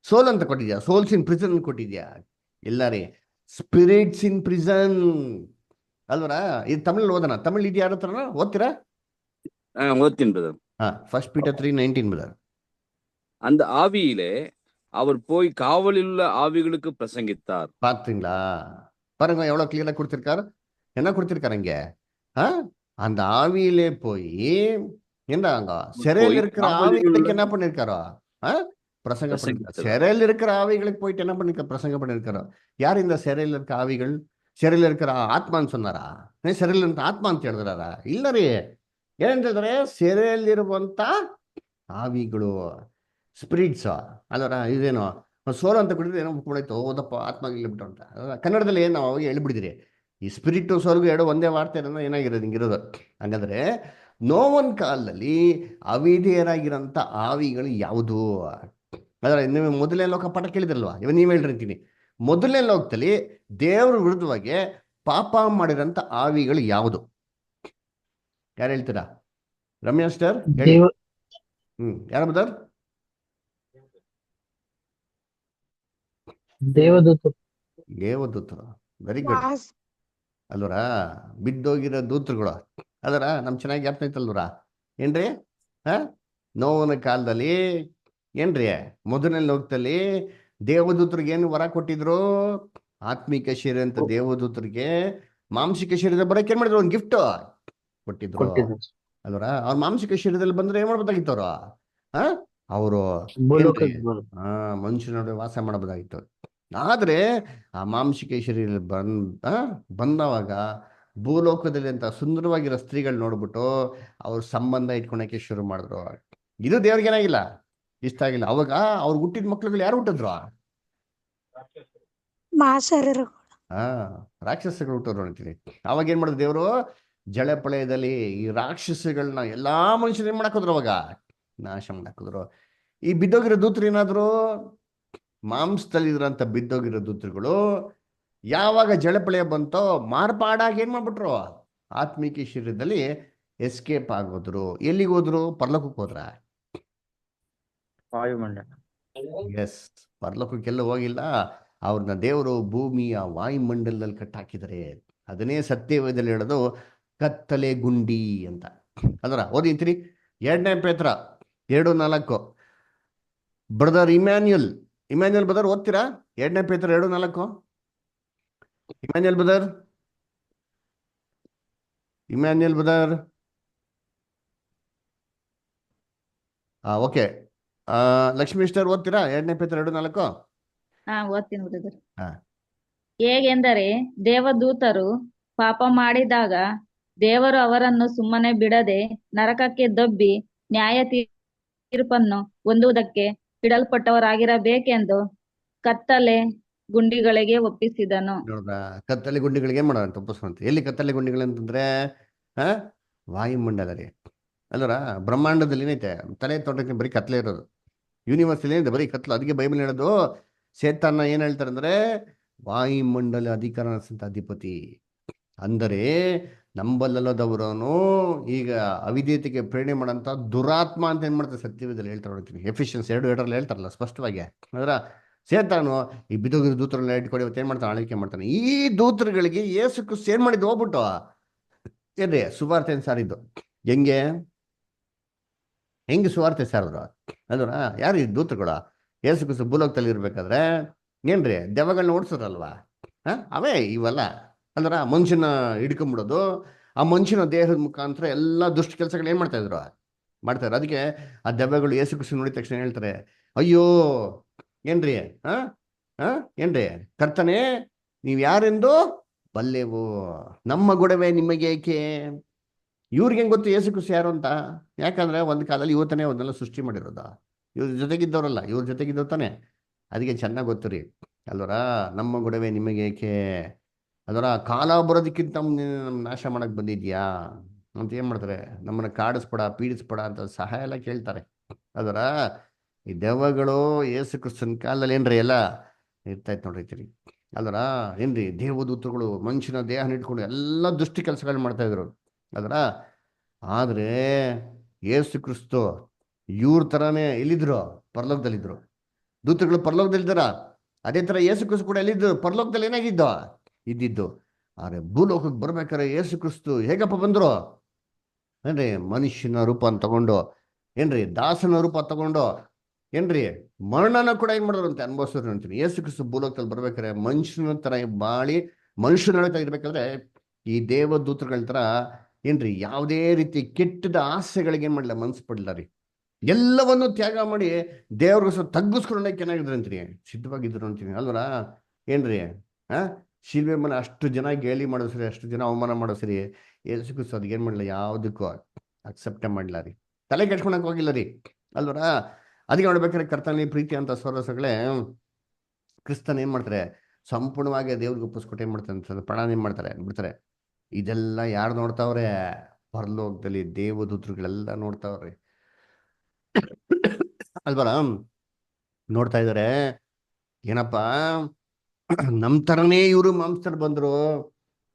ಸೋಲ್ ಅಂತ ಕೊಟ್ಟಿದ್ಯಾ? Souls ಇನ್ prison ಕೊಟ್ಟಿದ್ಯಾ? ಇಲ್ಲ ರೀ, spirits ಇನ್ prison ಅಲ್ವರ. ಇದು ತಮಿಳ್ ಓದೋಣ. ತಮಿಳ್ ಇದೆಯಾ ಯಾರ ಹತ್ರನ? ಓದ್ತೀರಾ? ஓத்தின் பிரதர். 1 Peter 3:19 brother. அந்த ஆவியிலே அவர் போய் காவலில் உள்ள ஆவிகளுக்கு பிரசங்கித்தார். பாத்தீங்களா? பாருங்க எவ்வளவு கிளியரா கொடுத்திருக்காரு. என்ன கொடுத்திருக்காரு இங்க? அந்த ஆவியிலே போய் என்னங்க சிறையில் இருக்கிற ஆவிகளுக்கு என்ன பண்ணிருக்காரோ பிரசங்க பண்ணிருக்காரு. சிறையில் இருக்கிற ஆவிகளுக்கு போயிட்டு என்ன பண்ணிருக்க? பிரசங்க பண்ணிருக்காரோ. யார் இந்த சிறையில் இருக்க ஆவிகள்? சிறையில் இருக்கிற ಆತ್ಮன்னு சொன்னாರಾ? ಸಿರೆಯಲ್ಲಿ ಇರುವಂತ ಆತ್ಮ ಅಂತ ಹೇಳಿದ್ರಾರ? ಇಲ್ಲ ರೀ, ಏನಂತ ಹೇಳಿದ್ರೆ ಸೆರೆಯಲ್ಲಿರುವಂತ ಆವಿಗಳು, ಸ್ಪಿರಿಟ್ಸ್ ಅಲ್ಲರ. ಇದೇನು ಸೋಲು ಅಂತ ಕೊಟ್ಟಿದ್ರೆ ಏನೋ ಬಿಡಾಯ್ತು, ಓದಪ್ಪ ಆತ್ಮ ಇಲ್ಲಿಬಿಟ್ಟು ಅಂತ. ಕನ್ನಡದಲ್ಲಿ ಏನು ನಾವು ಅವಾಗ ಹೇಳ್ಬಿಡಿದಿರಿ. ಈ ಸ್ಪಿರಿಟ್ ಸೋಲ್ಗೂ ಎರಡು ಒಂದೇ ವಾರ್ತೆ ಏನಾಗಿರೋದು ಹಿಂಗಿರೋದು. ಹಂಗಂದ್ರೆ ನೋವನ್ ಕಾಲದಲ್ಲಿ ಅವಿಧೇಯರಾಗಿರೋಂಥ ಆವಿಗಳು ಯಾವುದು? ಅದರ ನೀವು ಮೊದಲನೇ ಲೋಕ ಪಾಠ ಕೇಳಿದ್ರಲ್ವಾ? ಇವಾಗ ನೀವು ಹೇಳಿರ್ತೀನಿ, ಮೊದಲನೇ ಲೋಕದಲ್ಲಿ ದೇವ್ರ ವಿರುದ್ಧವಾಗಿ ಪಾಪ ಮಾಡಿರೋಂಥ ಆವಿಗಳು ಯಾವುದು? ಯಾರು ಹೇಳ್ತೀರಾ? ರಮ್ಯಾ ಸ್ಟರ್ ಹೇಳಿ. ಯಾರ ಬದರ್? ದೇವದೂತರು. ವೆರಿ ಗುಡ್ ಅಲ್ವರ. ಬಿದ್ದೋಗಿರೋ ದೂತರುಗಳು ಅದರ ನಮ್ ಚೆನ್ನಾಗಿ ಜ್ಞಾಪನ ಐತಲ್ವರ. ಏನ್ರಿ ನೋವನ ಕಾಲದಲ್ಲಿ ಏನ್ರಿ ಮೊದಲನೇ ಲೋಕದಲ್ಲಿ ದೇವದೂತರಿಗೆ ಏನು ವರ ಕೊಟ್ಟಿದ್ರು? ಆತ್ಮಿಕ ಶರೀರ ಅಂತ ದೇವದೂತರಿಗೆ ಮಾಂಸಿಕ ಶರೀರ ಬರಕ್ಕೆ ಏನ್ ಮಾಡಿದ್ರು? ಒಂದು ಗಿಫ್ಟ್ ಕೊಟ್ಟಿದ್ರು ಅಲ್ವರ. ಅವ್ರ ಮಾಂಸಿಕ ಶರೀರದಲ್ಲಿ ಬಂದ್ರೆ ಏನ್ ಮಾಡ್ಬೋದಾಗಿತ್ತು? ಅವರು ಮನುಷ್ಯನ ನಡುವೆ ವಾಸ ಮಾಡಬಹುದಾಗಿತ್ತು. ಆದ್ರೆ ಆ ಮಾಂಸಿಕ ಶರೀರ ಬಂದವಾಗ ಭೂಲೋಕದಲ್ಲಿ ಅಂತ ಸುಂದರವಾಗಿರೋ ಸ್ತ್ರೀಗಳು ನೋಡ್ಬಿಟ್ಟು ಅವ್ರ ಸಂಬಂಧ ಇಟ್ಕೊಳಕ್ಕೆ ಶುರು ಮಾಡಿದ್ರು. ಇದು ದೇವ್ರಿಗೆ ಏನಾಗಿಲ್ಲ, ಇಷ್ಟ ಆಗಿಲ್ಲ. ಅವಾಗ ಅವ್ರು ಹುಟ್ಟಿದ ಮಕ್ಳುಗಳು ಯಾರು ಹುಟ್ಟಿದ್ರು? ರಾಕ್ಷಸಗಳು ಹುಟ್ಟೋರು ಅಂತೀವಿ. ಅವಾಗ ಏನ್ ಮಾಡಿದ್ರು ದೇವರು? ಜಳಪಳಯದಲ್ಲಿ ಈ ರಾಕ್ಷಸಗಳನ್ನ ಎಲ್ಲಾ ಮನುಷ್ಯರು ಏನ್ ಮಾಡಾಕಿದ್ರು? ಅವಾಗ ನಾಶ ಮಾಡಾಕಿದ್ರು. ಈ ಬಿದ್ದೋಗಿರೋ ದೂತರು ಏನಾದ್ರು? ಮಾಂಸದಲ್ಲಿದ್ರಂತ ಬಿದ್ದೋಗಿರೋ ದೂತರುಗಳು ಯಾವಾಗ ಜಳಪಳಯ ಬಂತೋ ಮಾರ್ಪಾಡಾಗಿ ಏನ್ ಮಾಡ್ಬಿಟ್ರು, ಆತ್ಮಿಕ ಶರೀರದಲ್ಲಿ ಎಸ್ಕೇಪ್ ಆಗೋದ್ರು. ಎಲ್ಲಿಗೆ ಹೋದ್ರು? ಪರಲೋಕಕ್ಕೆ ಹೋದ್ರ? ವಾಯುಮಂಡಲ. ಎಸ್, ಪರಲೋಕಕ್ಕೆಲ್ಲ ಹೋಗಿಲ್ಲ. ಅವ್ರನ್ನ ದೇವರು ಭೂಮಿಯ ವಾಯುಮಂಡಲದಲ್ಲಿ ಕಟ್ಟಾಕಿದ್ದಾರೆ. ಅದನ್ನೇ ಸತ್ಯವೇದದಲ್ಲಿ ಹೇಳೋದು ಕತ್ತಲೆ ಗುಂಡಿ ಅಂತ. ಅದರ ಓದಿಂತೀರಿ 2ನೇ ಪೇತ್ರ 2:4. ಬ್ರದರ್ ಇಮ್ಯಾನ್ಯುಯಲ್ ಬ್ರದರ್ ಓದ್ತೀರಾ? 2ನೇ ಪೇತ್ರ 2:4. Emmanuel brother. Okay. Lakshmi sister ಓದ್ತೀರಾ? 2ನೇ ಪೇತ್ರ 2:4. ಓದ್ತೀನಿ ಬ್ರದರ್. ಹಾ. ಹೇಗೆಂದರೆ ದೇವದೂತರು ಪಾಪ ಮಾಡಿದಾಗ ದೇವರು ಅವರನ್ನು ಸುಮ್ಮನೆ ಬಿಡದೆ ನರಕಕ್ಕೆ ದೊಬ್ಬಿ ನ್ಯಾಯ ತೀರ್ಪನ್ನು ಹೊಂದುವುದಕ್ಕೆ ಇಡಲ್ಪಟ್ಟವರಾಗಿರಬೇಕೆಂದು ಕತ್ತಲೆ ಗುಂಡಿಗಳಿಗೆ ಒಪ್ಪಿಸಿದನು. ನೋಡ್ರಾ, ಕತ್ತಲೆ ಗುಂಡಿಗಳಿಗೆ ಏನ್ ಮಾಡೋಣ ತಪ್ಪಿಸ್ಕೊಂತ. ಎಲ್ಲಿ ಕತ್ತಲೆ ಗುಂಡಿಗಳಂತಂದ್ರೆ ವಾಯುಮಂಡಲ ರೀ. ಅಲ್ಲರ ಬ್ರಹ್ಮಾಂಡದಲ್ಲಿ ಏನೈತೆ? ತಲೆ ತೊಟ್ಟಕ್ಕೆ ಬರೀ ಕತ್ಲೆ ಇರೋದು. ಯೂನಿವರ್ಸಲ್ಲಿ ಏನಿದೆ? ಬರೀ ಕತ್ಲು. ಅದಕ್ಕೆ ಬೈಬಲ್ ಹೇಳೋದು ಸೇತಾನ ಏನ್ ಹೇಳ್ತಾರೆ ಅಂದ್ರೆ ವಾಯುಮಂಡಲ ಅಧಿಕಾರ ನಡೆಸಂತ ಅಧಿಪತಿ. ಅಂದರೆ ನಂಬಲ್ಲದವರನು ಈಗ ಅವಿಧೇಯತೆಗೆ ಪ್ರೇರಣೆ ಮಾಡೋಂಥ ದುರಾತ್ಮ ಅಂತ ಏನ್ ಮಾಡ್ತಾರೆ ಸತ್ಯವೇದದಲ್ಲಿ ಹೇಳ್ತಾರೆ. ನೋಡ್ತೀನಿ ಎಫಿಷಿಯನ್ಸ್ 2:7 ಹೇಳ್ತಾರಲ್ಲ ಸ್ಪಷ್ಟವಾಗಿ. ಅದರ ಸೇತಾನು ಈ ಬಿದ್ದೋಗಿರೋ ದೂತರನ್ನ ಇಟ್ಕೊಂಡು ಇವತ್ತು ಏನ್ ಮಾಡ್ತಾನೆ? ಆಳ್ವಿಕೆ ಮಾಡ್ತಾನೆ. ಈ ದೂತರುಗಳಿಗೆ ಯೇಸು ಕ್ರಿಸ್ತ ಏನ್ ಮಾಡಿದ್ದು? ಹೋಗ್ಬಿಟ್ಟು ಏನ್ರಿ ಸುವಾರ್ತೆ ಸಾರಿದ್ದು. ಹೆಂಗೆ ಸುವಾರ್ತೆ ಸಾರಿದ್ರು? ಅದರ ಯಾರು ಈ ದೂತರುಗಳು? ಯೇಸು ಕ್ರಿಸ್ತ ಭೂಲೋಕದಲ್ಲಿ ಇರ್ಬೇಕಾದ್ರೆ ಏನ್ರಿ ದೆವ್ವಗಳನ್ನ ಓಡಿಸೋದಲ್ವಾ? ಅವೇ ಇವೆಲ್ಲ. ಅಂದ್ರೆ ಮನುಷ್ಯನ ಹಿಡ್ಕೊಂಬಿಡೋದು, ಆ ಮನುಷ್ಯನ ದೇಹದ ಮುಖಾಂತರ ಎಲ್ಲ ದುಷ್ಟ ಕೆಲಸಗಳು ಏನ್ ಮಾಡ್ತಾರೆ. ಅದಕ್ಕೆ ಆ ದೆವ್ವಗಳು ಯೇಸು ಕ್ರಿಸ್ತ ನೋಡಿದ ತಕ್ಷಣ ಹೇಳ್ತಾರೆ, ಅಯ್ಯೋ ಏನ್ರಿ ಏನ್ರಿ ಕರ್ತನೆ, ನೀವ್ ಯಾರೆಂದು ಬಲ್ಲೆವು, ನಮ್ಮ ಗೊಡವೆ ನಿಮಗೆ ಏಕೆ? ಇವ್ರಿಗೆ ಹೆಂಗ್ ಗೊತ್ತು ಯೇಸು ಕ್ರಿಸ್ತ ಯಾರು ಅಂತ? ಯಾಕಂದ್ರೆ ಒಂದ್ ಕಾಲದಲ್ಲಿ ಇವತ್ತನೇ ಅವನ್ನೆಲ್ಲ ಸೃಷ್ಟಿ ಮಾಡಿರೋದ. ಇವ್ರ ಜೊತೆಗಿದ್ದವ್ರಲ್ಲ, ಇವ್ರ ಜೊತೆಗಿದ್ದವ್ ತಾನೆ. ಅದಕ್ಕೆ ಚೆನ್ನಾಗಿ ಗೊತ್ತು ರೀ ಅಲ್ವರ, ನಮ್ಮ ಗೊಡವೆ ನಿಮಗೆ ಏಕೆ? ಅದರ ಕಾಲ ಬರೋದಕ್ಕಿಂತ ನಮ್ ನಾಶ ಮಾಡಕ್ ಬಂದಿದ್ಯಾ ಅಂತ ಏನ್ ಮಾಡ್ತಾರೆ? ನಮ್ಮನ್ನ ಕಾಡಿಸ್ಬೇಡ, ಪೀಡಿಸ್ಬೇಡ ಅಂತ ಸಹಾಯ ಎಲ್ಲ ಕೇಳ್ತಾರೆ. ಅದರ ಈ ದೆವ್ವಗಳು ಯೇಸು ಕ್ರಿಸ್ತನ ಕಾಲದಲ್ಲಿ ಏನ್ರಿ ಎಲ್ಲ ಇರ್ತಾಯ್ತು ನೋಡ್ರಿ. ಅಲ್ವರ ಏನ್ರಿ ದೇವದೂತರುಗಳು ಮನುಷ್ಯನ ದೇಹನ ಇಟ್ಕೊಂಡು ಎಲ್ಲ ದುಷ್ಟ ಕೆಲಸಗಳು ಮಾಡ್ತಾ ಇದ್ರು. ಅದರ ಆದ್ರೆ ಯೇಸು ಕ್ರಿಸ್ತು ಇವ್ರ ತರಾನೇ ಎಲ್ಲಿದ್ರು? ಪರಲೋಕದಲ್ಲಿದ್ರು. ದೂತರುಗಳು ಪರಲೋಕದಲ್ಲಿದ್ದಾರ. ಅದೇ ತರ ಯೇಸು ಕ್ರಿಸ್ತು ಕೂಡ ಎಲ್ಲಿದ್ದು? ಪರಲೋಕದಲ್ಲಿ ಇದ್ದಿದ್ದು. ಆದ್ರೆ ಭೂಲೋಕಕ್ಕೆ ಬರ್ಬೇಕಾದ್ರೆ ಯೇಸು ಕ್ರಿಸ್ತು ಹೇಗಪ್ಪ ಬಂದ್ರು? ಏನ್ರಿ ಮನುಷ್ಯನ ರೂಪ ತಗೊಂಡು, ಏನ್ರಿ ದಾಸನ ರೂಪ ತಗೊಂಡು, ಏನ್ರಿ ಮರಣನ ಕೂಡ ಏನ್ ಮಾಡಿದ್ರು ಅಂತ ಅನುಭವಿಸಿದ್ರು ಅಂತೀನಿ. ಯೇಸು ಕ್ರಿಸ್ತು ಭೂಲೋಕದಲ್ಲಿ ಬರ್ಬೇಕಾದ್ರೆ ಮನುಷ್ಯನ ತರ ಬಾಳಿ ಮನುಷ್ಯನ ಇರ್ಬೇಕಾದ್ರೆ ಈ ದೇವದೂತರುಗಳ ತರ ಏನ್ರಿ ಯಾವುದೇ ರೀತಿ ಕೆಟ್ಟದ ಆಸೆಗಳಿಗೆ ಏನ್ ಮಾಡಲಿಲ್ಲ, ಮನ್ಸು ಪಡ್ಲ ರೀ. ಎಲ್ಲವನ್ನು ತ್ಯಾಗ ಮಾಡಿ ದೇವ್ರಿಗೋಸ್ಕರ ತಗ್ಗಿಸ್ಕೊಂಡಾಗ ಚೆನ್ನಾಗಿದ್ರು ಅಂತೀನಿ, ಸಿದ್ಧವಾಗಿದ್ರು ಅಂತೀನಿ ಅಲ್ವರ. ಏನ್ರಿ ಶಿಲ್ವೆ ಮೇಲೆ ಅಷ್ಟು ಜನ ಗೇಲಿ ಮಾಡೋ ಸರಿ, ಅಷ್ಟು ಜನ ಅವಮಾನ ಮಾಡೋ ಸರಿ, ಯೇಸು ಕ್ರಿಸ್ತು ಅದಕ್ಕೆ ಏನ್ ಮಾಡಲಿಲ್ಲ, ಯಾವುದಕ್ಕೂ ಅಕ್ಸೆಪ್ಟೇ ಮಾಡಲ್ಲ ರೀ, ತಲೆ ಕೆಡ್ಸ್ಕೊಳಕ್ ಹೋಗಿಲ್ಲ ರೀ ಅಲ್ವರ. ಅದಕ್ಕೆ ನೋಡ್ಬೇಕಾದ್ರೆ ಕರ್ತನಲ್ಲಿ ಪ್ರೀತಿ ಅಂತ ಸೋರಸಗಳೇ ಕ್ರಿಸ್ತನ್ ಏನ್ ಮಾಡ್ತಾರೆ? ಸಂಪೂರ್ಣವಾಗಿ ದೇವ್ರಿಗೆ ಒಪ್ಪಿಸ್ಕೊಟ್ಟು ಏನ್ ಮಾಡ್ತಾರೆ ಅಂತ ಪ್ರಾಣ ಏನ್ ಮಾಡ್ತಾರೆ ಬಿಡ್ತಾರೆ. ಇದೆಲ್ಲ ಯಾರು ನೋಡ್ತಾವ್ರೆ? ಪರಲೋಕದಲ್ಲಿ ದೇವದೂತರುಗಳೆಲ್ಲ ನೋಡ್ತಾವ್ರಿ ಅಲ್ವರ. ನೋಡ್ತಾ ಇದಾರೆ ಏನಪ್ಪಾ, ನಮ್ ತರನೇ ಇವರು ಮಾಂಸದಲ್ಲಿ ಬಂದ್ರು,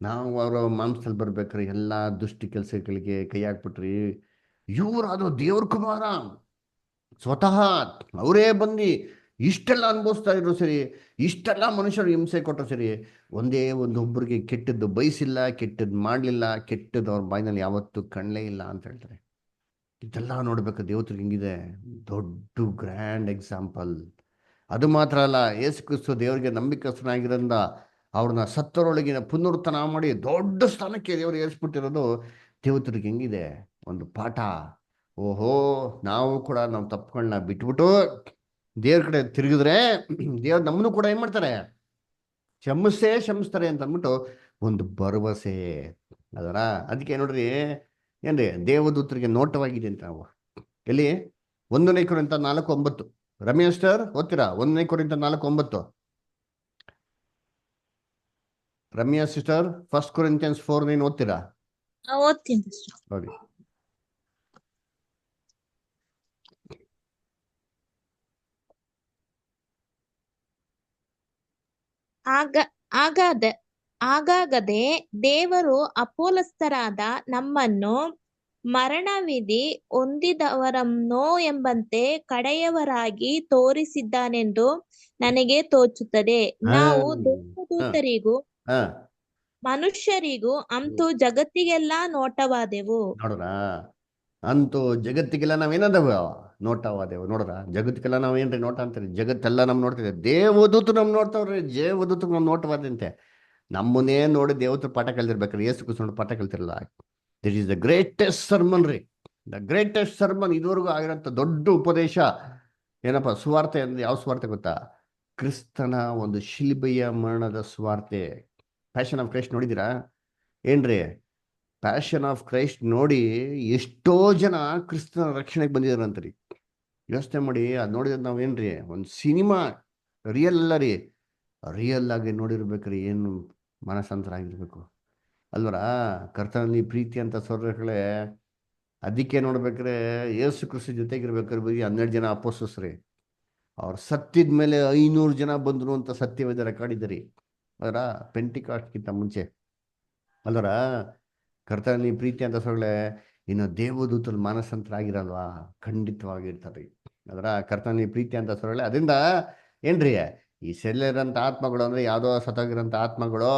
ನಾವು ಅವರ ಮಾಂಸದಲ್ಲಿ ಬರ್ಬೇಕ್ರಿ ಎಲ್ಲಾ ದುಷ್ಟ ಕೆಲಸಗಳಿಗೆ ಕೈ ಹಾಕ್ಬಿಟ್ರಿ. ಇವ್ರು ಅದು ದೇವ್ರ ಕುಮಾರ, ಸ್ವತಃ ಅವರೇ ಬಂದು ಇಷ್ಟೆಲ್ಲ ಅನುಭವಿಸ್ತಾ ಇದ್ರು ಸರಿ, ಇಷ್ಟೆಲ್ಲ ಮನುಷ್ಯರು ಹಿಂಸೆ ಕೊಟ್ಟರು ಸರಿ, ಒಂದೇ ಒಬ್ಬರಿಗೆ ಕೆಟ್ಟದ್ದು ಬಯಸಿಲ್ಲ, ಕೆಟ್ಟದ್ದು ಮಾಡಲಿಲ್ಲ, ಕೆಟ್ಟದ್ದು ಅವ್ರ ಬಾಯಿನಲ್ಲಿ ಯಾವತ್ತೂ ಕಾಣಲೇ ಇಲ್ಲ ಅಂತ ಹೇಳ್ತಾರೆ. ಇದೆಲ್ಲ ನೋಡ್ಬೇಕು ದೇವತೆಗೆ ಹೆಂಗಿದೆ, ದೊಡ್ಡ ಗ್ರ್ಯಾಂಡ್ ಎಕ್ಸಾಂಪಲ್. ಅದು ಮಾತ್ರ ಅಲ್ಲ, ಯೇಸು ಕ್ರಿಸ್ತು ದೇವರಿಗೆ ನಂಬಿಕಸ್ಥನಾಗಿರೋದ್ರಿಂದ ಅವ್ರನ್ನ ಸತ್ತರೊಳಗಿನ ಪುನರುತ್ಥಾನ ಮಾಡಿ ದೊಡ್ಡ ಸ್ಥಾನಕ್ಕೆ ದೇವರು ಏರಿಸ್ಬಿಟ್ಟಿರೋದು ದೇವತೆಗೆ ಹೆಂಗಿದೆ ಒಂದು ಪಾಠ. ಓಹೋ, ನಾವು ಕೂಡ ನಾವು ತಪ್ಪುಗಳನ್ನ ಬಿಟ್ಬಿಟ್ಟು ದೇವ್ರ ಕಡೆ ತಿರುಗಿದ್ರೆ ದೇವ್ರು ನಮ್ಮನ್ನು ಕೂಡ ಏನ್ ಮಾಡ್ತಾರೆ? ಕ್ಷಮಿಸ್ತಾರೆ ಅಂತ ಅಂದ್ಬಿಟ್ಟು ಒಂದು ಭರವಸೆ ಅದರ. ಅದಕ್ಕೆ ನೋಡ್ರಿ ಏನ್ರಿ ದೇವದೂತರಿಗೆ ನೋಟವಾಗಿದೆ ಅಂತ ನಾವು ಎಲ್ಲಿ 1 ಕೊರಿಂಥ 4:9. ರಮೇಶ್ ಸರ್ ಓದ್ತೀರಾ? 1 ಕೊರಿಂಥ 4:9. ರಮ್ಯಾ ಸಿಸ್ಟರ್ 1 Corinthians 4:9 ಓದ್ತೀರಾ? ಓದ್ತೀನಿ. ನೋಡಿ. ಆಗ ಆಗಾದ ಆಗಾಗದೆ ದೇವರು ಅಪೊಸ್ತಲರಾದ ನಮ್ಮನ್ನು ಮರಣವಿಧಿ ಹೊಂದಿದವರನ್ನೋ ಎಂಬಂತೆ ಕಡೆಯವರಾಗಿ ತೋರಿಸಿದ್ದಾನೆಂದು ನನಗೆ ತೋಚುತ್ತದೆ. ನಾವು ದೇವದೂತರಿಗೂ ಹಾ ಮನುಷ್ಯರಿಗೂ ಅಂತೂ ಜಗತ್ತಿಗೆಲ್ಲ ನೋಟವಾದೆವು. ನೋಡ್ರ, ಅಂತೂ ಜಗತ್ತಿಗೆಲ್ಲ ನಾವೇನದವ ನೋಟವಾದೆವು. ನೋಡ್ರ, ಜಗತ್ತಿಗೆಲ್ಲ ನಾವೇನ್ರಿ ನೋಟ ಅಂತೀರಿ? ಜಗತ್ತೆಲ್ಲ ನಮ್ ನೋಡ್ತಿದೆ. ದೇವದೂತರು ನಮ್ ನೋಡ್ತಾವ್ರಿ. ದೇವದೂತರು ನಮ್ ನೋಟವಾದಂತೆ. ನಮ್ಮನ್ನೇ ನೋಡಿ ದೇವತರು ಪಾಠ ಕಲ್ತಿರ್ಬೇಕ್ರಿ. ಯೇಸು ಕ್ರಿಸ್ತ ನೋಡಿ ಪಾಠ ಕಲ್ತಿರಲ್ಲ. This is the greatest sermon ರೀ. ದ ಗ್ರೇಟೆಸ್ಟ್ ಸರ್ಮನ್ ಇದುವರೆಗೂ ಆಗಿರೋಂಥ ದೊಡ್ಡ ಉಪದೇಶ ಏನಪ್ಪ? ಸುವಾರ್ತೆ ಅಂದ್ರೆ ಯಾವ ಸುವಾರ್ತೆ ಗೊತ್ತಾ? ಕ್ರಿಸ್ತನ ಒಂದು ಶಿಲ್ಬೆಯ ಮರಣದ ಸುವಾರ್ತೆ. ಪ್ಯಾಷನ್ ಆಫ್ ಕ್ರೈಸ್ಟ್ ನೋಡಿದ್ದೀರಾ ಏನ್ರಿ? ಪ್ಯಾಷನ್ ಆಫ್ ಕ್ರೈಸ್ಟ್ ನೋಡಿ ಎಷ್ಟೋ ಜನ ಕ್ರಿಸ್ತನ ರಕ್ಷಣೆಗೆ ಬಂದಿದಾರಂತ್ರಿ. ಯೋಚನೆ ಮಾಡಿ, ಅದು ನೋಡಿದ್ರೆ ನಾವೇನ್ರಿ ಒಂದು ಸಿನಿಮಾ ರಿಯಲ್ ಅಲ್ಲ ರೀ, ರಿಯಲ್ ಆಗಿ ನೋಡಿರ್ಬೇಕ್ರಿ. ಏನು ಮನಸ್ಸಂತರ ಆಗಿರ್ಬೇಕು ಅಲ್ವರ? ಕರ್ತನಲ್ಲಿ ಪ್ರೀತಿ ಅಂತ ಸೋದರಗಳೇ, ಅದಕ್ಕೆ ನೋಡ್ಬೇಕ್ರೆ ಯೇಸು ಕ್ರಿಸ್ತ ಜೊತೆಗಿರ್ಬೇಕಾದ್ರೆ ಬರೀ 12 ಜನ ಅಪೊಸ್ತಲರು. ಅವ್ರು ಸತ್ತಿದ ಮೇಲೆ 500 ಜನ ಬಂದ್ರು ಅಂತ ಸತ್ಯವೇದ ರೆಕಾರ್ಡ್ ಇದ್ದರಿ. ಅದರ ಪೆಂಟಿಕಾಸ್ಟ್ಗಿಂತ ಮುಂಚೆ ಅಲ್ವರ? ಕರ್ತನಲ್ಲಿ ಪ್ರೀತಿ ಅಂತ ಸೊಳ್ಳೆ ಇನ್ನು ದೇವದೂತರು ಮಾನಸಂತರ ಆಗಿರಲ್ವಾ? ಖಂಡಿತವಾಗಿರ್ತಾರೆ. ಅದರ ಕರ್ತನಲ್ಲಿ ಪ್ರೀತಿ ಅಂತ ಸೊಳ್ಳೆ. ಅದರಿಂದ ಏನ್ರಿ, ಈ ಸೆಲ್ಲಿರೋಂಥ ಆತ್ಮಗಳು ಅಂದ್ರೆ ಯಾವುದೋ ಸತ್ತಾಗಿರೋಂಥ ಆತ್ಮಗಳು,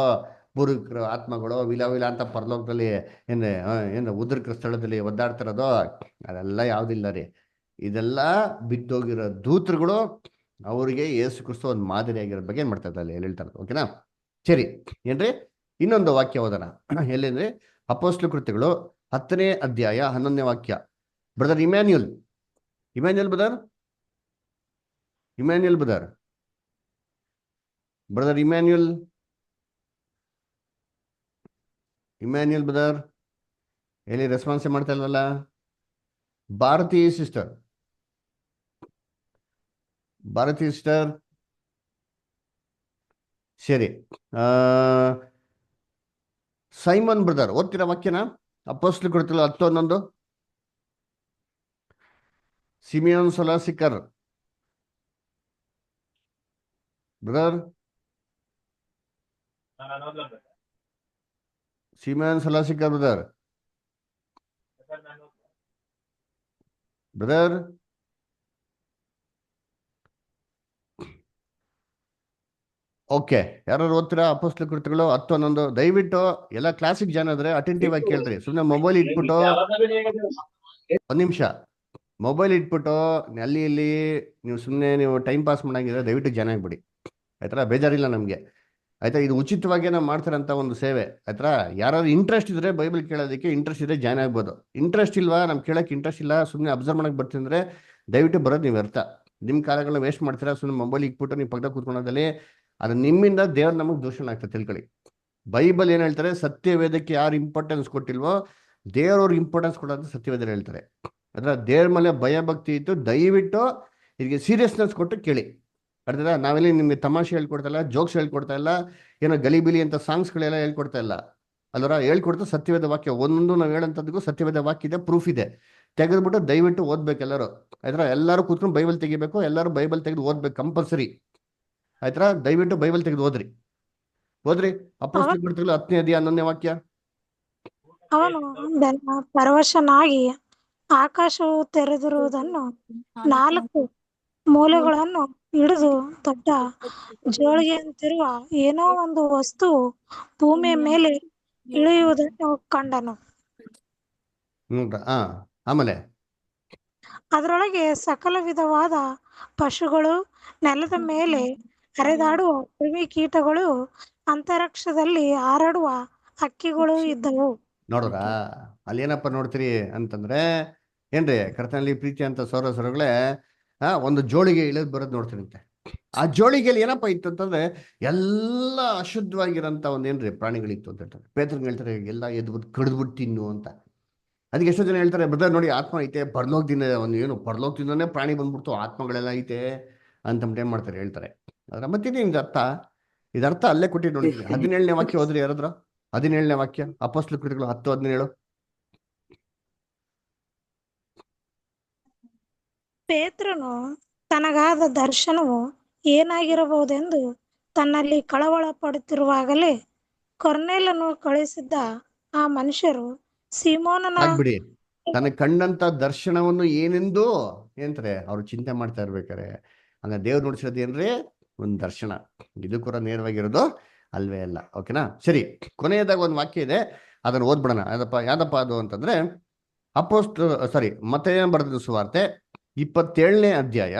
ಪೂರ್ವಿಕರ ಆತ್ಮಗಳು ವಿಲ ಅಂತ ಪರಲೋಕದಲ್ಲಿ ಏನು ಉದ್ರಿಕ ಸ್ಥಳದಲ್ಲಿ ಒದ್ದಾಡ್ತಿರೋದು ಅದೆಲ್ಲ ಯಾವುದಿಲ್ಲ ರೀ. ಇದೆಲ್ಲ ಬಿದ್ದೋಗಿರೋ ದೂತರುಗಳು. ಅವರಿಗೆ ಯೇಸು ಕ್ರಿಸ್ತ ಒಂದು ಮಾದರಿಯಾಗಿರೋ ಬಗ್ಗೆ ಏನು ಮಾಡ್ತಾ ಇದ್ದಾರೆ ಅಲ್ಲಿ ಹೇಳ್ತಾರೆ. ಓಕೆನಾ? ಸರಿ, ಏನ್ರಿ ಇನ್ನೊಂದು ವಾಕ್ಯ ಓದೋಣ. ಎಲ್ಲೇನ್ರಿ? ಅಪೊಸ್ತಲ ಕೃತ್ಯಗಳು 10ನೇ ಅಧ್ಯಾಯ 11ನೇ ವಾಕ್ಯ. Brother Emmanuel brother, brother Emmanuel brother ಎಲ್ಲಿ ರೆಸ್ಪಾನ್ಸ್ ಮಾಡ್ತಾ ಇಲ್ವಲ್ಲ? ಭಾರತಿ ಸಿಸ್ಟರ್ ಸರಿ. ಸೈಮನ್ ಬ್ರದರ್ ಓದ್ತೀರಾ ವಾಕ್ಯನ? ಅಪೊಸ್ತಲ ಕೃತ್ಯಗಳು 10:11. Simeon Solasikar brother, Simeon Solasikar brother. Okay, ಯಾರು ಓದ್ತೀರಾ? ಅಪೊಸ್ತಲ ಕೃತ್ಯಗಳು 10:11. ದಯವಿಟ್ಟು ಎಲ್ಲ ಕ್ಲಾಸಿಗೆ ಜಾಯ್ನ್ ಆದ್ರೆ ಅಟೆಂಟಿವ್ ಆಗಿ ಕೇಳ್ರಿ. ಸುಮ್ಮನೆ ಮೊಬೈಲ್ ಇಟ್ಬಿಟ್ಟು ಒಂದು ನಿಮಿಷ ಮೊಬೈಲ್ ಇಟ್ಬಿಟ್ಟು ಅಲ್ಲಿ ಇಲ್ಲಿ ನೀವು ಸುಮ್ಮನೆ ನೀವು ಟೈಮ್ ಪಾಸ್ ಮಾಡಂಗಿದ್ರೆ ದಯವಿಟ್ಟು ಜಾಯ್ನ್ ಆಗ್ಬಿಡಿ ಆಯ್ತಾ? ಬೇಜಾರಿಲ್ಲ ನಮಗೆ ಆಯ್ತಾ? ಇದು ಉಚಿತವಾಗಿ ನಾವು ಮಾಡ್ತಾರಂತ ಒಂದು ಸೇವೆ ಆಯ್ತಾ? ಯಾರು ಇಂಟ್ರೆಸ್ಟ್ ಇದ್ರೆ ಬೈಬಲ್ ಕೇಳೋದಕ್ಕೆ ಇಂಟ್ರೆಸ್ಟ್ ಇದ್ರೆ ಜಾಯ್ನ್ ಆಗ್ಬೋದು. ಇಂಟ್ರೆಸ್ಟ್ ಇಲ್ವಾ, ನಮ್ಗೆ ಕೇಳಕ್ಕೆ ಇಂಟ್ರೆಸ್ಟ್ ಇಲ್ಲ, ಸುಮ್ಮನೆ ಅಬ್ಸರ್ವ್ ಮಾಡಕ್ಕೆ ಬರ್ತಿದ್ರೆ ದಯವಿಟ್ಟು ಬರೋದು ನೀವು ವ್ಯರ್ಥ. ನಿಮ್ಮ ಕಾಲಗಳನ್ನ ವೇಸ್ಟ್ ಮಾಡ್ತೀರಾ. ಸುಮ್ಮನೆ ಮೊಬೈಲ್ ಇಟ್ಬಿಟ್ಟು ನೀವು ಪಕ್ಕದಾಗ ಕೂತ್ಕೊಳ್ಳೋದಲ್ಲಿ ಅದು ನಿಮ್ಮಿಂದ ದೇವ್ರು ನಮಗೆ ದೂಷಣೆ ಆಗ್ತದೆ. ತಿಳ್ಕೊಳ್ಳಿ, ಬೈಬಲ್ ಏನು ಹೇಳ್ತಾರೆ? ಸತ್ಯವೇದಕ್ಕೆ ಯಾರು ಇಂಪಾರ್ಟೆನ್ಸ್ ಕೊಟ್ಟಿಲ್ವೋ ದೇವ್ರವ್ರಿಗೆ ಇಂಪಾರ್ಟೆನ್ಸ್ ಕೊಡೋದು ಸತ್ಯವೇದ ಹೇಳ್ತಾರೆ. ಅದರ ದೇವ್ರ ಮೇಲೆ ಭಯ ಭಕ್ತಿ ಇತ್ತು. ದಯವಿಟ್ಟು ಇದಕ್ಕೆ ಸೀರಿಯಸ್ನೆಸ್ ಕೊಟ್ಟು ಕೇಳಿ. ಅರ್ಥದ? ನಾವೆಲ್ಲಿ ನಿಮಗೆ ತಮಾಷೆ ಹೇಳ್ಕೊಡ್ತಾ ಇಲ್ಲ, ಜೋಕ್ಸ್ ಹೇಳ್ಕೊಡ್ತಾ ಇಲ್ಲ, ಏನೋ ಗಲಿಬಿಲಿ ಅಂತ ಸಾಂಗ್ಸ್ಗಳೆಲ್ಲ ಹೇಳ್ಕೊಡ್ತಾ ಇಲ್ಲ. ಅಲ್ವರ? ಹೇಳ್ಕೊಡ್ತಾ ಸತ್ಯವೇದ ವಾಕ್ಯ ಒಂದೊಂದು ನಾವು ಹೇಳೋಂಥದ್ದು ಸತ್ಯವೇದ ವಾಕ್ಯ ಇದೆ, ಪ್ರೂಫ್ ಇದೆ. ತೆಗೆದ್ಬಿಟ್ಟು ದಯವಿಟ್ಟು ಓದ್ಬೇಕು ಎಲ್ಲರೂ ಆಯ್ತಾ? ಎಲ್ಲರೂ ಕೂತ್ಕೊಂಡು ಬೈಬಲ್ ತೆಗಿಬೇಕು, ಎಲ್ಲರೂ ಬೈಬಲ್ ತೆಗೆದು ಓದ್ಬೇಕು ಕಂಪಲ್ಸರಿ ಆಯ್ತಾ? ದಯವಿಟ್ಟು ಬೈಬಲ್ ತೆಗೆದು ಓದ್ರಿ. ಅಪೊಸ್ತಲ ಕೃತ್ಯಗಳು 10ನೇ ಅಧ್ಯಾಯ 11ನೇ ವಾಕ್ಯ. ಅವನು ಪರವಶನಾಗಿ ಆಕಾಶವು ತೆರೆದಿರುವುದನ್ನು 4 ಮೂಲೆಗಳನ್ನು ಹಿಡಿದು ದೊಡ್ಡ ಜೋಳಿಗೆಯಂತಿರುವ ಏನೋ ಒಂದು ವಸ್ತು ಭೂಮಿಯ ಮೇಲೆ ಇಳಿಯುವುದನ್ನು ಕಂಡನು. ಆಮೇಲೆ ಅದರೊಳಗೆ ಸಕಲ ವಿಧವಾದ ಪಶುಗಳು, ನೆಲದ ಮೇಲೆ ಹರಿದಾಡುವ ಕ್ರಿಮಿಕೀಟಗಳು, ಅಂತರಿಕ್ಷದಲ್ಲಿ ಹಾರಾಡುವ ಹಕ್ಕಿಗಳು ಇದ್ದವು. ನೋಡ್ರ, ಅಲ್ಲಿ ಏನಪ್ಪ ನೋಡ್ತೀರಿ ಅಂತಂದ್ರೆ ಏನ್ರಿ? ಕರ್ತನಲ್ಲಿ ಪ್ರೀತಿ ಅಂತ ಸೌರಗಳೇ ಒಂದು ಜೋಳಿಗೆ ಇಳಿದ್ ಬರೋದು ನೋಡ್ತೀರಂತೆ. ಆ ಜೋಳಿಗೆಯಲ್ಲಿ ಏನಪ್ಪ ಇತ್ತು ಅಂತಂದ್ರೆ ಎಲ್ಲ ಅಶುದ್ಧವಾಗಿರೋಂಥ ಒಂದು ಏನ್ರಿ ಪ್ರಾಣಿಗಳಿತ್ತು ಅಂತ ಹೇಳ್ತಾರೆ. ಪೇತ್ರನ್ ಹೇಳ್ತಾರೆ ಎಲ್ಲ ಎದ್ಬಿಟ್ಟು ಕಡಿದ್ಬಿಟ್ಟು ತಿನ್ನು ಅಂತ. ಅದಕ್ಕೆ ಎಷ್ಟೋ ಜನ ಹೇಳ್ತಾರೆ, ಬ್ರದರ್ ನೋಡಿ ಆತ್ಮ ಐತೆ, ಪರಲೋಕದಿಂದ ಒಂದು ಏನು ಪರಲೋಕದಿಂದನೇ ಪ್ರಾಣಿ ಬಂದ್ಬಿಡ್ತು, ಆತ್ಮಗಳೆಲ್ಲ ಐತೆ ಅಂತ ಏನ್ ಮಾಡ್ತಾರೆ ಹೇಳ್ತಾರೆ. ಅದ್ರ ಮತ್ತೇನೆ ಇದು ಅರ್ಥ ಅಲ್ಲೇ ಕೊಟ್ಟಿದ್ದು ನೋಡಿ. 17ನೇ ವಾಕ್ಯ ಹೋದ್ರಿ ಯಾರಾದ್ರ? 17ನೇ ವಾಕ್ಯ ಅಪೊಸ್ತಲ ಕೃತ್ಯಗಳು 10:17. ಪೇತ್ರನು ತನಗಾದ ದರ್ಶನವು ಏನಾಗಿರಬಹುದೆಂದು ತನ್ನಲ್ಲಿ ಕಳವಳ ಪಡುತ್ತಿರುವಾಗಲೇ ಕೊರ್ನೇಲನು ಕಳುಹಿಸಿದ್ದ ಆ ಮನುಷ್ಯರು ಸೀಮೋನನ ಆಗ್ಬಿಡಿ ತನಗೆ ಕಂಡಂತ ದರ್ಶನವನ್ನು ಏನೆಂದು ಏನಂತಾರೆ ಅವ್ರು ಚಿಂತೆ ಮಾಡ್ತಾ ಇರ್ಬೇಕಾರೆ ಹಂಗ ದೇವ್ರು ನೋಡಿಸಿರೋದು ಏನ್ರಿ ಒಂದು ದರ್ಶನ. ಇದು ಕೂಡ ನೇರವಾಗಿರೋದು ಅಲ್ವೇ ಅಲ್ಲ. ಓಕೆನಾ? ಸರಿ, ಕೊನೆಯದಾಗ ಒಂದು ವಾಕ್ಯ ಇದೆ, ಅದನ್ನು ಓದ್ಬಿಡೋಣ. ಯಾವ್ದಪ್ಪ ಅದು ಅಂತಂದ್ರೆ ಮತ್ತೇಯ ಬರೆದ ಸುವಾರ್ತೆ 27ನೇ ಅಧ್ಯಾಯ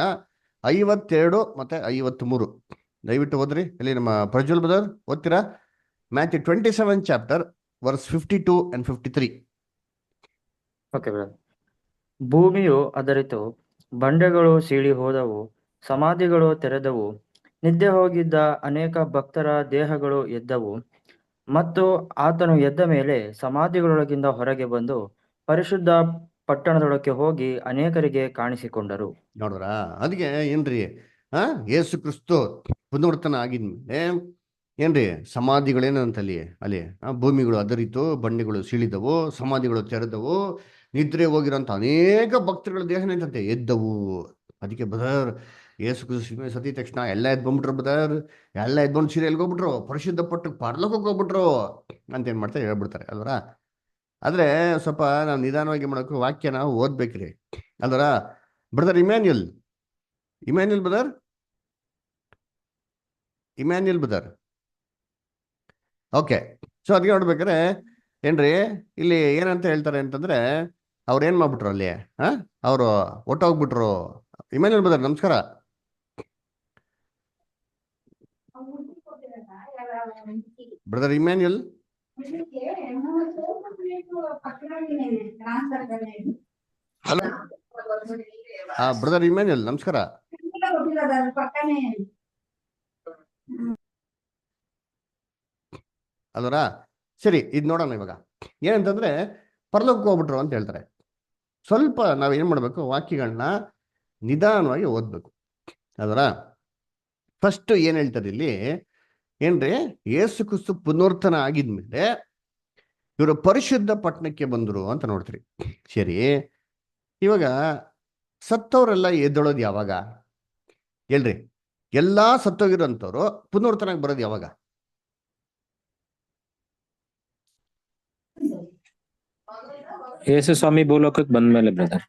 52 ಮತ್ತೆ 53. ದಯವಿಟ್ಟು ಓದ್ರಿ. ಇಲ್ಲಿ ನಮ್ಮ ಪ್ರಜ್ವಲ್ ಬ್ರದರ್ ಓದ್ತೀರಾ? Matthew 27 chapter verse 52 and 53. Okay brother. ಭೂಮಿಯು ಅದರಿತು, ಬಂಡೆಗಳು ಸೀಳಿ ಹೋದವು, ಸಮಾಧಿಗಳು ತೆರೆದವು, ನಿದ್ದೆ ಹೋಗಿದ್ದ ಅನೇಕ ಭಕ್ತರ ದೇಹಗಳು ಎದ್ದವು. ಮತ್ತು ಆತನು ಎದ್ದ ಮೇಲೆ ಸಮಾಧಿಗಳೊಳಗಿಂದ ಹೊರಗೆ ಬಂದು ಪರಿಶುದ್ಧ ಪಟ್ಟಣದೊಳಕ್ಕೆ ಹೋಗಿ ಅನೇಕರಿಗೆ ಕಾಣಿಸಿಕೊಂಡರು. ನೋಡ್ರ, ಅದಕ್ಕೆ ಏನ್ರಿ ಯೇಸು ಕ್ರಿಸ್ತು ಪುನರುತ್ಥಾನ ಆಗಿದ್ಮೇಲೆ ಏನ್ರಿ ಸಮಾಧಿಗಳೇನಂತಲ್ಲಿ ಅಲ್ಲಿ ಭೂಮಿಗಳು ಅದರಿತು, ಬಂಡೆಗಳು ಸೀಳಿದವು, ಸಮಾಧಿಗಳು ತೆರೆದವು, ನಿದ್ರೆ ಹೋಗಿರೋಂಥ ಅನೇಕ ಭಕ್ತರುಗಳ ದೇಹ ನಿಂತಂತೆ ಎದ್ದವು. ಅದಕ್ಕೆ ಬ್ರದರ್ ಯೇಸು ಕ್ರಿಸ್ತು ಸತಿ ತಕ್ಷಣ ಎಲ್ಲ ಎದ್ದು ಬಂದ್ಬಿಟ್ರು ಬ್ರದರ್, ಎಲ್ಲ ಎದ್ದು ಬಂದು ಸೀರೆ ಎಲ್ಗೋಗ್ಬಿಟ್ರು, ಪರಿಶುದ್ಧ ಪಟ್ಟಕ್ಕೆ ಪರಲೋಕಕ್ಕೆ ಹೋಗ್ಬಿಟ್ರು ಅಂತ ಏನ್ ಮಾಡ್ತಾರೆ ಹೇಳ್ಬಿಡ್ತಾರೆ ಅಲ್ವರ. ಆದ್ರೆ ಸ್ವಲ್ಪ ನಾವು ನಿಧಾನವಾಗಿ ಮಾಡೋಕೆ ವಾಕ್ಯನ ಓದ್ಬೇಕ್ರಿ ಅಲ್ವರ. Brother Emmanuel brother okay. So ಅದಕ್ಕೆ ನೋಡ್ಬೇಕಾರೆ ಏನ್ರಿ ಇಲ್ಲಿ ಏನಂತ ಹೇಳ್ತಾರೆ ಅಂತಂದ್ರೆ ಅವ್ರು ಏನ್ ಮಾಡ್ಬಿಟ್ರು ಅಲ್ಲಿ ಅವರು ಒಟ್ಟೋಗ್ಬಿಟ್ರು. ಇಮ್ಯಾನ್ಯುಲ್ ಬ್ರದರ್ ನಮಸ್ಕಾರ. Brother Emmanuel hello, brother Emmanuel ನಮಸ್ಕಾರ. ಅಲ್ವರ. ಸರಿ, ಇದು ನೋಡೋಣ ಇವಾಗ. ಏನಂತಂದ್ರೆ ಪರಲೋಕಕ್ಕೆ ಹೋಗ್ಬಿಟ್ರು ಅಂತ ಹೇಳ್ತಾರೆ. ಸ್ವಲ್ಪ ನಾವೇನ್ ಮಾಡ್ಬೇಕು, ವಾಕ್ಯಗಳನ್ನ ನಿಧಾನವಾಗಿ ಓದ್ಬೇಕು ಅದರ. ಫಸ್ಟ್ ಏನ್ ಹೇಳ್ತಾರೆ ಇಲ್ಲಿ ಏನ್ರಿ, ಯೇಸು ಕ್ರಿಸ್ತು ಪುನರುತ್ಥಾನ ಆಗಿದ್ಮೇಲೆ ಇವರು ಪರಿಶುದ್ಧ ಪಟ್ಟಣಕ್ಕೆ ಬಂದ್ರು ಅಂತ ನೋಡ್ತೀರಿ. ಸರಿ, ಇವಾಗ ಸತ್ತವರೆಲ್ಲ ಎದ್ದೊಳೋದು ಯಾವಾಗ ಹೇಳ್ರಿ? ಎಲ್ಲಾ ಸತ್ತೋಗಿರೋಂಥವ್ರು ಪುನರುತ್ಥಾನಕ್ಕೆ ಬರೋದು ಯಾವಾಗ? ಯೇಸು ಸ್ವಾಮಿ ಭೂಲೋಕಕ್ಕೆ ಬಂದ್ಮೇಲೆ ಬ್ರದರ್.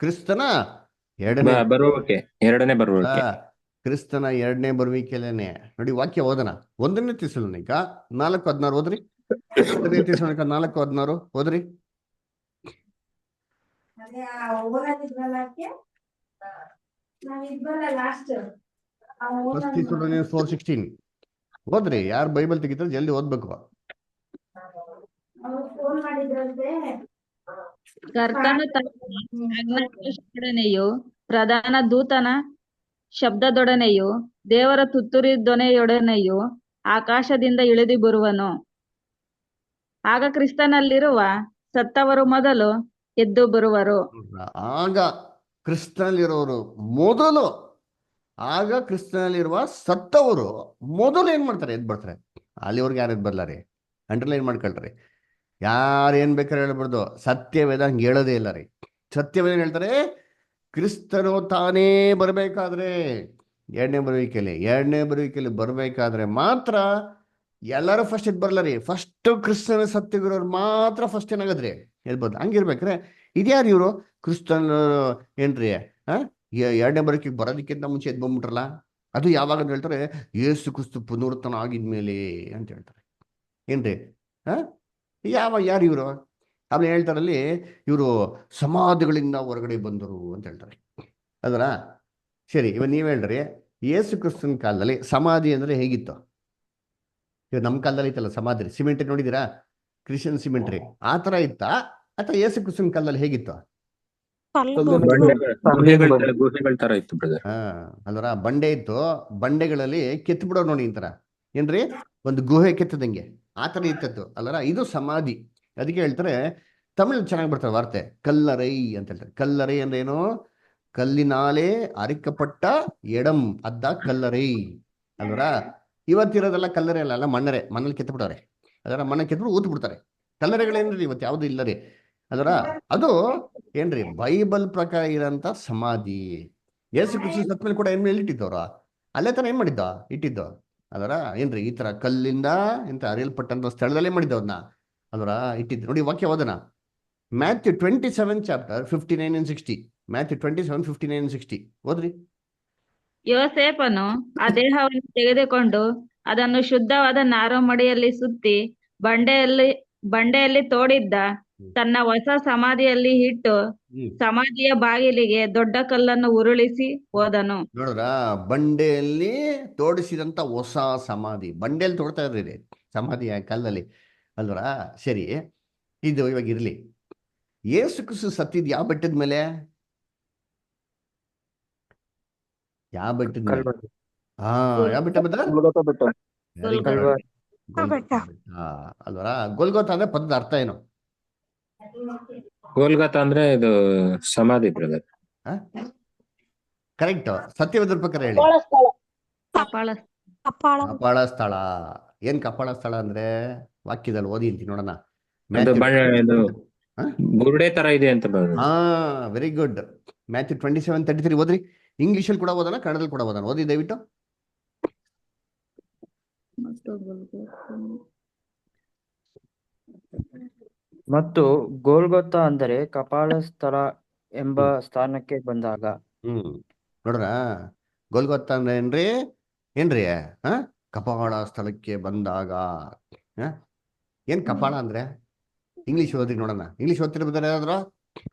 ಕ್ರಿಸ್ತನ ಬರುವಿಕೆ, ಎರಡನೇ ಬರುವಿಕೆ. ಕ್ರಿಸ್ತನ ಎರಡನೇ ಬರುವಿಕೆಲೇನೆ ನೋಡಿ. ವಾಕ್ಯ ಓದನ 1 ಥೆಸಲೋನಿಕ 4:16 ಓದ್ರಿ. 1 ಥೆಸಲೋನಿಕ 4:16 ಓದ್ರಿ. 1 ಥೆಸಲೋನಿಕ 4:16 ಓದ್ರಿ. ಯಾರು ಬೈಬಲ್ ತೆಗಿತಾರೆ ಜಲ್ದಿ ಓದ್ಬೇಕು. ಕರ್ತನು ಆಜ್ಞಾಘೋಷದೊಡನೆಯೂ ಪ್ರಧಾನ ದೂತನ ಶಬ್ದದೊಡನೆಯೂ ದೇವರ ತುತ್ತೂರಿ ಧ್ವನಿಯೊಡನೆಯೂ ಆಕಾಶದಿಂದ ಇಳಿದು ಬರುವನು. ಆಗ ಕ್ರಿಸ್ತನಲ್ಲಿರುವ ಸತ್ತವರು ಮೊದಲು ಎದ್ದು ಬರುವರು. ಆಗ ಕ್ರಿಸ್ತನಲ್ಲಿರೋರು ಮೊದಲು, ಆಗ ಕ್ರಿಸ್ತನಲ್ಲಿರುವ ಸತ್ತವರು ಮೊದಲು ಏನ್ ಮಾಡ್ತಾರೆ? ಎದ್ದು ಬರ್ತಾರೆ. ಅಲ್ಲಿವರೆಗೆ ಯಾರು ಎದ್ದು ಬರ್ಲಾರಿ? ಅಂಡರ್ಲೈನ್ ಮಾಡ್ಕೊಳ್ರಿ. ಯಾರು ಏನ್ ಬೇಕಾದ್ರೆ ಹೇಳ್ಬಾರ್ದು. ಸತ್ಯವೇದ ಹಂಗೆ ಹೇಳೋದೇ ಇಲ್ಲ ರೀ. ಸತ್ಯವೇದ ಹೇಳ್ತಾರೆ ಕ್ರಿಸ್ತನು ತಾನೇ ಬರಬೇಕಾದ್ರೆ ಎರಡನೇ ಬರುವಿಕೆಯಲ್ಲಿ ಬರಬೇಕಾದ್ರೆ ಮಾತ್ರ ಎಲ್ಲರೂ ಫಸ್ಟ್ ಎದ್ದು ಬರ್ಲಾರಿ. ಫಸ್ಟ್ ಕ್ರಿಸ್ತನ ಸತ್ಯಗಿರೋರು ಮಾತ್ರ ಫಸ್ಟ್ ಏನಾಗದ್ರಿ ಹೇಳ್ಬೋದು. ಹಂಗಿರ್ಬೇಕ್ರೆ ಇದ್ಯಾರು ಇವರು ಕ್ರಿಸ್ತನ್ ಏನ್ರಿ ಎರಡನೇ ಬರುವಿಕೆಗೆ ಬರೋದಕ್ಕಿಂತ ಮುಂಚೆ ಎದ್ದು ಬಂದ್ಬಿಟ್ರಲ್ಲ, ಅದು ಯಾವಾಗ ಅಂತ ಹೇಳ್ತಾರೆ? ಯೇಸು ಕ್ರಿಸ್ತು ಪುನರುತ್ಥಾನ ಆಗಿದ್ಮೇಲೆ ಅಂತ ಹೇಳ್ತಾರೆ. ಏನ್ರಿ ಯಾರು ಇವರು? ಆಮೇಲೆ ಹೇಳ್ತಾರಲ್ಲಿ ಇವರು ಸಮಾಧಿಗಳಿಂದ ಹೊರಗಡೆ ಬಂದರು ಅಂತ ಹೇಳ್ತಾರೆ ಅದರ. ಸರಿ, ಇವಾಗ ನೀವ್ ಹೇಳ್ರಿ, ಯೇಸು ಕ್ರಿಸ್ತನ ಕಾಲದಲ್ಲಿ ಸಮಾಧಿ ಅಂದ್ರೆ ಹೇಗಿತ್ತು? ಇವಾಗ ನಮ್ಮ ಕಾಲದಲ್ಲಿ ಇತ್ತಲ್ಲ ಸಮಾಧಿ, ಸಿಮೆಂಟ್ರಿ ನೋಡಿದಿರಾ? ಕ್ರಿಶ್ಚಿಯನ್ ಸಿಮೆಂಟ್ರಿ ಆ ತರ ಇತ್ತಾ ಅಥವಾ ಯೇಸು ಕ್ರಿಸ್ತನ ಕಾಲದಲ್ಲಿ ಹೇಗಿತ್ತು? ಗುಹೆಗಳ ತರ ಇತ್ತು ಬ್ರದರ್. ಅಲ್ವರ, ಬಂಡೆ ಇತ್ತು, ಬಂಡೆಗಳಲ್ಲಿ ಕೆತ್ತು ಬಿಡೋ ನೋಡಿ ಇಂತರ ಏನ್ರಿ, ಒಂದು ಗುಹೆ ಕೆತ್ತದಂಗೆ ಆ ತರ ಇತ್ತದ್ದು ಅಲ್ಲರ. ಇದು ಸಮಾಧಿ. ಅದಕ್ಕೆ ಹೇಳ್ತಾರೆ ತಮಿಳ್ ಚೆನ್ನಾಗಿ ಬರ್ತಾರೆ ವಾರ್ತೆ, ಕಲ್ಲರೈ ಅಂತ ಹೇಳ್ತಾರೆ. ಕಲ್ಲರೈ ಅಂದ್ರೆ ಏನು? ಕಲ್ಲಿನಾಲೆ ಅರಿಕಪಟ್ಟ ಎಡಂ ಅದ್ದ ಕಲ್ಲರೈ ಅಲ್ವರ. ಇವತ್ತಿರೋದೆಲ್ಲ ಕಲ್ಲರೆ ಅಲ್ಲ, ಮಣ್ಣರೆ. ಮಣ್ಣಲ್ಲಿ ಕೆತ್ತಬಿಟ್ಟವ್ರೆ ಅದರ. ಮಣ್ಣ ಕೆತ್ಬಿಟ್ಟು ಊತ್ ಬಿಡ್ತಾರೆ. ಕಲ್ಲರೆಗಳೇನ್ರಿ ಇವತ್ತು ಯಾವ್ದು ಇಲ್ಲ ರೀ ಅದರ. ಅದು ಏನ್ರಿ ಬೈಬಲ್ ಪ್ರಕಾರ ಇರೋಂಥ ಸಮಾಧಿ. ಯೇಸು ಕ್ರಿಸ್ತ ಸತ್ಮೇಲೆ ಕೂಡ ಏನ್ ಮೇಲೆ ಇಟ್ಟಿದ್ದವ್ರ? ಅಲ್ಲೇ ತಾನೇ ಏನ್ ಮಾಡಿದ್ದ ಇಟ್ಟಿದ್ದು ಅದರ ಏನ್ರಿ ಈ ತರ ಕಲ್ಲಿಂದ ಎಂತ ಅರಿಯಲ್ಪಟ್ಟಂತ ಸ್ಥಳದಲ್ಲೇ ಮಾಡಿದ್ದ ಅದನ್ನ ಅದರ ಇಟ್ಟಿದ್ದು. ನೋಡಿ ವಾಕ್ಯ ಓದನ, Matthew 27 chapter 59 and 60. Matthew 27, 59 and 60 ಓದ್ರಿ. ಯೋಸೇಫನು ಆ ದೇಹವನ್ನು ತೆಗೆದುಕೊಂಡು ಅದನ್ನು ಶುದ್ಧವಾದ ನಾರುಮಡಿಯಲ್ಲಿ ಸುತ್ತಿ ಬಂಡೆಯಲ್ಲಿ ತೋಡಿದ್ದ ತನ್ನ ಹೊಸ ಸಮಾಧಿಯಲ್ಲಿ ಇಟ್ಟು ಸಮಾಧಿಯ ಬಾಗಿಲಿಗೆ ದೊಡ್ಡ ಕಲ್ಲನ್ನು ಉರುಳಿಸಿ ಹೋದನು. ನೋಡ್ರ, ಬಂಡೆಯಲ್ಲಿ ತೋಡಿಸಿದಂತ ಹೊಸ ಸಮಾಧಿ. ಬಂಡೆಯಲ್ಲಿ ತೋಡ್ತಾ ಇರ್ರಿ ಸಮಾಧಿ ಕಲ್ಲಲ್ಲಿ ಅಲ್ವರ. ಸರಿ, ಇದು ಇವಾಗ ಇರ್ಲಿ. ಯೇಸು ಕ್ರಿಸ್ತು ಸತ್ತಿದ್ ಯಾವ ಬೆಟ್ಟದ ಮೇಲೆ? ಯಾವ ಬೆಟ್ಟದ ಮೇಲೆ? ಯಾವ ಬೆಟ್ಟ ಬದ? ಅಲ್ವರ. ಗೋಲ್ಗೋತ ಅಂದ್ರೆ ಪದದ ಅರ್ಥ ಏನು? ಗೋಲ್ಗತ ಅಂದ್ರೆ ಇದು ಸಮಾಧಿ ಬ್ರದರ್. ಕರೆಕ್ಟ್. ಸತ್ಯವೇದ್ರ ಪ್ರಕಾರ ಹೇಳಿ. ಕಪಾಳ ಸ್ಥಳ. ಏನ್ ಕಪಾಳ ಸ್ಥಳ ಅಂದ್ರೆ? ವಾಕ್ಯದಲ್ಲಿ ಓದಿ ಅಂತೀನಿ ನೋಡೋಣ. ಬುರುಡೆ ತರ ಇದೆ ಅಂತ. ಹಾ, ವೆರಿ ಗುಡ್. ಮ್ಯಾಥ್ಯೂ 27:33 ಓದ್ರಿ. ಇಂಗ್ಲಿಷಲ್ಲಿ ಕೂಡ ಓದೋಣ, ಕನ್ನಡದಲ್ಲಿ ಕೂಡ ಓದೋಣ. ಓದಿ ದಯವಿಟ್ಟು. ಮತ್ತು ಗೋಲ್ಗೊಥ ಅಂದರೆ ಕಪಾಳ ಸ್ಥಳ ಎಂಬ ಸ್ಥಾನಕ್ಕೆ ಬಂದಾಗ. ನೋಡ್ರ, ಗೋಲ್ಗೊಥ ಅಂದ್ರೆ ಏನ್ರಿ? ಕಪಾಳ ಸ್ಥಳಕ್ಕೆ ಬಂದಾಗ. ಏನ್ ಕಪಾಳ ಅಂದ್ರೆ? ಇಂಗ್ಲಿಷ್ ಓದಿ ನೋಡೋಣ. ಇಂಗ್ಲಿಷ್ ಓದ್ತಿರ್ಬೋದಾರೆ ಯಾರಾದ್ರೂ?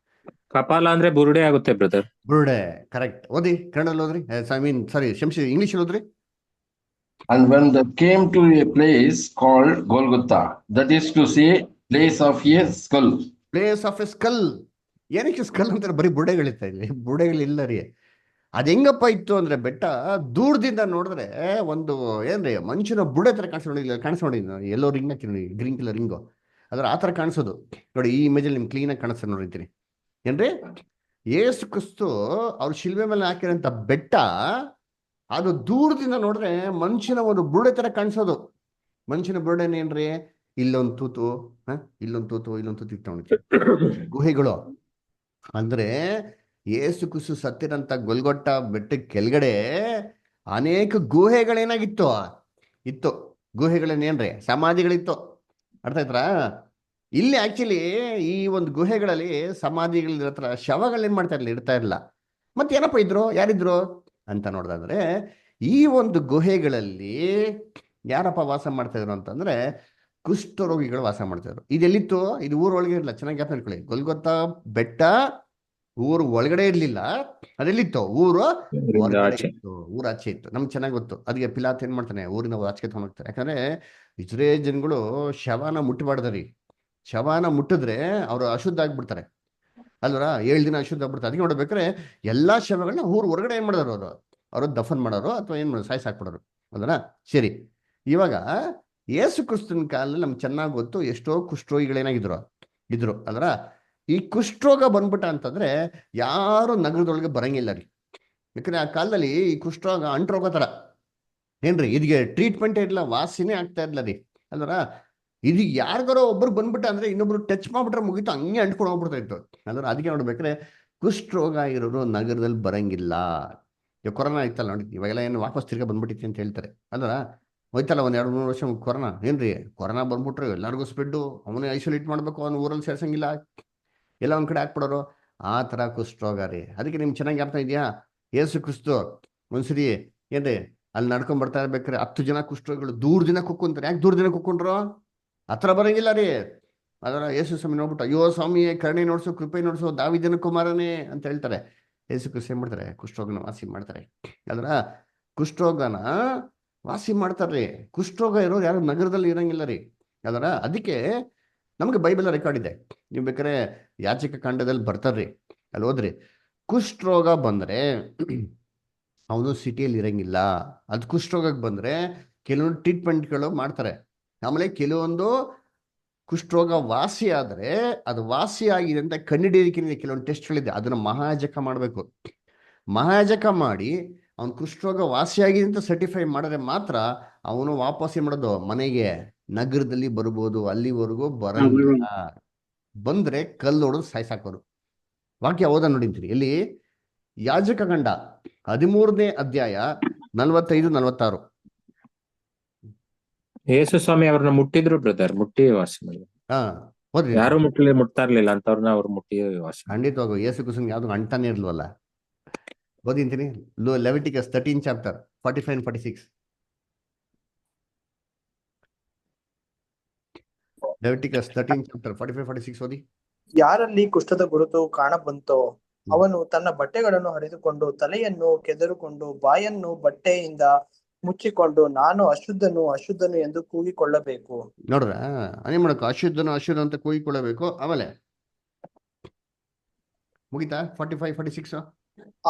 ಕಪಾಲ ಅಂದ್ರೆ ಬುರುಡೆ ಆಗುತ್ತೆ ಬ್ರದರ್. ಬುರುಡೆ, ಕರೆಕ್ಟ್. ಓದಿ ಕನ್ನಡದಲ್ಲಿ ಓದ್ರಿ. ಸಾರಿ, ಶಂಶಿ ಇಂಗ್ಲಿಷ್ ಓದ್ರಿ. And when they came to a place called Golgotha, that is to say, place of a skull. Place of A skull. ಏನಕ್ಕೆ ಸ್ಕಲ್ ಅಂತಾರೆ? ಬರೀ ಬುರುಡೆಗಳಿತ್ತ ಇಲ್ಲಿ, ಬುರುಡೆಗಳಿಲ್ಲ ರೀ. ಅದ್ ಹೆಂಗಪ್ಪ ಇತ್ತು ಅಂದ್ರೆ, ಬೆಟ್ಟ ದೂರದಿಂದ ನೋಡಿದ್ರೆ ಒಂದು ಏನ್ರಿ ಮನುಷ್ಯನ ಬುಡೆ ತರ ಕಾಣಿಸ್ಕೊಂಡಿ ಎಲ್ಲೋ ರಿಂಗ್ ಹಾಕಿ ನೋಡಿ, ಗ್ರೀನ್ ಕಲರ್ ರಿಂಗು. ಅದ್ರ ಆ ತರ ಕಾಣಿಸೋದು ನೋಡಿ. ಈ ಇಮೇಜಲ್ಲಿ ನಿಮ್ಗೆ ಕ್ಲೀನಾಗಿ ಕಾಣಿಸ್ತಾರೆ ನೋಡಿರ್ತೀನಿ ಏನ್ರಿ. ಯೇಸು ಕ್ರಿಸ್ತು ಅವ್ರ ಶಿಲ್ಬೆ ಮೇಲೆ ಹಾಕಿರೋಂಥ ಬೆಟ್ಟ ಅದು ದೂರದಿಂದ ನೋಡಿದ್ರೆ ಮನುಷ್ಯನ ಒಂದು ಬುರುಡೆ ತರ ಕಾಣಿಸೋದು. ಮನುಷ್ಯನ ಬುರುಡೆನೇನ್ರಿ? ಇಲ್ಲೊಂದು ತೂತು, ಇಲ್ಲೊಂದು ತೂತು, ಇಲ್ಲೊಂದು ತೂತು ಇಟ್ಟು ಗುಹೆಗಳು. ಅಂದ್ರೆ ಯೇಸು ಕ್ರಿಸ್ತು ಸತ್ತಿರಂತ ಗೊಲ್ಗೊಟ್ಟ ಬೆಟ್ಟದ ಕೆಳಗಡೆ ಅನೇಕ ಗುಹೆಗಳೇನಾಗಿತ್ತು ಇತ್ತು. ಗುಹೆಗಳೇನೇನ್ರಿ? ಸಮಾಧಿಗಳಿತ್ತು. ಅರ್ಥ ಆಯ್ತಾ? ಇಲ್ಲಿ ಆಕ್ಚುಲಿ ಈ ಒಂದು ಗುಹೆಗಳಲ್ಲಿ ಸಮಾಧಿಗಳ ಹತ್ರ ಶವಗಳೇನ್ ಮಾಡ್ತಾ ಇರ್ಲಿಲ್ಲ, ಇರ್ತಾ ಇರಲಿಲ್ಲ. ಮತ್ತೆ ಏನಪ್ಪ ಇದ್ರು? ಯಾರಿದ್ರು ಅಂತ ನೋಡ್ದಂದ್ರೆ, ಈ ಒಂದು ಗುಹೆಗಳಲ್ಲಿ ಯಾರಪ್ಪ ವಾಸ ಮಾಡ್ತಾ ಇದ್ರು ಅಂತಂದ್ರೆ ಕುಷ್ಠರೋಗಿಗಳು ವಾಸ ಮಾಡ್ತಿದ್ರು. ಇದೆಲ್ಲಿತ್ತು? ಇದು ಊರೊಳಗೆ ಇರಲಿಲ್ಲ. ಚೆನ್ನಾಗಿ ಜ್ಞಾಪಕ ಇಟ್ಕೊಳ್ಳಿ. ಗೊಲ್ಗೊಥ ಬೆಟ್ಟ ಊರು ಒಳಗಡೆ ಇರ್ಲಿಲ್ಲ. ಅದೆಲ್ಲಿತ್ತು? ಊರು ಹೊರಗಡೆ ಇತ್ತು, ಊರಾಚೆ ಇತ್ತು. ನಮ್ಗೆ ಚೆನ್ನಾಗಿ ಗೊತ್ತು. ಅದಕ್ಕೆ ಪಿಲಾತ್ ಏನ್ ಮಾಡ್ತಾನೆ? ಊರಿನ ಆಚೆ ತಗೊಂಡ್ ಹೋಗ್ತಾರೆ. ಯಾಕಂದ್ರೆ ಇಸ್ರೇಲ್ ಜನಗಳು ಶವನ ಮುಟ್ಟಬಾರ್ದ್ರಿ. ಶವನ ಮುಟ್ಟಿದ್ರೆ ಅವರು ಅಶುದ್ಧ ಆಗ್ಬಿಡ್ತಾರೆ ಅಲ್ವರ. 7 ದಿನ ಅಶುದ್ಧ ಆಗ್ಬಿಡ್ತಾರೆ. ಅದಕ್ಕೆ ನೋಡ್ಬೇಕಾದ್ರೆ ಎಲ್ಲಾ ಶವಗಳನ್ನ ಊರು ಹೊರಗಡೆ ಏನ್ ಮಾಡೋರು? ಅವರು ದಫನ್ ಮಾಡೋರು ಅಥವಾ ಏನ್ ಮಾಡೋರು? ಸಾಯಿಸಾಕ್ಬಿಡೋರು ಅಲ್ವರ. ಸರಿ, ಇವಾಗ ಯೇಸು ಕ್ರಿಸ್ತನ ಕಾಲದಲ್ಲಿ ನಮ್ಗೆ ಚೆನ್ನಾಗಿ ಗೊತ್ತು ಎಷ್ಟೋ ಕುಷ್ಠರೋಗಿಗಳೇನಾಗಿದ್ರು ಇದ್ರು ಅಲ್ವರ. ಈ ಕುಷ್ಠರೋಗ ಬಂದ್ಬಿಟ್ಟ ಅಂತಂದ್ರೆ ಯಾರು ನಗರದೊಳಗೆ ಬರಂಗಿಲ್ಲ ರೀ. ಯಾಕಂದ್ರೆ ಆ ಕಾಲದಲ್ಲಿ ಈ ಕುಷ್ಠರೋಗ ಅಂಟ್ರೋಗ ತರ ಏನ್ರಿ, ಇದಕ್ಕೆ ಟ್ರೀಟ್ಮೆಂಟ್ ಇರಲಿಲ್ಲ, ವಾಸಿನೇ ಆಗ್ತಾ ಇರ್ಲಿಲ್ಲ ರೀ ಅಲ್ವರ. ಇದು ಯಾರಿಗಾರೋ ಒಬ್ರು ಬಂದ್ಬಿಟ್ಟ ಅಂದ್ರೆ ಇನ್ನೊಬ್ರು ಟಚ್ ಮಾಡ್ಬಿಟ್ರೆ ಮುಗೀತು, ಹಂಗೆ ಅಂಟ್ಕೊಂಡು ಹೋಗ್ಬಿಡ್ತಾ ಇತ್ತು ಅಲ್ವರ. ಅದಕ್ಕೆ ನೋಡ್ಬೇಕಾದ್ರೆ ಕುಷ್ಠರೋಗ ಇರೋರು ನಗರದಲ್ಲಿ ಬರಂಗಿಲ್ಲ. ಇವಾಗ ಕೊರೋನಾ ಇತ್ತಲ್ಲ ನೋಡಿ, ಇವಾಗೆಲ್ಲ ಏನು ವಾಪಸ್ ತಿರ್ಗಾ ಬಂದ್ಬಿಟ್ಟಿತ್ತು ಅಂತ ಹೇಳ್ತಾರೆ ಅಲ್ವರ. ಹೋಯ್ತಲ್ಲ ಒಂದ್ 2-3 ವರ್ಷ ಕೊರೋನಾ. ಏನ್ರಿ ಕೊರೋನಾ ಬಂದ್ಬಿಟ್ರೆ ಎಲ್ಲರಿಗೂ ಸ್ಪ್ರೆಡ್ಡು, ಅವನೇ ಐಸೋಲೇಟ್ ಮಾಡ್ಬೇಕು, ಅವ್ನು ಊರಲ್ಲಿ ಸೇರ್ಸಂಗಿಲ್ಲ, ಎಲ್ಲ ಒಂದ್ ಕಡೆ ಹಾಕ್ಬಿಡೋರು. ಆ ತರ ಕುಷ್ಠರೋಗ ರೀ. ಅದಕ್ಕೆ ನಿಮ್ಗೆ ಚೆನ್ನಾಗಿ ಅರ್ಥ ಇದೆಯಾ? ಯೇಸು ಕ್ರಿಸ್ತು ಒಂದ್ಸರಿ ಏನ್ರಿ ಅಲ್ಲಿ ನಡ್ಕೊಂಡ್ ಬರ್ತಾ ಇರ್ಬೇಕಾರೆ 10 ಜನ ಕುಷ್ಠರೋಗಿಗಳು ದೂರ ದಿನ ಕುಕ್ಕೊಂತಾರೆ. ಯಾಕೆ ದೂರ ದಿನ ಕುಕ್ಕೊಂಡ್ರು? ಹತ್ರ ಬರಂಗಿಲ್ಲ ರೀ. ಅದರ ಯೇಸು ಸ್ವಾಮಿ ನೋಡ್ಬಿಟ್ಟು, ಅಯ್ಯೋ ಸ್ವಾಮಿ ಕರುಣೆ ನೋಡ್ಸು, ಕೃಪೆ ನೋಡ್ಸು, ದಾವೀದನ ಕುಮಾರನೇ ಅಂತ ಹೇಳ್ತಾರೆ. ಯೇಸು ಕ್ರಿಸ್ತು ಏನ್ ಮಾಡ್ತಾರೆ? ಕುಷ್ಠರೋಗನ ವಾಸಿ ಮಾಡ್ತಾರೆ. ಅದರ ಕುಷ್ಠರೋಗನ ವಾಸಿ ಮಾಡ್ತಾರ್ರಿ. ಕುಷ್ಠರೋಗ ಇರೋರು ಯಾರು ನಗರದಲ್ಲಿ ಇರಂಗಿಲ್ಲ ರೀ ಅದರ. ಅದಕ್ಕೆ ನಮ್ಗೆ ಬೈಬಲ್ ರೆಕಾರ್ಡ್ ಇದೆ. ನೀವು ಬೇಕಾದ್ರೆ ಯಾಚಕ ಕಾಂಡದಲ್ಲಿ ಬರ್ತಾರ್ರಿ, ಅಲ್ಲಿ ಹೋದ್ರಿ. ಕುಷ್ಠರೋಗ ಬಂದ್ರೆ ಅವನು ಸಿಟಿಯಲ್ಲಿ ಇರಂಗಿಲ್ಲ. ಅದು ಕುಷ್ಠರೋಗಕ್ಕೆ ಬಂದ್ರೆ ಕೆಲವೊಂದು ಟ್ರೀಟ್ಮೆಂಟ್ಗಳು ಮಾಡ್ತಾರೆ. ಆಮೇಲೆ ಕೆಲವೊಂದು ಕುಷ್ಠರೋಗ ವಾಸಿ ಆದ್ರೆ ಅದು ವಾಸಿ ಆಗಿದೆ ಅಂತ ಕಂಡುಹಿಡಿಯೋದಕ್ಕೆ ಕೆಲವೊಂದು ಟೆಸ್ಟ್ಗಳಿದೆ. ಅದನ್ನ ಮಹಾಜಕ ಮಾಡಬೇಕು. ಮಹಾಜಕ ಮಾಡಿ ಅವ್ನು ಕುಷ್ಠರೋಗ ವಾಸಿಯಾಗಿದೆ ಅಂತ ಸರ್ಟಿಫೈ ಮಾಡಿದ್ರೆ ಮಾತ್ರ ಅವನು ವಾಪಸ್ ಏನ್ ಮಾಡೋದು? ಮನೆಗೆ ನಗರದಲ್ಲಿ ಬರ್ಬೋದು. ಅಲ್ಲಿವರೆಗೂ ಬರಂಗಿಲ್ಲ. ಬಂದ್ರೆ ಕಲ್ಲು ಹೊಡೆದು ಸಾಯ್ಸಾಕೋರು. ವಾಕ್ಯ ಓದ ನೋಡಿಂತೀರಿ ಎಲ್ಲಿ? ಯಾಜಕ ಕಂಡ 13ನೇ ಅಧ್ಯಾಯ 45-46. ಯೇಸು ಸ್ವಾಮಿ ಅವ್ರನ್ನ ಮುಟ್ಟಿದ್ರು ಬ್ರದರ್, ಮುಟ್ಟಿ ವಾಸ ಮಾಡಿದ್ರು. ಹಾ ಓದ್ರಿ. ಯಾರು ಮುಟ್ತಾ ಇರ್ಲಿಲ್ಲ ಅಂತವ್ರನ್ನ ಅವ್ರು ಮುಟ್ಟಿ ವಾಸ ಮಾಡಿದ್ರು. ಖಂಡಿತವಾಗೂ ಯೇಸು ಕ್ರಿಸ್ತನ್ಗೆ ಯಾವ್ದು ಅಂಟಾನೇ ಇರ್ಲ್ವಲ್ಲ. ಓದಿಂತೀನಿ Leviticus 13 chapter 45 and 46. Leviticus 13 chapter 45-46 ಓದಿ. ಯಾರಲ್ಲಿ ಕುಷ್ಠದ ಗುರುತು ಕಾಣಬಂತೋ ಅವನು ತನ್ನ ಬಟ್ಟೆಗಳನ್ನು ಹರಿದುಕೊಂಡು ತಲೆಯನ್ನು ಕೆದರುಕೊಂಡು ಬಾಯನ್ನು ಬಟ್ಟೆಯಿಂದ ಮುಚ್ಚಿಕೊಂಡು ನಾನು ಅಶುದ್ಧನು ಅಶುದ್ಧನು ಎಂದು ಕೂಗಿಕೊಳ್ಳಬೇಕು. ನೋಡ್ರ ಏನ್ ಮಾಡಬೇಕು? ಅಶುದ್ಧನು ಅಶುದ್ಧ ಅಂತ ಕೂಗಿಕೊಳ್ಳಬೇಕು. ಆಮೇಲೆ ಮುಗಿತಾ? 45-46.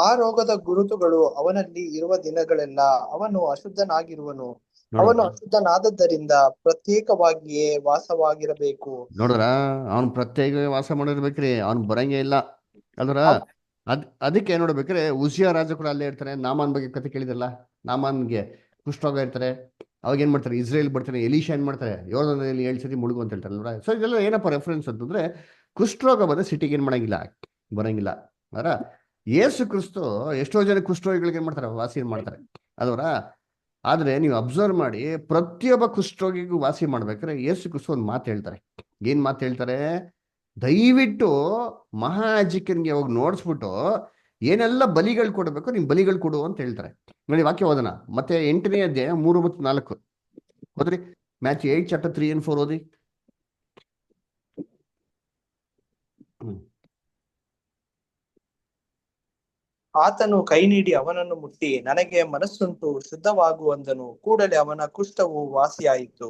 ಆ ರೋಗದ ಗುರುತುಗಳು ಅವನಲ್ಲಿ ಇರುವ ದಿನಗಳೆಲ್ಲ ಅವನು ಅಶುದ್ಧನಾಗಿರುವನು. ಅವನು ಅಶುದ್ಧನಾದದ್ದರಿಂದ ಪ್ರತ್ಯೇಕವಾಗಿಯೇ ವಾಸವಾಗಿರಬೇಕು. ನೋಡ್ರ ಅವ್ನು ಪ್ರತ್ಯೇಕ ವಾಸ ಮಾಡಿರ್ಬೇಕ್ರಿ, ಅವ್ನು ಬರಂಗೇ ಇಲ್ಲ ಅಲ್ರ. ಅದಕ್ಕೆ ನೋಡ್ಬೇಕ್ರೆ ಉಸಿಯ ರಾಜ ಕೂಡ ಅಲ್ಲೇ ಇರ್ತಾರೆ. ನಾಮಾನ್ ಬಗ್ಗೆ ಕತೆ ಕೇಳಿದ್ರಲ್ಲ, ನಾಮಾನ್ಗೆ ಕುಷ್ಠರೋಗ ಇರ್ತಾರೆ. ಅವಾಗ ಏನ್ ಮಾಡ್ತಾರೆ? ಇಸ್ರೇಲ್ ಬರ್ತಾರೆ, ಎಲೀಶಾ ಏನ್ ಮಾಡ್ತಾರೆ? 7 ಸತಿ ಮುಳುಗು ಅಂತ ಹೇಳ್ತಾರಲ್ವ. ಸೊ ಇದೆಲ್ಲ ಏನಪ್ಪ ರೆಫರೆನ್ಸ್ ಅಂತಂದ್ರೆ, ಕುಷ್ಠರೋಗ ಬಂದ್ರೆ ಸಿಟಿಗೆ ಏನ್ ಮಾಡಂಗಿಲ್ಲ, ಬರಂಗಿಲ್ಲ ಅವರ. ಯೇಸು ಕ್ರಿಸ್ತು ಎಷ್ಟೋ ಜನ ಕುಷ್ಠರೋಗಿಗಳಿಗೆ ಏನ್ ಮಾಡ್ತಾರೆ? ವಾಸಿ ಮಾಡ್ತಾರೆ ಅಲ್ವರ. ಆದ್ರೆ ನೀವು ಅಬ್ಸರ್ವ್ ಮಾಡಿ, ಪ್ರತಿಯೊಬ್ಬ ಕುಷ್ಠರೋಗಿಗೂ ವಾಸಿ ಮಾಡ್ಬೇಕಾದ್ರೆ ಯೇಸು ಕ್ರಿಸ್ತು ಒಂದು ಮಾತು ಹೇಳ್ತಾರೆ. ಏನ್ ಮಾತು ಹೇಳ್ತಾರೆ? ದಯವಿಟ್ಟು ಮಹಾಯಾಜಕನಿಗೆ ಹೋಗಿ ನೋಡ್ಸ್ಬಿಟ್ಟು ಏನೆಲ್ಲ ಬಲಿಗಳು ಕೊಡಬೇಕು ನಿಮ್ ಬಲಿಗಳು ಕೊಡು ಅಂತ ಹೇಳ್ತಾರೆ. ನೋಡಿ ವಾಕ್ಯ ಓದೋಣ. ಮತ್ತೆ 8ನೇ ಅಧ್ಯಾಯ 3 ಮತ್ತು 4 ಓದ್ರಿ. ಮ್ಯಾಥ್ಯೂ 8 ಚಾಪ್ಟರ್ 3 and 4 ಓದಿ. ಆತನು ಕೈ ನೀಡಿ ಅವನನ್ನು ಮುಟ್ಟಿ ನನಗೆ ಮನಸ್ಸುಂಟು ಶುದ್ಧವಾಗುವಂದನು. ಕೂಡಲೇ ಅವನ ಕುಷ್ಠವು ವಾಸಿಯಾಯಿತು.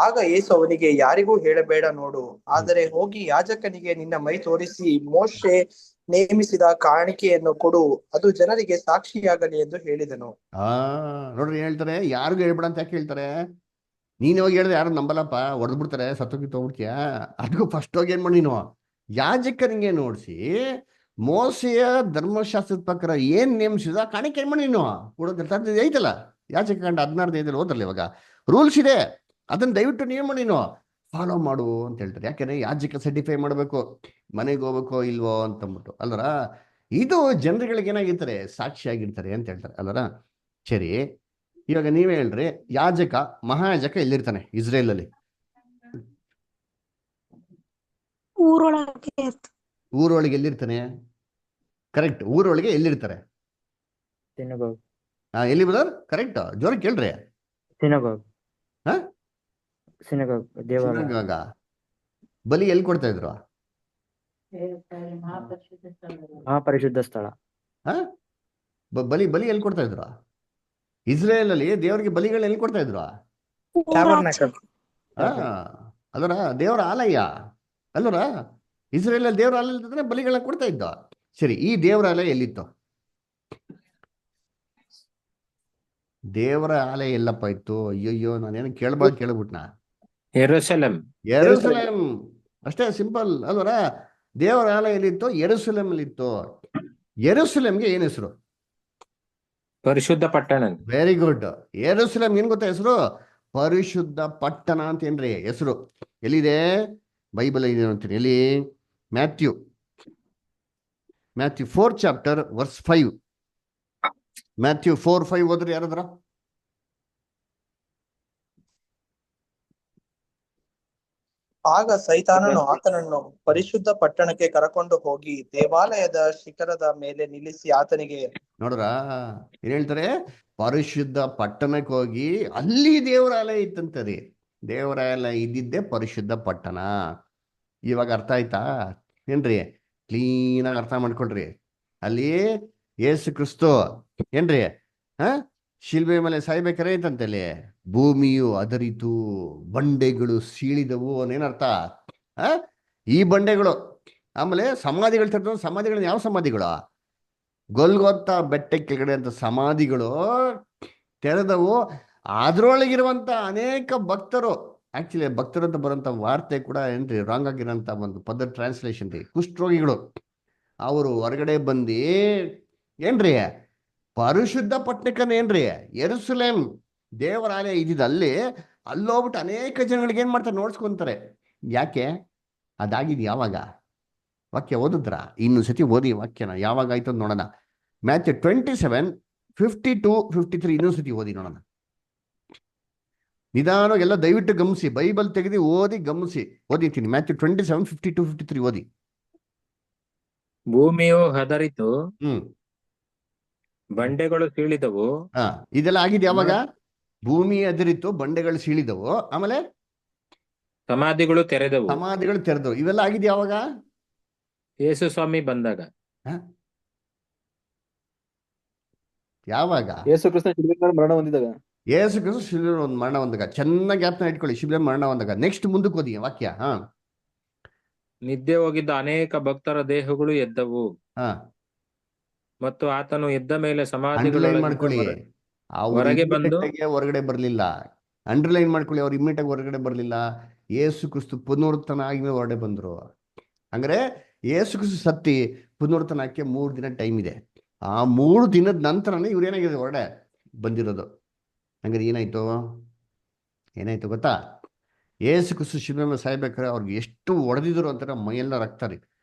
ಆಗ ಯೇಸು ಅವನಿಗೆ, ಯಾರಿಗೂ ಹೇಳಬೇಡ ನೋಡು, ಆದರೆ ಹೋಗಿ ಯಾಜಕನಿಗೆ ನಿನ್ನ ಮೈ ತೋರಿಸಿ ಮೋಶೆ ನೇಮಿಸಿದ ಕಾಣಿಕೆಯನ್ನು ಕೊಡು, ಅದು ಜನರಿಗೆ ಸಾಕ್ಷಿಯಾಗಲಿ ಎಂದು ಹೇಳಿದನು. ನೋಡ್ರಿ ಹೇಳ್ತಾರೆ, ಯಾರಿಗೂ ಹೇಳ್ಬೇಡ ಅಂತ ಯಾಕೆ ಹೇಳ್ತಾರೆ? ನೀನ್ ಹೋಗಿ ಹೇಳಿದ್ರೆ ಯಾರು ನಂಬಲ್ಲಪ್ಪ, ಹೊಡೆದ್ ಬಿಡ್ತಾರೆ, ಸತ್ತೋಗಿ ತಗೋಬಿಡ್ತೀಯ. ಅದಕ್ಕೂ ಫಸ್ಟ್ ಹೋಗಿ ಏನ್ ಮಾಡಿ ನೀನು ಯಾಜಕನಿಗೆ ನೋಡ್ಸಿ ಮೋಸೆಯ ಧರ್ಮಶಾಸ್ತ್ರದ ಪ್ರಕಾರ ಏನ್ ನೇಮಿಸಿದ ಕಾಣಿಕೆ ಏನ್ ಮಾಡಿ ನೀನು ಕೊಡೋದು ಐತಲ್ಲ. ಯಾಜಕ ಕಂಡ 16 ಓದ್ರಲ್ಲ, ಇವಾಗ ರೂಲ್ಸ್ ಇದೆ, ಅದನ್ನ ದಯವಿಟ್ಟು ನೀವ್ ಮಾಡಿ ನೀನು ಫಾಲೋ ಮಾಡು ಅಂತ ಹೇಳ್ತಾರೆ. ಯಾಕಂದ್ರೆ ಯಾಜಕ ಸರ್ಟಿಫೈ ಮಾಡ್ಬೇಕು, ಮನೆಗೆ ಹೋಗ್ಬೇಕೋ ಇಲ್ವೋ ಅಂತಂದ್ಬಿಟ್ಟು ಅಲ್ಲರ. ಇದು ಜನರುಗಳಿಗೆ ಏನಾಗಿರ್ತಾರೆ? ಸಾಕ್ಷಿಯಾಗಿರ್ತಾರೆ ಅಂತ ಹೇಳ್ತಾರೆ ಅಲ್ಲರ. ಸರಿ, ಇವಾಗ ನೀವೇ ಹೇಳ್ರಿ, ಯಾಜಕ ಮಹಾಯಾಜಕ ಎಲ್ಲಿರ್ತಾನೆ ಇಸ್ರೇಲ್ ಅಲ್ಲಿ? ಊರೊಳಗೆ ಎಲ್ಲಿರ್ತಾನೆ? ಕರೆಕ್ಟ್, ಊರೊಳಗೆ ಎಲ್ಲಿರ್ತಾರೆ? ಎಲ್ಲಿ ಬದರ್? ಕರೆಕ್ಟ್, ಜೋರ ಕೇಳ್ರಿ. ಬಲಿ ಎಲ್ಲಿ ಕೊಡ್ತಾ ಇದ್ರು? ಪರಿಶುದ್ಧ ಸ್ಥಳ. ಬಲಿ ಎಲ್ಲಿ ಕೊಡ್ತಾ ಇದ್ರು? ಇಸ್ರೇಲ್ ಅಲ್ಲಿ ದೇವರಿಗೆ ಬಲಿಗಳನ್ನ ಎಲ್ಲಿ ಕೊಡ್ತಾ ಇದ್ರು? ಅಲ್ಲರ, ದೇವರ ಆಲಯ ಅಲ್ಲರ. ಇಸ್ರೇಲ್ ಅಲ್ಲಿ ದೇವರ ಆಲಯ ಇರ್ತಂದ್ರೆ ಬಲಿಗಳನ್ನ ಕೊಡ್ತಾ ಇದ್ದ. ಸರಿ, ಈ ದೇವರ ಆಲಯ ಎಲ್ಲಿತ್ತು? ದೇವರ ಆಲಯ ಎಲ್ಲಪ್ಪ ಇತ್ತು? ಅಯ್ಯಯ್ಯೋ, ನಾನೇನು ಕೇಳ್ಬಿಟ್ನಾ? ಯೆರೂಸಲೇಮ್. ಅಷ್ಟೇ, ಸಿಂಪಲ್ ಅಲ್ವರ. ದೇವರ ಆಲಯ ಎಲ್ಲಿತ್ತು? ಯೆರೂಸಲೇಮ್ ಅಲ್ಲಿ ಇತ್ತು. ಯೆರೂಸಲೇಮ್ಗೆ ಏನ್ ಹೆಸರು? ಪರಿಶುದ್ಧ ಪಟ್ಟಣ. Very good. ಯೆರೂಸಲೇಮ್ ಏನ್ ಗೊತ್ತಾ ಹೆಸರು? ಪರಿಶುದ್ಧ ಪಟ್ಟಣ ಅಂತ ಏನ್ರಿ ಹೆಸರು. ಎಲ್ಲಿದೆ? ಬೈಬಲ್ ಇದೆ ಅಂತೀನಿ. ಎಲ್ಲಿ? Matthew 4 chapter verse 5. ಮ್ಯಾಥ್ಯೂ 4:5 ಓದ್ರಿ ಯಾರಾದ್ರ? ಆಗ ಸೈತಾನನು ಆತನನ್ನು ಪರಿಶುದ್ಧ ಪಟ್ಟಣಕ್ಕೆ ಕರಕೊಂಡು ಹೋಗಿ ದೇವಾಲಯದ ಶಿಖರದ ಮೇಲೆ ನಿಲ್ಲಿಸಿ ಆತನಿಗೆ, ನೋಡ್ರ ಏನ್ ಹೇಳ್ತಾರೆ? ಪರಿಶುದ್ಧ ಪಟ್ಟಣಕ್ಕೆ ಹೋಗಿ ಅಲ್ಲಿ ದೇವರಾಲಯ ಇತ್ತಂತರಿ. ದೇವರಾಲಯ ಇದ್ದಿದ್ದೆ ಪರಿಶುದ್ಧ ಪಟ್ಟಣ. ಇವಾಗ ಅರ್ಥ ಆಯ್ತಾ ಏನ್ರಿ? ಕ್ಲೀನಾಗಿ ಅರ್ಥ ಮಾಡ್ಕೊಳ್ರಿ. ಅಲ್ಲಿ ಯೇಸು ಕ್ರಿಸ್ತು ಏನ್ರಿ ಶಿಲ್ಬೆ ಮೇಲೆ ಸಾಯ್ಬೇಕಾರೆ ಐತಂತಲ್ಲಿ ಭೂಮಿಯು ಅದರಿತು, ಬಂಡೆಗಳು ಸೀಳಿದವು ಅನ್ನೇನರ್ಥ? ಈ ಬಂಡೆಗಳು. ಆಮೇಲೆ ಸಮಾಧಿಗಳು ತೆರೆದು, ಸಮಾಧಿಗಳು ಯಾವ ಸಮಾಧಿಗಳು? ಗೊಲ್ಗೊತ್ತಾ ಬೆಟ್ಟ ಕೆಳಗಡೆ ಅಂತ ಸಮಾಧಿಗಳು ತೆರೆದವು. ಅದ್ರೊಳಗಿರುವಂತ ಅನೇಕ ಭಕ್ತರು, ಆಕ್ಚುಲಿ ಭಕ್ತರು ಅಂತ ಬರುವಂತ ವಾರ್ತೆ ಕೂಡ ಏನ್ರಿ ರಾಂಗ್ ಆಗಿರೋಂಥ ಒಂದು ಪದ ಟ್ರಾನ್ಸ್ಲೇಷನ್ ರೀ. ಕುಷ್ಠರೋಗಿಗಳು ಅವರು ಹೊರಗಡೆ ಬಂದು ಏನ್ರಿ ಪರಿಶುದ್ಧ ಪಟ್ಟಣಕ್ಕನ್ನ ಏನ್ರಿ ಯೆರೂಸಲೇಮ್ ದೇವರಾಲಯ ಇದ್ದಿದ್ದು ಅಲ್ಲೋಗ್ಬಿಟ್ಟು ಅನೇಕ ಜನಗಳಿಗೆ ಏನ್ ಮಾಡ್ತಾರೆ? ನೋಡ್ಸ್ಕೊಂತಾರೆ. ಯಾಕೆ? ಅದಾಗಿದ್ ಯಾವಾಗ? ವಾಕ್ಯ ಓದಿದ್ರ? ಇನ್ನು ಸತಿ ಓದಿ ವಾಕ್ಯನ. ಯಾವಾಗ ಆಯ್ತು ನೋಡೋಣ. ಮ್ಯಾಥ್ಯೂ 27 52-53 ಇನ್ನೊಂದ್ಸತಿ ಓದಿ ನೋಡೋಣ. ನಿಧಾನ ಎಲ್ಲ ದಯವಿಟ್ಟು ಗಮನಿಸಿ, ಬೈಬಲ್ ತೆಗೆದು ಓದಿ ಗಮನಿಸಿ. ಓದಿತೀನಿ ಮ್ಯಾಥ್ಯೂ 27:52-53 ಓದಿ. ಭೂಮಿಯು ಹದರಿತು, ಹ್ಮ್ ಬಂಡೆಗಳು ಸೀಳಿದವು. ಇದೆಲ್ಲ ಆಗಿದೆ ಯಾವಾಗ? ಭೂಮಿ ಅದಿರಿತು, ಬಂಡೆಗಳು ಸೀಳಿದವು, ಆಮೇಲೆ ಸಮಾಧಿಗಳು ತೆರೆದವು. ಸಮಾಧಿಗಳು ತೆರೆದವು. ಇವೆಲ್ಲ ಆಗಿದೆ ಯಾವಾಗ? ಯೇಸು ಸ್ವಾಮಿ ಬಂದಾಗ. ಯಾವಾಗ? ಯೇಸು ಕ್ರಿಸ್ತ ಶಿಲುಬೆ ಮೇಲೆ ಮರಣ ಹೊಂದಿದಾಗ. ಯೇಸು ಕ್ರಿಸ್ತ ಶಿಲುಬೆ ಒಂದು ಮರಣ ಹೊಂದಾಗ. ಚೆನ್ನಾಗಿ ಜ್ಞಾಪನ ಇಟ್ಕೊಳ್ಳಿ, ಶಿಲುಬೆ ಮರಣ ಹೊಂದಾಗ. ನೆಕ್ಸ್ಟ್ ಮುಂದಕ್ಕೆ ಓದಿ ವಾಕ್ಯ. ನಿದ್ದೆ ಹೋಗಿದ್ದ ಅನೇಕ ಭಕ್ತರ ದೇಹಗಳು ಎದ್ದವು. ಮತ್ತು ಆತನು ಎದ್ದ ಮೇಲೆ ಅಂಡರ್ಲೈನ್ ಮಾಡ್ಕೊಳ್ಳಿ, ಹೊರಗೆ ಬಂದು ಹೊರಗಡೆ ಬರ್ಲಿಲ್ಲ. ಅಂಡರ್ಲೈನ್ ಮಾಡ್ಕೊಳ್ಳಿ, ಅವ್ರು ಇಮ್ಮಿಡಿಯೇಟ್ ಆಗಿ ಹೊರಗಡೆ ಬರ್ಲಿಲ್ಲ. ಯೇಸು ಕ್ರಿಸ್ತು ಪುನರುತ್ಥಾನ ಆಗಿ ಹೊರಗಡೆ ಬಂದ್ರು. ಅಂದ್ರೆ ಯೇಸು ಕ್ರಿಸ್ತು ಸತ್ತಿ ಪುನರುತ್ಥಾನಕ್ಕೆ 3 ದಿನ ಟೈಮ್ ಇದೆ. ಆ 3 ದಿನದ ನಂತರನೇ ಇವ್ರು ಏನಾಗಿದೆ ಹೊರಗಡೆ ಬಂದಿರೋದು. ಹಂಗಾರೆ ಏನಾಯ್ತು ಗೊತ್ತಾ? ಯೇಸು ಕ್ರಿಸ್ತು ಶಿಲುಬೆ ಮೇಲೆ ಸಾಯ್ಬೇಕಾದ್ರೆ ಅವ್ರಿಗೆ ಎಷ್ಟು ಹೊಡೆದಿದ್ರು ಅಂತಾರೆ, ಮೈಯೆಲ್ಲ ರಕ್ತ ರೀ,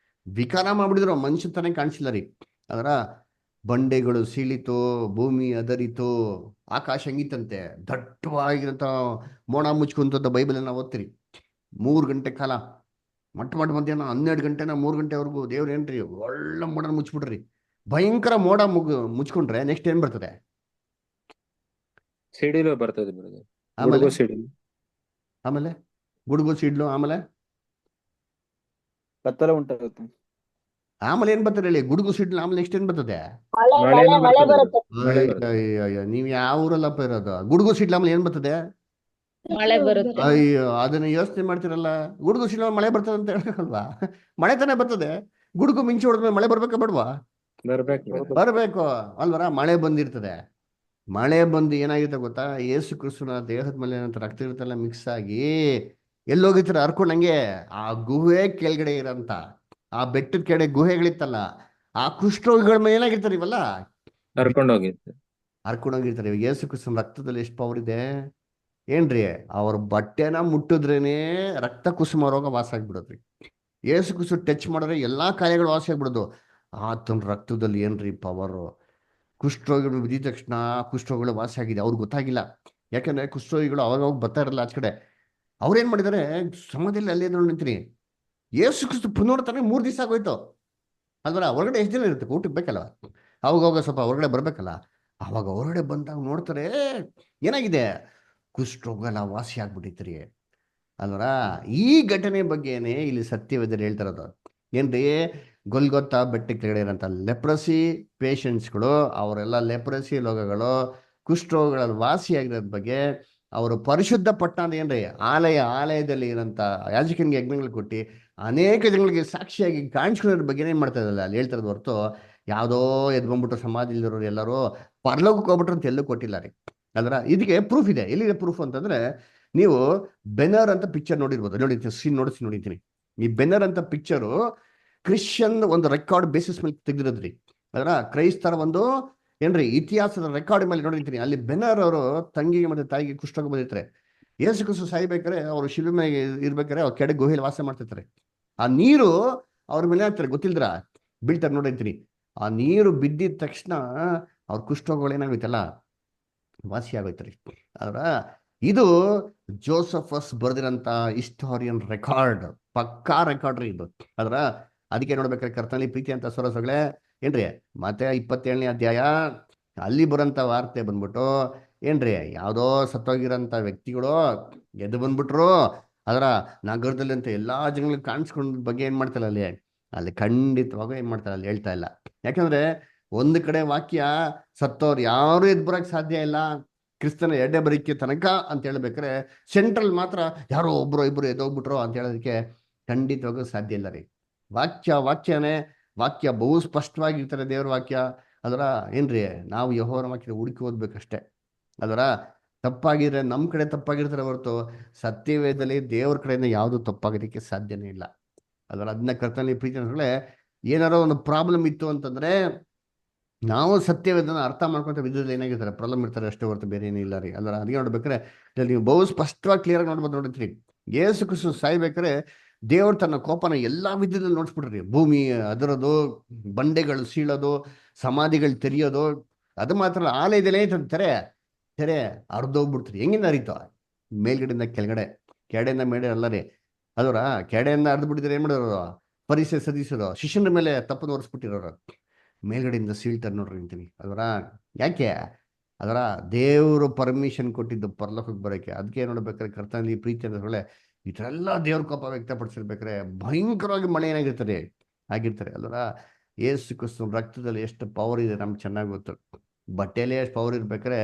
ವಿಕಾರ ಮಾಡ್ಬಿಡಿದ್ರು, ಮನುಷ್ಯತನೇ ಕಾಣಿಸಿಲ್ಲ ರೀ. ಅದರ ಬಂಡೆಗಳು ಸೀಳಿತು, ಭೂಮಿ ಅದರಿತು, ಆಕಾಶ ಹಂಗಿತ್ತಂತೆ, ದಟ್ಟವಾಗಿರಂತ ಮೋಡ ಮುಚ್ಕೊಂತ ಬೈಬಲ್ ನಾವು ಓದ್ತೀರಿ. 3 ಗಂಟೆ ಕಾಲ ಮೊಟ್ಟ ಮಧ್ಯಾಹ್ನ 12 ಗಂಟೆನ 3 ಗಂಟೆವರೆಗೂ ದೇವ್ರು ಏನ್ರಿ ಒಳ್ಳೆ ಮೋಡ ಮುಚ್ಬಿಡ್ರಿ. ಭಯಂಕರ ಮೋಡ ಮುಚ್ಕೊಂಡ್ರೆ ನೆಕ್ಸ್ಟ್ ಏನ್ ಬರ್ತದೆ? ಸಿಡಿಲು ಬರ್ತದೆ. ಆಮೇಲೆ ಗುಡುಗು ಸಿಡ್ಲು, ಆಮೇಲೆ ಕತ್ತಲೆ ಉಂಟಾಗುತ್ತೆ. ಆಮೇಲೆ ಏನ್ ಬರ್ತದೆ ಹೇಳಿ? ಗುಡುಗು ಸಿಡ್ಲು, ಆಮೇಲೆ ನೆಕ್ಸ್ಟ್ ಏನ್ ಬರ್ತದೆ? ನೀವ್ ಯಾವ ಊರಲ್ಲಪ್ಪ ಇರೋದು? ಗುಡುಗು ಸಿಡ್ಲು ಆಮೇಲೆ ಏನ್ ಬರ್ತದೆ? ಮಳೆ ಬರುತ್ತೆ. ಅಯ್ಯೋ, ಅದನ್ನ ಯೋಚನೆ ಮಾಡ್ತಿರಲ್ಲ. ಗುಡುಗು ಸಿಡ್ಲು ಮಳೆ ಬರ್ತದೆ ಅಂತ ಹೇಳಲ್ವಾ? ಮಳೆ ತಾನೇ ಬರ್ತದೆ. ಗುಡುಗು ಮಿಂಚು ಹೊಡೆದ್ಮೇಲೆ ಮಳೆ ಬರ್ಬೇಕಾ ಬೇಡವಾ? ಬರ್ಬೇಕು ಅಲ್ವರ? ಮಳೆ ಬಂದಿರ್ತದೆ. ಮಳೆ ಬಂದು ಏನಾಗಿರುತ್ತೆ ಗೊತ್ತಾ? ಯೇಸು ಕ್ರಿಸ್ತನ ದೇಹದ ಮೇಲೆ ಏನಂತ ರಕ್ತ ಇರುತ್ತಲ್ಲ ಮಿಕ್ಸ್ ಆಗಿ ಎಲ್ಲೋಗಿರ್ತಾರೆ ಹರ್ಕೊಂಡಂಗೆ. ಆ ಗುಹೆ ಕೆಳಗಡೆ ಇರಂತ ಆ ಬೆಟ್ಟದ ಕೆಳಗಡೆ ಗುಹೆಗಳಿತ್ತಲ್ಲ, ಆ ಕುಷ್ಠರೋಗಿಗಳ ಮೇಲೆ ಏನಾಗಿರ್ತಾರೆ ಇವೆಲ್ಲ ಹರ್ಕೊಂಡೋಗಿರ್ತಾರೆ. ಯೇಸು ಕ್ರಿಸ್ತನ ರಕ್ತದಲ್ಲಿ ಎಷ್ಟು ಪವರ್ ಇದೆ ಏನ್ರಿ? ಅವ್ರ ಬಟ್ಟೆನ ಮುಟ್ಟಿದ್ರೇನೆ ರಕ್ತ ಕುಸುಮ ರೋಗ ವಾಸ ಆಗ್ಬಿಡೋದ್ರಿ. ಯೇಸು ಕ್ರಿಸ್ತು ಟಚ್ ಮಾಡಿದ್ರೆ ಎಲ್ಲಾ ಕಾಯಿಲೆಗಳು ವಾಸಿ ಆಗ್ಬಿಡೋದು. ಆತನ ರಕ್ತದಲ್ಲಿ ಏನ್ರಿ ಪವರು. ಕುಷ್ಠರೋಗಿಗಳು ಬಿದ್ದ ತಕ್ಷಣ ಕುಷ್ಠರೋಗಿಗಳು ವಾಸಿ ಆಗಿದೆ. ಅವ್ರಿಗೆ ಗೊತ್ತಾಗಿಲ್ಲ, ಯಾಕಂದ್ರೆ ಕುಷ್ಠರೋಗಿಗಳು ಅವಾಗ ಬರ್ತಾ ಇರಲ್ಲ ಆಚ ಕಡೆ. ಅವ್ರೇನ್ ಮಾಡಿದಾರೆ, ಸಮಾಧಿಯಲ್ಲಿ ಅಲ್ಲೇ ನಿಂತೀನಿ. ಯೇಸು ಕ್ರಿಸ್ತು ಪುನರುತ್ಥಾನ 3 ದಿವಸ ಆಗೋಯ್ತು ಅಲ್ವರ? ಹೊರಗಡೆ ಎಷ್ಟು ದಿನ ಇರುತ್ತೆ? ಊಟಕ್ಕೆ ಬೇಕಲ್ಲ, ಅವಾಗ ಸ್ವಲ್ಪ ಹೊರಗಡೆ ಬರ್ಬೇಕಲ್ಲ. ಅವಾಗ ಹೊರಗಡೆ ಬಂದಾಗ ನೋಡ್ತಾರೆ ಏನಾಗಿದೆ, ಕುಷ್ಠರೋಗ ಎಲ್ಲ ವಾಸಿ ಆಗ್ಬಿಟ್ಟಿತ್ರಿ ಅಲ್ವರ? ಈ ಘಟನೆ ಬಗ್ಗೆನೇ ಇಲ್ಲಿ ಸತ್ಯವೇದಲ್ಲಿ ಹೇಳ್ತಾರದು. ಏನ್ರಿ? ಗೊಲ್ಗೊತ್ತಾ ಬೆಟ್ಟಕ್ಕೆ ಕೆಳಗಡೆ ಇರೋಂಥ ಲೆಪ್ರಸಿ ಪೇಷಂಟ್ಸ್ಗಳು, ಅವರೆಲ್ಲ ಲೆಪ್ರಸಿ ರೋಗಗಳು ಕುಷ್ಠರೋಗಗಳಲ್ಲಿ ವಾಸಿಯಾಗಿರೋದ್ ಬಗ್ಗೆ ಅವರು ಪರಿಶುದ್ಧ ಪಟ್ಟಣ ಏನ್ರಿ ಆಲಯದಲ್ಲಿ ಇರೋಂಥ ಯಾಜಕನಿಗೆ ಯಜ್ಞಗಳು ಕೊಟ್ಟು ಅನೇಕ ಜನಗಳಿಗೆ ಸಾಕ್ಷಿಯಾಗಿ ಕಾಣಿಸ್ಕೊಳ್ಳೋದ್ರ ಬಗ್ಗೆ ಏನ್ ಮಾಡ್ತಾ ಇದ್ದಲ್ಲ ಅಲ್ಲಿ ಹೇಳ್ತಾರದು ಹೊರತು ಯಾವುದೋ ಎದ್ಬಂದ್ಬಿಟ್ಟು ಸಮಾಧಿಲಿರೋರು ಎಲ್ಲರೂ ಪರಲೋಕಕ್ಕೆ ಹೋಗ್ಬಿಟ್ರು ಅಂತ ಎಲ್ಲೂ ಕೊಟ್ಟಿಲ್ಲ ರೀ. ಅದರ ಇದಕ್ಕೆ ಪ್ರೂಫ್ ಇದೆ. ಎಲ್ಲಿದೆ ಪ್ರೂಫ್ ಅಂತಂದ್ರೆ, ನೀವು ಬೆನರ್ ಅಂತ ಪಿಕ್ಚರ್ ನೋಡಿರ್ಬೋದು, ಸೀನ್ ನೋಡಿದ್ದೀನಿ. ಈ ಬೆನರ್ ಅಂತ ಪಿಕ್ಚರು ಕ್ರಿಶ್ಚಿಯನ್ ಒಂದು ರೆಕಾರ್ಡ್ ಬೇಸಿಸ್ ಮೇಲೆ ತೆಗೆದಿರೋದ್ರಿ. ಅದರ ಕ್ರೈಸ್ತರ ಒಂದು ಏನ್ರಿ ಇತಿಹಾಸದ ರೆಕಾರ್ಡ್ ಮೇಲೆ ನೋಡಿರ್ತೀನಿ. ಅಲ್ಲಿ ಬೆನರ್ ಅವರು ತಂಗಿಗೆ ಮತ್ತೆ ತಾಯಿಗೆ ಕುಷ್ಠರೋಗ ಬಂದಿರ್ತಾರೆ. ಯೇಸು ಕ್ರಿಸ್ತು ಸಾಯ್ಬೇಕಾರೆ ಅವರು ಶಿಲುಬೆ ಮೇಲೆ ಇರ್ಬೇಕಾರೆ ಅವ್ರ ಕೆಡೆ ಗುಹೆಯಲ್ಲಿ ವಾಸ ಮಾಡ್ತಿರ್ತಾರೆ. ಆ ನೀರು ಅವ್ರ ಮೇಲೆ ಆಗ್ತಾರೆ ಗೊತ್ತಿಲ್ದ್ರ ಬೀಳ್ತಾರೆ ನೋಡಿರ್ತೀನಿ. ಆ ನೀರು ಬಿದ್ದಿದ ತಕ್ಷಣ ಅವ್ರ ಕುಷ್ಠರೋಗಗಳು ಏನಾಗೋಯ್ತಲ್ಲ ವಾಸಿ ಆಗೋಯ್ತರಿ. ಅದರ ಇದು ಜೋಸಫಸ್ ಬರ್ದಿರಂತ ಹಿಸ್ಟೋರಿಯನ್ ರೆಕಾರ್ಡ್, ಪಕ್ಕಾ ರೆಕಾರ್ಡ್ ರೀ ಇದು. ಅದರ ಅದಕ್ಕೆ ನೋಡ್ಬೇಕಾದ್ರೆ ಕರ್ತನಲ್ಲಿ ಪ್ರೀತಿ ಅಂತ ಸೊರಸಗಳೇ ಏನ್ರಿ, ಮತ್ತೆ 27ನೇ ಅಧ್ಯಾಯ ಅಲ್ಲಿ ಬರೋಂಥ ವಾರ್ತೆ ಬಂದ್ಬಿಟ್ಟು ಏನ್ರಿ, ಯಾವುದೋ ಸತ್ತೋಗಿರೋಂಥ ವ್ಯಕ್ತಿಗಳು ಎದ್ದು ಬಂದ್ಬಿಟ್ರು. ಅದರ ನಗರದಲ್ಲಿ ಅಂತ ಎಲ್ಲಾ ಜನಗಳಿಗೆ ಕಾಣಿಸ್ಕೊಂಡ ಬಗ್ಗೆ ಏನ್ ಮಾಡ್ತಾರೆ ಅಲ್ಲಿ ಖಂಡಿತವಾಗೂ ಏನ್ ಮಾಡ್ತಾರೆ ಅಲ್ಲಿ ಹೇಳ್ತಾ ಇಲ್ಲ. ಯಾಕಂದ್ರೆ ಒಂದು ಕಡೆ ವಾಕ್ಯ ಸತ್ತೋರು ಯಾರು ಎದ್ದು ಬರಕ್ ಸಾಧ್ಯ ಇಲ್ಲ ಕ್ರಿಸ್ತನ ಎರಡೇ ಬರಿಕೆ ತನಕ ಅಂತ ಹೇಳ್ಬೇಕಾರೆ, ಸೆಂಟ್ರಲ್ ಮಾತ್ರ ಯಾರೋ ಒಬ್ರು ಇಬ್ರು ಎದ್ದೋಗ್ಬಿಟ್ರು ಅಂತ ಹೇಳೋದಕ್ಕೆ ಖಂಡಿತವಾಗೂ ಸಾಧ್ಯ ಇಲ್ಲ ರೀ. ವಾಕ್ಯ ಬಹು ಸ್ಪಷ್ಟವಾಗಿರ್ತಾರೆ ದೇವ್ರ ವಾಕ್ಯ. ಅದರ ಏನ್ರಿ, ನಾವು ಯೆಹೋವನ ವಾಕ್ಯ ಹುಡುಕಿ ಓದ್ಬೇಕಷ್ಟೇ. ಅದರ ತಪ್ಪಾಗಿದ್ರೆ ನಮ್ಮ ಕಡೆ ತಪ್ಪಾಗಿರ್ತಾರೆ ಹೊರತು ಸತ್ಯವೇದದಲ್ಲಿ ದೇವ್ರ ಕಡೆಯಿಂದ ಯಾವುದು ತಪ್ಪಾಗೋದಕ್ಕೆ ಸಾಧ್ಯನೇ ಇಲ್ಲ. ಅದರ ಅದನ್ನ ಕರ್ತನಲ್ಲಿ ಪ್ರೀತಿಗಳೇ, ಏನಾರೋ ಒಂದು ಪ್ರಾಬ್ಲಮ್ ಇತ್ತು ಅಂತಂದ್ರೆ ನಾವು ಸತ್ಯವೇದನ ಅರ್ಥ ಮಾಡ್ಕೊಂತ ವಿದ್ಯುತ್ ಏನಾಗಿರ್ತಾರೆ ಪ್ರಾಬ್ಲಮ್ ಇರ್ತಾರೆ ಅಷ್ಟೇ ಹೊರತು ಬೇರೆ ಏನೂ ಇಲ್ಲ ರೀ. ಅದರ ಅದಕ್ಕೆ ನೋಡ್ಬೇಕಾರೆ ನೀವು ಬಹು ಸ್ಪಷ್ಟವಾಗಿ ಕ್ಲಿಯರ್ ಆಗಿ ನೋಡ್ಬೋದು. ನೋಡಿದ್ರಿ ಯೇಸು ಕ್ರಿಸ್ತು ಸಾಯ್ಬೇಕಾರೆ ದೇವ್ರ ತನ್ನ ಕೋಪನ ಎಲ್ಲಾ ವಿದ್ಯದಲ್ಲಿ ನೋಡ್ಸ್ಬಿಟ್ರಿ. ಭೂಮಿ ಅದರದು, ಬಂಡೆಗಳು ಸೀಳೋದು, ಸಮಾಧಿಗಳು ತೆರೆಯೋದು, ಅದು ಮಾತ್ರ ಅಲ್ಲ, ಆಲಯದಲ್ಲೇ ತೆರೆ ತೆರೆ ಹರಿದೋಗ್ಬಿಡ್ತೀರಿ. ಹೆಂಗಿಂದ ಹರಿತು? ಮೇಲ್ಗಡೆಯಿಂದ ಕೆಳಗಡೆ, ಕೆಡೆಯಿಂದ ಮೇಲೆ ಅಲ್ಲ ರೀ. ಅದರ ಕೆಡೆಯಿಂದ ಹರಿದು ಬಿಟ್ಟಿದ್ರೆ ಏನ್ ಮಾಡೋರು? ಪರಿಸರ ಸದಿಸೋರು ಶಿಷ್ಯನ ಮೇಲೆ ತಪ್ಪನ್ನು ಹೊರಿಸ್ಬಿಟ್ಟಿರೋರು. ಮೇಲ್ಗಡೆಯಿಂದ ಸೀಳ್ತಾರೆ ನೋಡ್ರಿ ಅಂತೀನಿ. ಅದರ ಯಾಕೆ? ಅದರ ದೇವರು ಪರ್ಮಿಷನ್ ಕೊಟ್ಟಿದ್ದು ಪರಲೋಕಕ್ಕೆ ಬರೋಕ್ಕೆ. ಅದಕ್ಕೆ ನೋಡ್ಬೇಕಾದ್ರೆ ಕರ್ತನಲ್ಲಿ ಪ್ರೀತಿ ಅಂದ್ರೆ ಈ ಥರ ಎಲ್ಲ ದೇವ್ರ ಕೋಪ ವ್ಯಕ್ತಪಡಿಸಿರ್ಬೇಕಾದ್ರೆ ಭಯಂಕರವಾಗಿ ಮಳೆ ಏನಾಗಿರ್ತಾರೆ ಆಗಿರ್ತಾರೆ ಅಲ್ವರ. ಏಸು ಕ್ರಿಸ್ತನ ರಕ್ತದಲ್ಲಿ ಎಷ್ಟು ಪವರ್ ಇದೆ ನಮ್ಗೆ ಚೆನ್ನಾಗಿ ಗೊತ್ತು. ಬಟ್ಟೆಯಲ್ಲೇ ಎಷ್ಟು ಪವರ್ ಇರ್ಬೇಕಾದ್ರೆ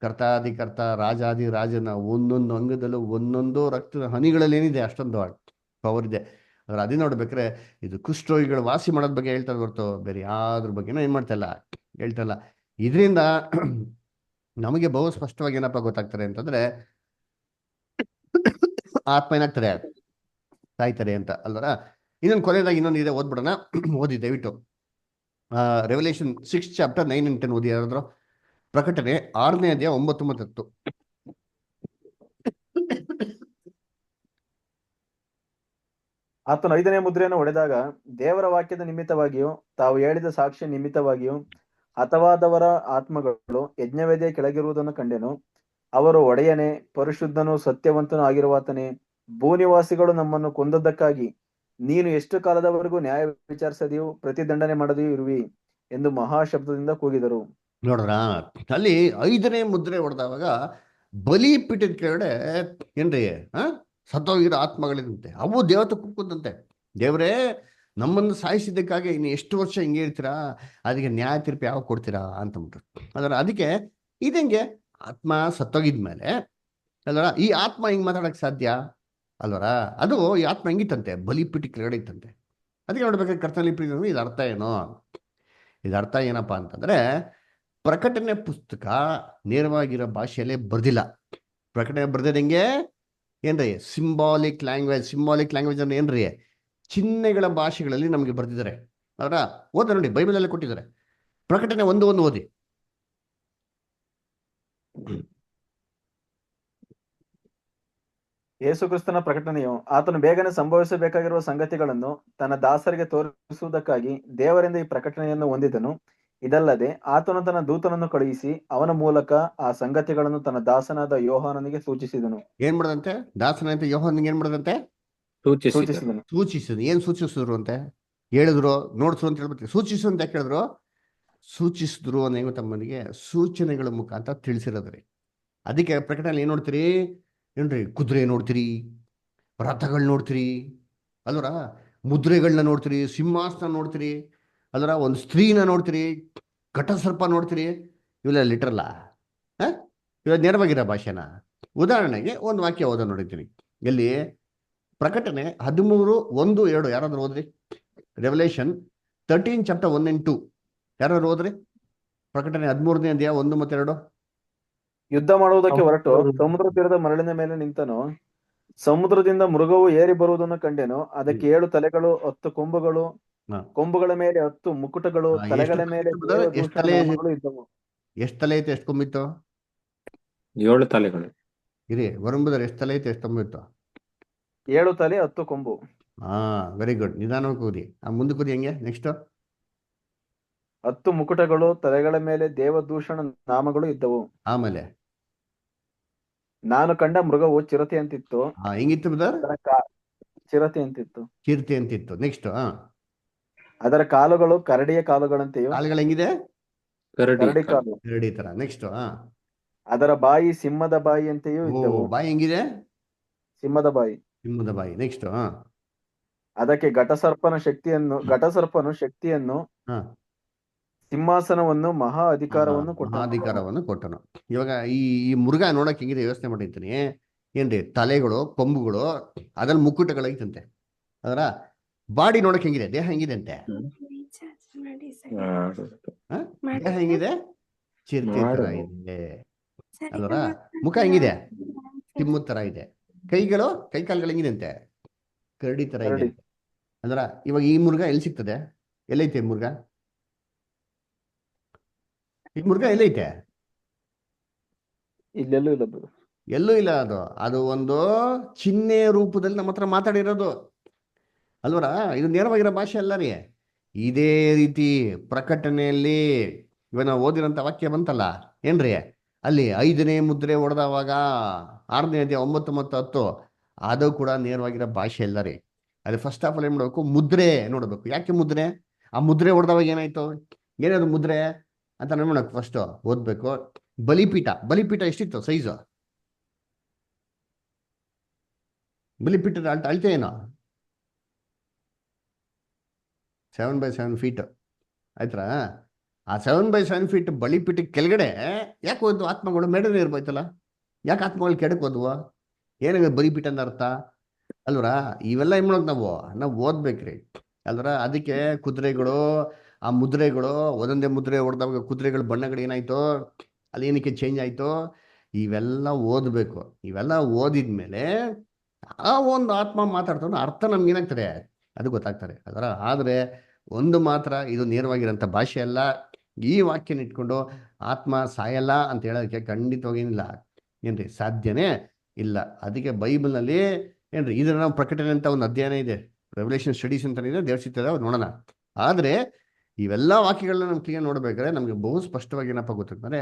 ಕರ್ತಾದಿಕರ್ತ ರಾಜಾದಿ ರಾಜನ ಒಂದೊಂದು ಅಂಗದಲ್ಲೂ ಒಂದೊಂದು ರಕ್ತದ ಹನಿಗಳಲ್ಲಿ ಏನಿದೆ ಅಷ್ಟೊಂದು ಪವರ್ ಇದೆ. ಅದ್ರ ಅದೇ ನೋಡ್ಬೇಕಾದ್ರೆ ಇದು ಕುಷ್ಠರೋಗಿಗಳು ವಾಸಿ ಮಾಡೋದ್ ಬಗ್ಗೆ ಹೇಳ್ತಾ ಹೊರತು ಬೇರೆ ಯಾವ್ದ್ರ ಬಗ್ಗೆನೂ ಏನ್ ಮಾಡ್ತಾ ಇಲ್ಲ, ಹೇಳ್ತಾ ಇಲ್ಲ. ಇದರಿಂದ ನಮಗೆ ಬಹು ಸ್ಪಷ್ಟವಾಗಿ ಏನಪ್ಪ ಗೊತ್ತಾಗ್ತಾರೆ ಅಂತಂದ್ರೆ ಆತ್ಮ ಏನಾಗ್ತಾರೆ, ಸಾಯ್ತಾರೆ ಅಂತ ಅಲ್ವರ. ಇನ್ನೊಂದು ಕೊನೆಯದಾಗಿ ಇನ್ನೊಂದು ಇದೆ, ಓದ್ಬಿಡೋಣ. ಓದಿ ದಯವಿಟ್ಟು ರೆವಲ್ಯೂಷನ್ 6 ಚಾಪ್ಟರ್ 9 and 10 ಓದಿ ಯಾರಾದ್ರು. ಪ್ರಕಟಣೆ 6ನೇ ಅಧ್ಯಾಯ 9 ಮತ್ತು 10. ಆತನು 5ನೇ ಮುದ್ರೆಯನ್ನು ಹೊಡೆದಾಗ ದೇವರ ವಾಕ್ಯದ ನಿಮಿತ್ತವಾಗಿಯೂ ತಾವು ಹೇಳಿದ ಸಾಕ್ಷಿ ನಿಮಿತ್ತವಾಗಿಯೂ ಹತವಾದವರ ಆತ್ಮಗಳು ಯಜ್ಞವೇದಿಯ ಕೆಳಗಿರುವುದನ್ನು ಕಂಡೆನು. ಅವರು, ಒಡೆಯನೇ, ಪರಿಶುದ್ಧನೂ ಸತ್ಯವಂತನೂ ಆಗಿರುವಾತನೇ, ಭೂನಿವಾಸಿಗಳು ನಮ್ಮನ್ನು ಕೊಂದದ್ದಕ್ಕಾಗಿ ನೀನು ಎಷ್ಟು ಕಾಲದವರೆಗೂ ನ್ಯಾಯ ವಿಚಾರಿಸದೆಯೂ ಪ್ರತಿದಂಡನೆ ಮಾಡದೆಯೂ ಇರುವಿ ಎಂದು ಮಹಾಶಬ್ದದಿಂದ ಕೂಗಿದರು. ನೋಡ್ರ, ಅಲ್ಲಿ 5ನೇ ಮುದ್ರೆ ಹೊಡೆದವಾಗ ಬಲಿಪೀಠದ ಕೆಳಗಡೆ ಏನ್ರಿ ಸತ್ತೋಗಿರೋ ಆತ್ಮಗಳಿದಂತೆ. ಅವು ದೇವತೆ ಕೂಗ್ಕೊಂಡಂತೆ, ದೇವರೇ ನಮ್ಮನ್ನು ಸಾಯಿಸಿದ್ದಕ್ಕಾಗಿ ಇನ್ನು ಎಷ್ಟು ವರ್ಷ ಹಿಂಗೆ ಇರ್ತೀರಾ, ಅದಕ್ಕೆ ನ್ಯಾಯ ತೀರ್ಪು ಯಾವಾಗ ಕೊಡ್ತೀರಾ ಅಂತಂದ್ಬಿಟ್ರು. ಅದಕ್ಕೆ ಇದಂಗೆ ಆತ್ಮ ಸತ್ತೋಗಿದ್ಮೇಲೆ ಅಲ್ವರ ಈ ಆತ್ಮ ಹಿಂಗೆ ಮಾತಾಡಕ್ಕೆ ಸಾಧ್ಯ ಅಲ್ವರ. ಅದು ಈ ಆತ್ಮ ಹೆಂಗಿತ್ತಂತೆ, ಬಲಿಪೀಠ ಕೆಳಗಡೆ ಇತ್ತಂತೆ. ಅದಕ್ಕೆ ನೋಡ್ಬೇಕಾದ್ರೆ ಕರ್ತನಲ್ಲಿ ಪ್ರೀತಿ ಇದು ಅರ್ಥ ಏನು? ಇದು ಅರ್ಥ ಏನಪ್ಪ ಅಂತಂದ್ರೆ, ಪ್ರಕಟಣೆ ಪುಸ್ತಕ ನೇರವಾಗಿರೋ ಭಾಷೆಯಲ್ಲೇ ಬರ್ದಿಲ್ಲ. ಪ್ರಕಟಣೆ ಬರ್ದಿದ್ದು ಹೆಂಗೆ ಏನ್ರಿ? Symbolic language. ಸಿಂಬಾಲಿಕ್ ಲ್ಯಾಂಗ್ವೇಜ್ ಅಂದ್ರೆ ಏನ್ರಿ? ಚಿಹ್ನೆಗಳ ಭಾಷೆಗಳಲ್ಲಿ ನಮಗೆ ಬರ್ದಿದ್ದಾರೆ. ಅವರ ಓದ ನೋಡಿ, ಬೈಬಲಲ್ಲಿ ಕೊಟ್ಟಿದ್ದಾರೆ. ಪ್ರಕಟಣೆ 1:1 ಓದಿ. ಯೇಸು ಕ್ರಿಸ್ತನ ಪ್ರಕಟಣೆಯು ಆತನು ಬೇಗನೆ ಸಂಭವಿಸಬೇಕಾಗಿರುವ ಸಂಗತಿಗಳನ್ನು ತನ್ನ ದಾಸರಿಗೆ ತೋರಿಸುವುದಕ್ಕಾಗಿ ದೇವರಿಂದ ಈ ಪ್ರಕಟಣೆಯನ್ನು ಹೊಂದಿದನು. ಇದಲ್ಲದೆ ಆತನು ತನ್ನ ದೂತನನ್ನು ಕಳುಹಿಸಿ ಅವನ ಮೂಲಕ ಆ ಸಂಗತಿಗಳನ್ನು ತನ್ನ ದಾಸನಾದ ಯೋಹಾನನಿಗೆ ಸೂಚಿಸಿದನು. ಏನ್ ಮಾಡದಂತೆ? ದಾಸನಾದ ಯೋಹಾನನಿಗೆ ಏನ್ ಮಾಡದಂತೆ? ಸೂಚಿಸಿದನು. ಸೂಚಿಸಿದ್ರು. ಏನ್ ಸೂಚಿಸಿದ್ರು ಅಂತೆ ಹೇಳಿದ್ರು? ನೋಡ್ಸು ಅಂತ ಹೇಳ್ಬಿಟ್ಟು ಸೂಚಿಸು ಅಂತ ಯಾಕೆ ಹೇಳಿದ್ರು? ಸೂಚಿಸಿದ್ರು ಅನ್ನೋ ತಮ್ಮನಿಗೆ ಸೂಚನೆಗಳ ಮುಖಾಂತರ ತಿಳಿಸಿರೋದ್ರಿ. ಅದಕ್ಕೆ ಪ್ರಕಟಣೆ ಏನ್ ನೋಡ್ತೀರಿ ಏನ್ರಿ? ಕುದುರೆ ನೋಡ್ತೀರಿ, ರಥಗಳು ನೋಡ್ತೀರಿ ಅಲ್ವರ, ಮುದ್ರೆಗಳನ್ನ ನೋಡ್ತೀರಿ, ಸಿಂಹಾಸನ ನೋಡ್ತೀರಿ ಅಲ್ವರ, ಒಂದು ಸ್ತ್ರೀನ ನೋಡ್ತೀರಿ, ಘಟಸರ್ಪ ನೋಡ್ತೀರಿ. ಇವೆಲ್ಲ ಲಿಟ್ರಲ್ಲ, ಇವಾಗ ನೇರವಾಗಿರೋ ಭಾಷೆನ. ಉದಾಹರಣೆಗೆ ಒಂದು ವಾಕ್ಯ ಓದೋ ನೋಡಿದ್ದೀನಿ. ಎಲ್ಲಿ? ಪ್ರಕಟಣೆ 13:1-2 ಯಾರಾದ್ರೂ ಓದ್ರಿ. ರೆವಲ್ಯೂಷನ್ 13 ಚಾಪ್ಟರ್ 1 and 2 ಯಾರಾದ್ರೂ ಓದ್ರಿ. ಪ್ರಕಟಣೆ 13ನೇ ಅಧ್ಯಾಯ 1 ಮತ್ತು 2. ಯುದ್ಧ ಮಾಡುವುದಕ್ಕೆ ಹೊರಟು ಸಮುದ್ರ ತೀರದ ಮರಳಿನ ಮೇಲೆ ನಿಂತನು. ಸಮುದ್ರದಿಂದ ಮೃಗವು ಏರಿ ಬರುವುದನ್ನು ಕಂಡೆನು. ಅದಕ್ಕೆ 7 ತಲೆಗಳು, 10 ಕೊಂಬುಗಳು, ಕೊಂಬುಗಳ ಮೇಲೆ 10 ಮುಕುಟಗಳು, ತಲೆಗಳ ಮೇಲೆ ನಾಮಗಳು ಇದ್ದವು. ಎಷ್ಟು ತಲೆ ಐತೆ, ಎಷ್ಟು ಕೊಂಬಿತ್ತು? 7 ತಲೆಗಳು. ಇರಿ ವರುಂಬುದರ್, ಎಷ್ಟು ತಲೆ ಐತೆ, ಎಷ್ಟು ಕೊಂಬಿತ್ತು? 7 ತಲೆ 10 ಕೊಂಬು. Very good. ನಿಧಾನವಾಗಿ ಕೂದಿ. ಮುಂದೆ ಕೂದಿ. ಹೆಂಗೆ ನೆಕ್ಸ್ಟ್? 10 ಮುಕುಟಗಳು, ತಲೆಗಳ ಮೇಲೆ ದೇವದೂಷಣ ನಾಮಗಳು ಇದ್ದವು. ಆಮೇಲೆ ನಾನು ಕಂಡ ಮೃಗವು ಚಿರತೆ ಅಂತಿತ್ತು. ಹೆಂಗಿತ್ತು ಬ್ರದರ್? ಚಿರತೆ ಅಂತಿತ್ತು. ಚಿರತೆ ಅಂತಿತ್ತು. ನೆಕ್ಸ್ಟ್? ಅದರ ಕಾಲುಗಳು ಕರಡಿಯ ಕಾಲುಗಳಂತೆಯೂ. ಕಾಲುಗಳು ಹೆಂಗಿದೆ? ಕರಡಿ ಕಾಲು. ಕರಡಿ ತರ. ನೆಕ್ಸ್ಟ್? ಅದರ ಬಾಯಿ ಸಿಂಹದ ಬಾಯಿ ಅಂತೆಯೂ ಇದ್ದವು. ಬಾಯಿ ಹೆಂಗಿದೆ? ಸಿಂಹದ ಬಾಯಿ. ಸಿಂಹದ ಬಾಯಿ. ನೆಕ್ಸ್ಟ್? ಅದಕ್ಕೆ ಘಟಸರ್ಪನು ಶಕ್ತಿಯನ್ನು ಸಿಂಹಾಸನವನ್ನು ಮಹಾ ಅಧಿಕಾರವನ್ನು ಕೊಟ್ಟನು. ಇವಾಗ ಈ ಮೃಗ ನೋಡಕ್ ಹೆಂಗಿದೆ ಯೋಚನೆ ಮಾಡಿರ್ತೀನಿ. ಏನ್ರಿ? ತಲೆಗಳು, ಕೊಂಬುಗಳು, ಅದ್ರಲ್ಲಿ ಮುಕ್ಕುಟಗಳೈತಂತೆ. ಅದರ ಬಾಡಿ ನೋಡಕ್ ಹೆಂಗಿದೆ? ದೇಹ ಹೆಂಗಿದೆ ಅಂತೆ? ದೇಹ ಹೆಂಗಿದೆ? ಚಿರತೆ ತರ ಇದೆ ಅಲ್ವರ. ಮುಖ ಹೆಂಗಿದೆ? ಸಿಂಹದ ತರ ಇದೆ. ಕೈಗಳು, ಕೈಕಾಲುಗಳು ಹೆಂಗಿದೆ ಅಂತೆ? ಕರಡಿ ತರ ಇದೆ ಅಂದ್ರ. ಇವಾಗ ಈ ಮುರುಘ ಎಲ್ಲಿ ಸಿಗ್ತದೆ? ಎಲ್ಲೈತೆ ಮುರುಘ? ಈ ಮುರುಘ ಎಲ್ಲೈತೆ? ಇಲ್ಲೆಲ್ಲೂ ಇಲ್ಲ. ಎಲ್ಲೂ ಇಲ್ಲ. ಅದು ಒಂದು ಚಿಹ್ನೆ ರೂಪದಲ್ಲಿ ನಮ್ಮ ಹತ್ರ ಮಾತಾಡಿರೋದು ಅಲ್ವರ. ಇದು ನೇರವಾಗಿರೋ ಭಾಷೆ ಅಲ್ಲ ರೀ. ಇದೇ ರೀತಿ ಪ್ರಕಟಣೆಯಲ್ಲಿ ಇವಾಗ ನಾವು ಓದಿರೋಂಥ ವಾಕ್ಯ ಬಂತಲ್ಲ ಏನ್ರಿ, ಅಲ್ಲಿ 5ನೇ ಮುದ್ರೆ ಹೊಡೆದವಾಗ 6ನೇ ಅಧ್ಯಾಯ 9 ಮತ್ತು 10 ಅದು ಕೂಡ ನೇರವಾಗಿರೋ ಭಾಷೆ ಇಲ್ಲ ರೀ. ಅದು ಫಸ್ಟ್ ಆಫ್ ಆಲ್ ಏನ್ ಮಾಡ್ಬೇಕು, ಮುದ್ರೆ ನೋಡ್ಬೇಕು. ಯಾಕೆ ಮುದ್ರೆ? ಆ ಮುದ್ರೆ ಹೊಡೆದವಾಗ ಏನಾಯ್ತು, ಏನದು ಮುದ್ರೆ ಅಂತ ನೋಡ್ಬೇಕು. ಫಸ್ಟ್ ಓದ್ಬೇಕು. ಬಲಿಪೀಠ ಎಷ್ಟಿತ್ತು ಸೈಜು? ಬಲಿಪೀಠದ ಅಳತೆ ಏನು? 7x7 ಫೀಟ್ ಆಯ್ತಾ? ಆ 7x7 ಫೀಟ್ ಬಲಿಪೀಠಕ್ಕೆ ಕೆಳಗಡೆ ಯಾಕೆ ಹೋದ್ವು ಆತ್ಮಗಳು? ಮೇಡನೆ ಇರ್ಬೋಯ್ತಲ್ಲ, ಯಾಕೆ ಆತ್ಮಗಳು ಕೆಡಕ್ಕೆ ಹೋದ್ವು? ಏನಾಗ ಬಲಿಪೀಠ ಅಂತ ಅರ್ಥ ಅಲ್ವರ? ಇವೆಲ್ಲ ಏನ್ ಮಾಡೋದು, ನಾವು ಓದ್ಬೇಕ್ರಿ ಅಲ್ವರ? ಅದಕ್ಕೆ ಕುದುರೆಗಳು, ಆ ಮುದ್ರೆಗಳು, ಒಂದೊಂದೇ ಮುದ್ರೆ ಹೊಡೆದವಾಗ ಕುದುರೆಗಳ ಬಣ್ಣಗಳು ಏನಾಯ್ತು, ಅಲ್ಲಿ ಏನಕ್ಕೆ ಚೇಂಜ್ ಆಯ್ತು, ಇವೆಲ್ಲ ಓದಬೇಕು. ಇವೆಲ್ಲ ಓದಿದ್ಮೇಲೆ ಆ ಒಂದು ಆತ್ಮ ಮಾತಾಡ್ತಾನೆ ಅರ್ಥ ನಮ್ಗೆ ಏನಾಗ್ತದೆ, ಅದು ಗೊತ್ತಾಗ್ತಾರೆ ಅದರ. ಆದರೆ ಒಂದು ಮಾತ್ರ, ಇದು ನೇರವಾಗಿರೋಂಥ ಭಾಷೆ ಅಲ್ಲ. ಈ ವಾಕ್ಯನ ಇಟ್ಕೊಂಡು ಆತ್ಮ ಸಾಯಲ್ಲ ಅಂತ ಹೇಳೋದಕ್ಕೆ ಖಂಡಿತವಾಗೇನಿಲ್ಲ, ಏನ್ರಿ, ಸಾಧ್ಯನೇ ಇಲ್ಲ. ಅದಕ್ಕೆ ಬೈಬಲ್ನಲ್ಲಿ ಏನ್ರಿ, ಇದನ್ನ ನಾವು ಪ್ರಕಟಣೆ ಅಂತ ಒಂದು ಅಧ್ಯಯನ ಇದೆ, ರೆವಲ್ಯೂಷನ್ ಸ್ಟಡೀಸ್ ಅಂತ ಇದೆ, ದೇವಸ್ಥಿತದ ನೋಡೋಣ. ಆದರೆ ಇವೆಲ್ಲ ವಾಕ್ಯಗಳನ್ನ ನಮ್ಗೆ ಕ್ಲಿಯರ್ ನೋಡ್ಬೇಕಾದ್ರೆ ನಮ್ಗೆ ಬಹು ಸ್ಪಷ್ಟವಾಗಿ ಏನಪ್ಪ ಗೊತ್ತಿರ್ತಾರೆ,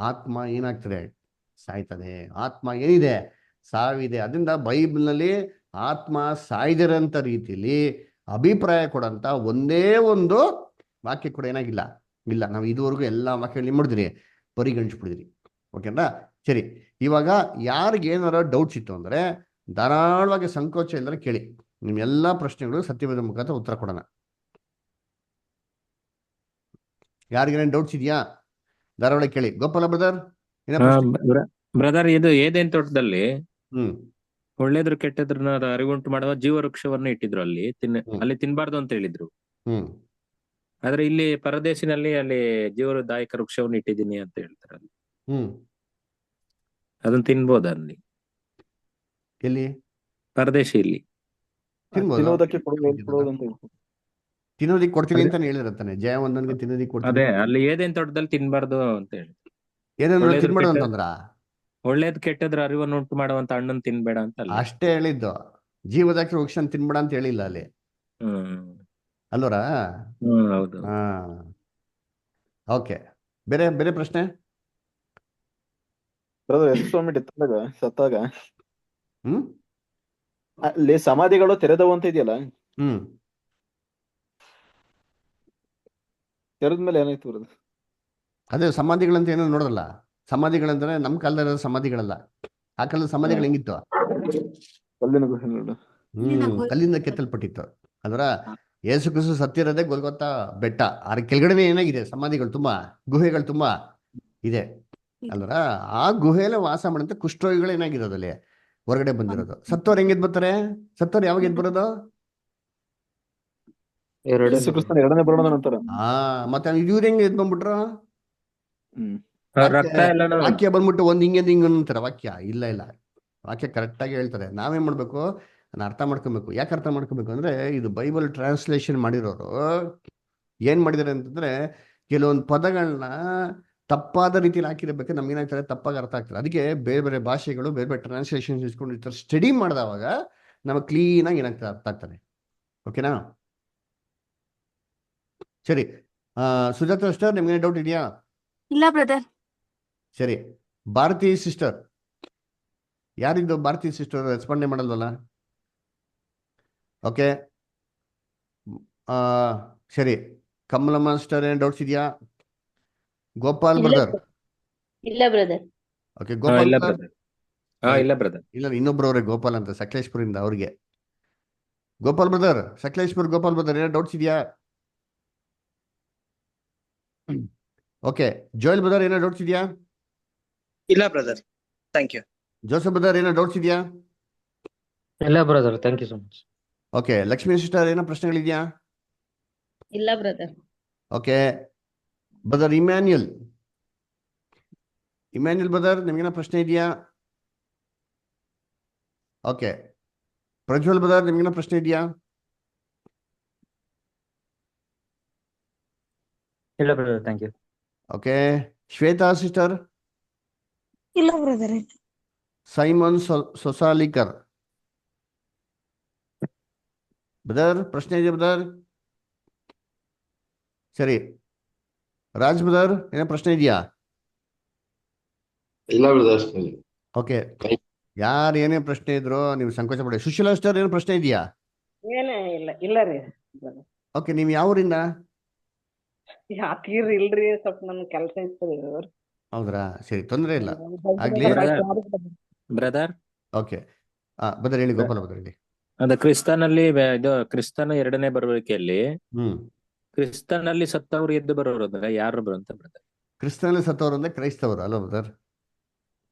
ಆತ್ಮ ಏನಾಗ್ತದೆ, ಸಾಯ್ತದೆ. ಆತ್ಮ ಏನಿದೆ, ಸಾವಿದೆ. ಅದರಿಂದ ಬೈಬಲ್ನಲ್ಲಿ ಆತ್ಮ ಸಾಯ್ದಿರೋಂಥ ರೀತಿಯಲ್ಲಿ ಅಭಿಪ್ರಾಯ ಕೊಡಂತ ಒಂದೇ ಒಂದು ವಾಕ್ಯ ಕೂಡ ಏನಾಗಿಲ್ಲ, ಇಲ್ಲ. ನಾವು ಇದುವರೆಗೂ ಎಲ್ಲ ವಾಕ್ಯಗಳು ಏನು ಮಾಡಿದ್ರಿ, ಪರಿಗಣಿಸ್ಬಿಡಿದ್ರಿ. ಓಕೆನಾ? ಸರಿ, ಇವಾಗ ಯಾರಿಗೆ ಏನಾರ ಡೌಟ್ಸ್ ಇತ್ತು ಅಂದರೆ ಧಾರಾಳವಾಗಿ ಸಂಕೋಚ ಇಲ್ಲದ್ರೆ ಕೇಳಿ, ನಿಮ್ಮೆಲ್ಲ ಪ್ರಶ್ನೆಗಳು ಸತ್ಯವೇದ ಮುಖಾಂತರ ಉತ್ತರ ಕೊಡೋಣ. ಯಾರಿಗೇನೇನು ಡೌಟ್ಸ್ ಇದೆಯಾ ಧಾರಾವಾಳಿ ಕೇಳಿ. ಗೋಪಾಲ ಬ್ರದರ್ ಏನೋ ಪ್ರಶ್ನೆ? ಬ್ರದರ್, ಇದು ಏದೇನ್ ತೋಟದಲ್ಲಿ ಒಳ್ಳೇದ್ರ ಕೆಟ್ಟದ್ರನ್ನ ಅರಿವುಂಟು ಮಾಡುವ ಜೀವವೃಕ್ಷವನ್ನು ಇಟ್ಟಿದ್ರು. ಅಲ್ಲಿ ತಿನ್ಬಾರ್ದು ಅಂತ ಹೇಳಿದ್ರು. ಆದ್ರೆ ಇಲ್ಲಿ ಪರದೇಶಿನಲ್ಲಿ ಅಲ್ಲಿ ಜೀವದಾಯಕ ವೃಕ್ಷವನ್ನು ಇಟ್ಟಿದ್ದೀನಿ ಅಂತ ಹೇಳ್ತಾರೆ. ಅಲ್ಲಿ ಅದನ್ನ ತಿನ್ಬೋದ? ಅಲ್ಲಿ ಎಲ್ಲಿ ಪರದೇಶಿ ಇಲ್ಲಿ ತಿನ್ನೋದಕ್ಕೆ ಕೊಡೋದು ಅಂತ ತಿನ್ನೋದಿಕ್ ಕೊಡ್ತೀನಿ ಅಂತ ಹೇಳಿರತ್ತಾನೆ. ಜಯ ಒಂದನ್ಗೆ ತಿನ್ನೋದಿಕ್ ಕೊಡ್ತೀನಿ. ಅದೇ ಅಲ್ಲಿ ಏದೇನ್ ತೋಟದಲ್ಲಿ ತಿನ್ಬಾರ್ದು ಅಂತ ಹೇಳಿ. ಏನೇನು ತಿನ್ಬೇಡ ಅಂತಂದ್ರ? ಒಳ್ಳೇದ್ ಕೆಟ್ಟದ್ರ ಅರಿವನ್ನು ಉಂಟು ಮಾಡುವಂತ ಹಣ್ಣನ್ನು ತಿನ್ಬೇಡ ಅಂತ ಅಷ್ಟೇ ಹೇಳಿದ್ದು. ಜೀವದಾಕಿ ವೃಕ್ಷ ತಿನ್ಬೇಡ ಅಂತ ಹೇಳಿಲ್ಲ ಅಲ್ಲಿ, ಅಲ್ವರ? ಹೌದು. ಓಕೆ, ಬೇರೆ ಬೇರೆ ಪ್ರಶ್ನೆ? ಸ್ವಾಮಿ ಸತ್ತಾಗ ಅಲ್ಲಿ ಸಮಾಧಿಗಳು ತೆರೆದವು ಅಂತ ಇದೆಯಲ್ಲ, ತೆರೆದ್ಮೇಲೆ ಏನಾಯ್ತು ಬರೋದು? ಅದೇ ಸಮಾಧಿಗಳಂತ ಏನೋ ನೋಡೋದಲ್ಲ. ಸಮಾಧಿಗಳಂದ್ರೆ ನಮ್ಮ ಕಾಲದ ಸಮಾಧಿಗಳಲ್ಲ. ಆ ಕಾಲದ ಸಮಾಧಿಗಳು ಹೆಂಗಿತ್ತು? ಕಲ್ಲಿಂದ ಕೆತ್ತಲ್ಪಟ್ಟಿತ್ತು. ಅದರ ಯೇಸು ಕ್ರಿಸ್ತು ಸತ್ತಿರೋದೇ ಗೊಲ್ಗೊತ್ತಾ ಬೆಟ್ಟ. ಅದ್ರ ಕೆಳಗಡೆ ಏನಾಗಿದೆ, ಸಮಾಧಿಗಳು ತುಂಬಾ, ಗುಹೆಗಳು ತುಂಬಾ ಇದೆ ಅಲ್ವರ? ಆ ಗುಹೆಯಲ್ಲೇ ವಾಸ ಮಾಡಂತ ಕುಷ್ಠರೋಗಿಗಳು ಏನಾಗಿರೋದಲ್ಲಿ ಹೊರಗಡೆ ಬಂದಿರೋದು. ಸತ್ತೋರು ಹೆಂಗೆದ್ ಬರ್ತಾರೆ? ಸತ್ತೋರು ಯಾವಾಗ ಎದ್ ಬರೋದು? ಮತ್ತೆ ಇವ್ರು ಹೆಂಗೆ ಎದ್ ಬಂದ್ಬಿಟ್ರು? ವಾಕ್ಯ ಬಂದ್ಬಿಟ್ಟು ಒಂದ್ ಹಿಂಗೆ ಅಂತಾರೆ. ವಾಕ್ಯ ಇಲ್ಲ ಇಲ್ಲ, ವಾಕ್ಯ ಕರೆಕ್ಟ್ ಆಗಿ ಹೇಳ್ತಾರೆ. ನಾವೇನ್ ಮಾಡ್ಬೇಕು, ನಾನು ಅರ್ಥ ಮಾಡ್ಕೊಬೇಕು. ಯಾಕೆ ಅರ್ಥ ಮಾಡ್ಕೊಬೇಕು ಅಂದ್ರೆ, ಇದು ಬೈಬಲ್ ಟ್ರಾನ್ಸ್ಲೇಷನ್ ಮಾಡಿರೋರು ಏನ್ ಮಾಡಿದಾರೆ ಅಂತಂದ್ರೆ, ಕೆಲವೊಂದು ಪದಗಳನ್ನ ತಪ್ಪಾದ ರೀತಿಯಲ್ಲಿ ಹಾಕಿರಬೇಕು. ನಮ್ಗೆ ಏನಾಗ್ತಾರೆ, ತಪ್ಪಾಗಿ ಅರ್ಥ ಆಗ್ತದೆ. ಅದಕ್ಕೆ ಬೇರೆ ಬೇರೆ ಭಾಷೆಗಳು ಬೇರೆ ಬೇರೆ ಟ್ರಾನ್ಸ್ಲೇಷನ್ ಇಸ್ಕೊಂಡಿರ್ತಾರೆ. ಸ್ಟಡಿ ಮಾಡಿದವಾಗ ನಮಗೆ ಕ್ಲೀನ್ ಆಗಿ ಏನಾಗ್ತದೆ, ಅರ್ಥ ಆಗ್ತದೆ. ಓಕೆನಾ? ಸರಿ, ಸುಜಾತ ಸಿಸ್ಟರ್, ನಿಮ್ಗೆ ಡೌಟ್ ಇದೆಯಾ? ಇಲ್ಲ ಬ್ರದರ್. ಸರಿ, ಭಾರತಿ ಸಿಸ್ಟರ್, ಯಾರಿದ್ದು ಭಾರತಿ ಸಿಸ್ಟರ್? ರೆಸ್ಪಾಂಡೇ ಮಾಡಲ್ವಲ್ಲ? ಓಕೆ, ಸರಿ. ಕಮಲಮ್ಮ ಸಿಸ್ಟರ್, ಏನ್ ಡೌಟ್ಸ್ ಇದೆಯಾ? ಗೋಪಾಲ್ ಬ್ರದರ್? ಇಲ್ಲ ಬ್ರದರ್. ಓಕೆ, ಗೋಪಾಲ್ ಇಲ್ಲ ಬ್ರದರ್. ಇಲ್ಲ, ಇನ್ನೊಬ್ರವ್ರೆ ಗೋಪಾಲ್ ಅಂತ, ಸಕಲೇಶ್ಪುರಿಂದ. ಅವ್ರಿಗೆ ಗೋಪಾಲ್ ಬ್ರದರ್, ಸಕಲೇಶ್ಪುರ್ ಗೋಪಾಲ್ ಬ್ರದರ್, ಏನೋ ಡೌಟ್ಸ್ ಇದೆಯಾ? ಓಕೆ, ಜೋಯಲ್ ಬ್ರದರ್, ಏನೋ ಡೌಟ್ಸ್ ಇದೆಯಾ? ಇಲ್ಲ brother, thank you. Joseph brother, ಏನೋ ಡೌಟ್ಸ್ ಇದೆಯಾ? ಇಲ್ಲ brother, thank you so much. Okay, Lakshmi sister, ಏನೋ ಪ್ರಶ್ನೆಗಳಿದೆಯಾ? ಇಲ್ಲ brother. Okay, brother Emmanuel brother, ನಿಮ್ಗೇನೋ ಪ್ರಶ್ನೆ ಇದೆಯಾ? ಓಕೆ, ಪ್ರಜ್ವಲ್ ಬ್ರದರ್, ನಿಮ್ಗೇನೋ ಪ್ರಶ್ನೆ ಇದೆಯಾ? ಇಲ್ಲ brother, thank you. Okay, Shweta sister? ಇಲ್ಲ ಬ್ರದರ್. ಸೈಮನ್ ಸೊಸಾಲಿಕರ್ ಬ್ರದರ್, ಪ್ರಶ್ನೆ ಇದೆಯಾ ಬ್ರದರ್? ಸರಿ, ರಾಜ್ ಬ್ರದರ್ ಏನೋ ಪ್ರಶ್ನೆ ಇದೆಯಾ? ಇಲ್ಲ ಬ್ರದರ್. ಓಕೆ, ಯಾರು ಏನೇ ಪ್ರಶ್ನೆ ಇದ್ರು ನೀವು ಸಂಕೋಚ ಪಡಿ. ಸುಶೀಲಾ ಸ್ಟಾರ್ ಏನೋ ಪ್ರಶ್ನೆ ಇದೆಯಾ? ಏನೇ ಇಲ್ಲ ಇಲ್ಲ ರೀ ಓಕೆ, ನೀವು ಯಾವ ಊರಿಂದ? ಯಾತೀರ್ ಇಲ್ರಿ, ಸ್ವಲ್ಪ ನನ್ ಕೆಲ್ಸ ಇರ್ತದೆ ಅವ್ರು. ಹೌದ್ರಾ? ಸರಿ, ತೊಂದರೆ ಇಲ್ಲ, ಆಗ್ಲಿ. ಬ್ರದರ್ ಓಕೆ, ಬದರ್ ಹೇಳಿ, ಗೋಪಾಲ ಬದರ್ ಹೇಳಿ. ಅದು ಇದು ಕ್ರಿಸ್ತನ ಎರಡನೇ ಬರುವಿಕೆಯಲ್ಲಿ ಕ್ರಿಸ್ತನಲ್ಲಿ ಸತ್ತವರು ಎದ್ದು ಬರೋರು ಅಂದ್ರೆ ಯಾರು ಬರುವಂತ ಬ್ರದರ್? ಕ್ರಿಸ್ತನಲ್ಲಿ ಸತ್ತವರು ಅಂದ್ರೆ ಕ್ರೈಸ್ತವರು ಅಲ್ಲ ಬದರ್?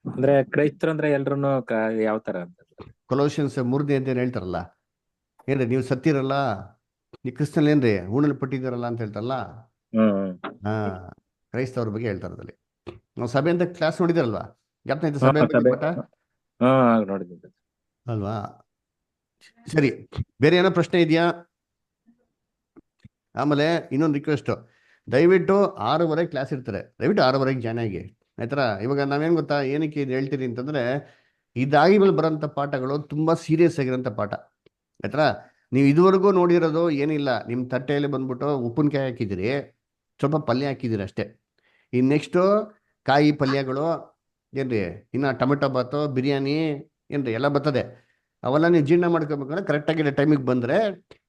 ಅಂದ್ರೆ ಕ್ರೈಸ್ತರು ಅಂದ್ರೆ ಎಲ್ರು ಯಾವ ತರ ಅಂತ? ಕೊಲೋಷಿಯನ್ಸ್ 3ನೇ ಅಂತ ಹೇಳ್ತಾರಲ್ಲ, ಏನ್ರಿ ನೀವು ಸತ್ತಿರಲ್ಲ, ನೀವು ಕ್ರಿಸ್ತನಲ್ಲಿ ಏನ್ರಿ ಹೂಣಲ್ಲಿ ಪಟ್ಟಿದ್ದೀರಲ್ಲ ಅಂತ ಹೇಳ್ತಾರಲ್ಲ, ಕ್ರೈಸ್ತವ್ರ ಬಗ್ಗೆ ಹೇಳ್ತಾರೆ ಅದ್ರಲ್ಲಿ. ನಾವು ಸಭೆ ಅಂತ ಕ್ಲಾಸ್ ನೋಡಿದಿರಲ್ವಾ? ಜ್ಞಾಪನ ಐತೆ ಸಭೆ ಬಗ್ಗೆ ಪಾಠ ನೋಡಿದ್ವಿ ಅಲ್ವಾ? ಸರಿ, ಬೇರೆ ಏನೋ ಪ್ರಶ್ನೆ ಇದೆಯಾ? ಆಮೇಲೆ ಇನ್ನೊಂದು ರಿಕ್ವೆಸ್ಟ್, ದಯವಿಟ್ಟು 6:15 ಕ್ಲಾಸ್ ಇರ್ತಾರೆ, ದಯವಿಟ್ಟು 6:15 ಜಾಯ್ನ್ ಆಗಿ ಆಯ್ತರ. ಇವಾಗ ನಾವೇನು ಗೊತ್ತಾ, ಏನಕ್ಕೆ ಇದು ಹೇಳ್ತೀರಿ ಅಂತಂದ್ರೆ, ಇದಾಗಿ ಮೇಲೆ ಬರೋಂಥ ಪಾಠಗಳು ತುಂಬಾ ಸೀರಿಯಸ್ ಆಗಿರೋಂಥ ಪಾಠ ಆಯ್ತರ. ನೀವು ಇದುವರೆಗೂ ನೋಡಿರೋದು ಏನಿಲ್ಲ, ನಿಮ್ಮ ತಟ್ಟೆಯಲ್ಲಿ ಬಂದ್ಬಿಟ್ಟು ಉಪ್ಪಿನಕಾಯಿ ಹಾಕಿದಿರಿ, ಸ್ವಲ್ಪ ಪಲ್ಯ ಹಾಕಿದಿರಿ ಅಷ್ಟೇ. ಈ ನೆಕ್ಸ್ಟು ಕಾಯಿ ಪಲ್ಯಗಳು ಏನ್ರಿ, ಇನ್ನು ಟೊಮೆಟೊ ಬಾತು, ಬಿರಿಯಾನಿ ಏನ್ರಿ ಎಲ್ಲ ಬರ್ತದೆ. ಅವೆಲ್ಲ ನೀವು ಜೀರ್ಣ ಮಾಡ್ಕೋಬೇಕಂದ್ರೆ ಕರೆಕ್ಟಾಗಿ ಟೈಮಿಗೆ ಬಂದರೆ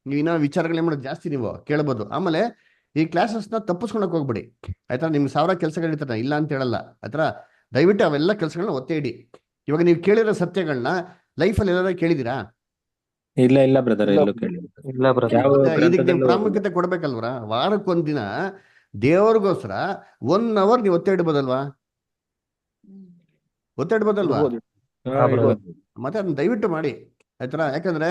ನೀವು ಇನ್ನೂ ವಿಚಾರಗಳು ಏನು ಮಾಡೋದು ಜಾಸ್ತಿ ನೀವು ಕೇಳ್ಬೋದು. ಆಮೇಲೆ ಈ ಕ್ಲಾಸಸ್ನ ತಪ್ಪಿಸ್ಕೊಳಕ್ ಹೋಗ್ಬಿಡಿ ಆಯ್ತಾ. ನಿಮ್ಗೆ 1000 ಕೆಲಸಗಳಿರ್ತಾರೆ, ಇಲ್ಲ ಅಂತ ಹೇಳಲ್ಲ ಆಯ್ತರ. ದಯವಿಟ್ಟು ಅವೆಲ್ಲ ಕೆಲಸಗಳನ್ನ ಒತ್ತೆ ಇಡಿ. ಇವಾಗ ನೀವು ಕೇಳಿರೋ ಸತ್ಯಗಳನ್ನ ಲೈಫಲ್ಲಿ ಎಲ್ಲಾದ್ರೂ ಕೇಳಿದ್ದೀರಾ? ಇಲ್ಲ ಇಲ್ಲ ಬ್ರದರ್, ಎಲ್ಲೂ ಕೇಳಿ ಇಲ್ಲ ಬ್ರದರ್. ಇದಕ್ಕೆ ನೀವು ಪ್ರಾಮುಖ್ಯತೆ ಕೊಡ್ಬೇಕಲ್ವರ? ವಾರಕ್ಕೊಂದಿನ ದೇವ್ರಿಗೋಸ್ಕರ 1 hour ನೀವು ಒತ್ತೆ ಇಡ್ಬೋದಲ್ವಾ? ಒತ್ತೆ ಇಡ್ಬೋದಲ್ವಾ? ಮತ್ತೆ ಅದನ್ನ ದಯವಿಟ್ಟು ಮಾಡಿ ಆಯ್ತರ. ಯಾಕಂದ್ರೆ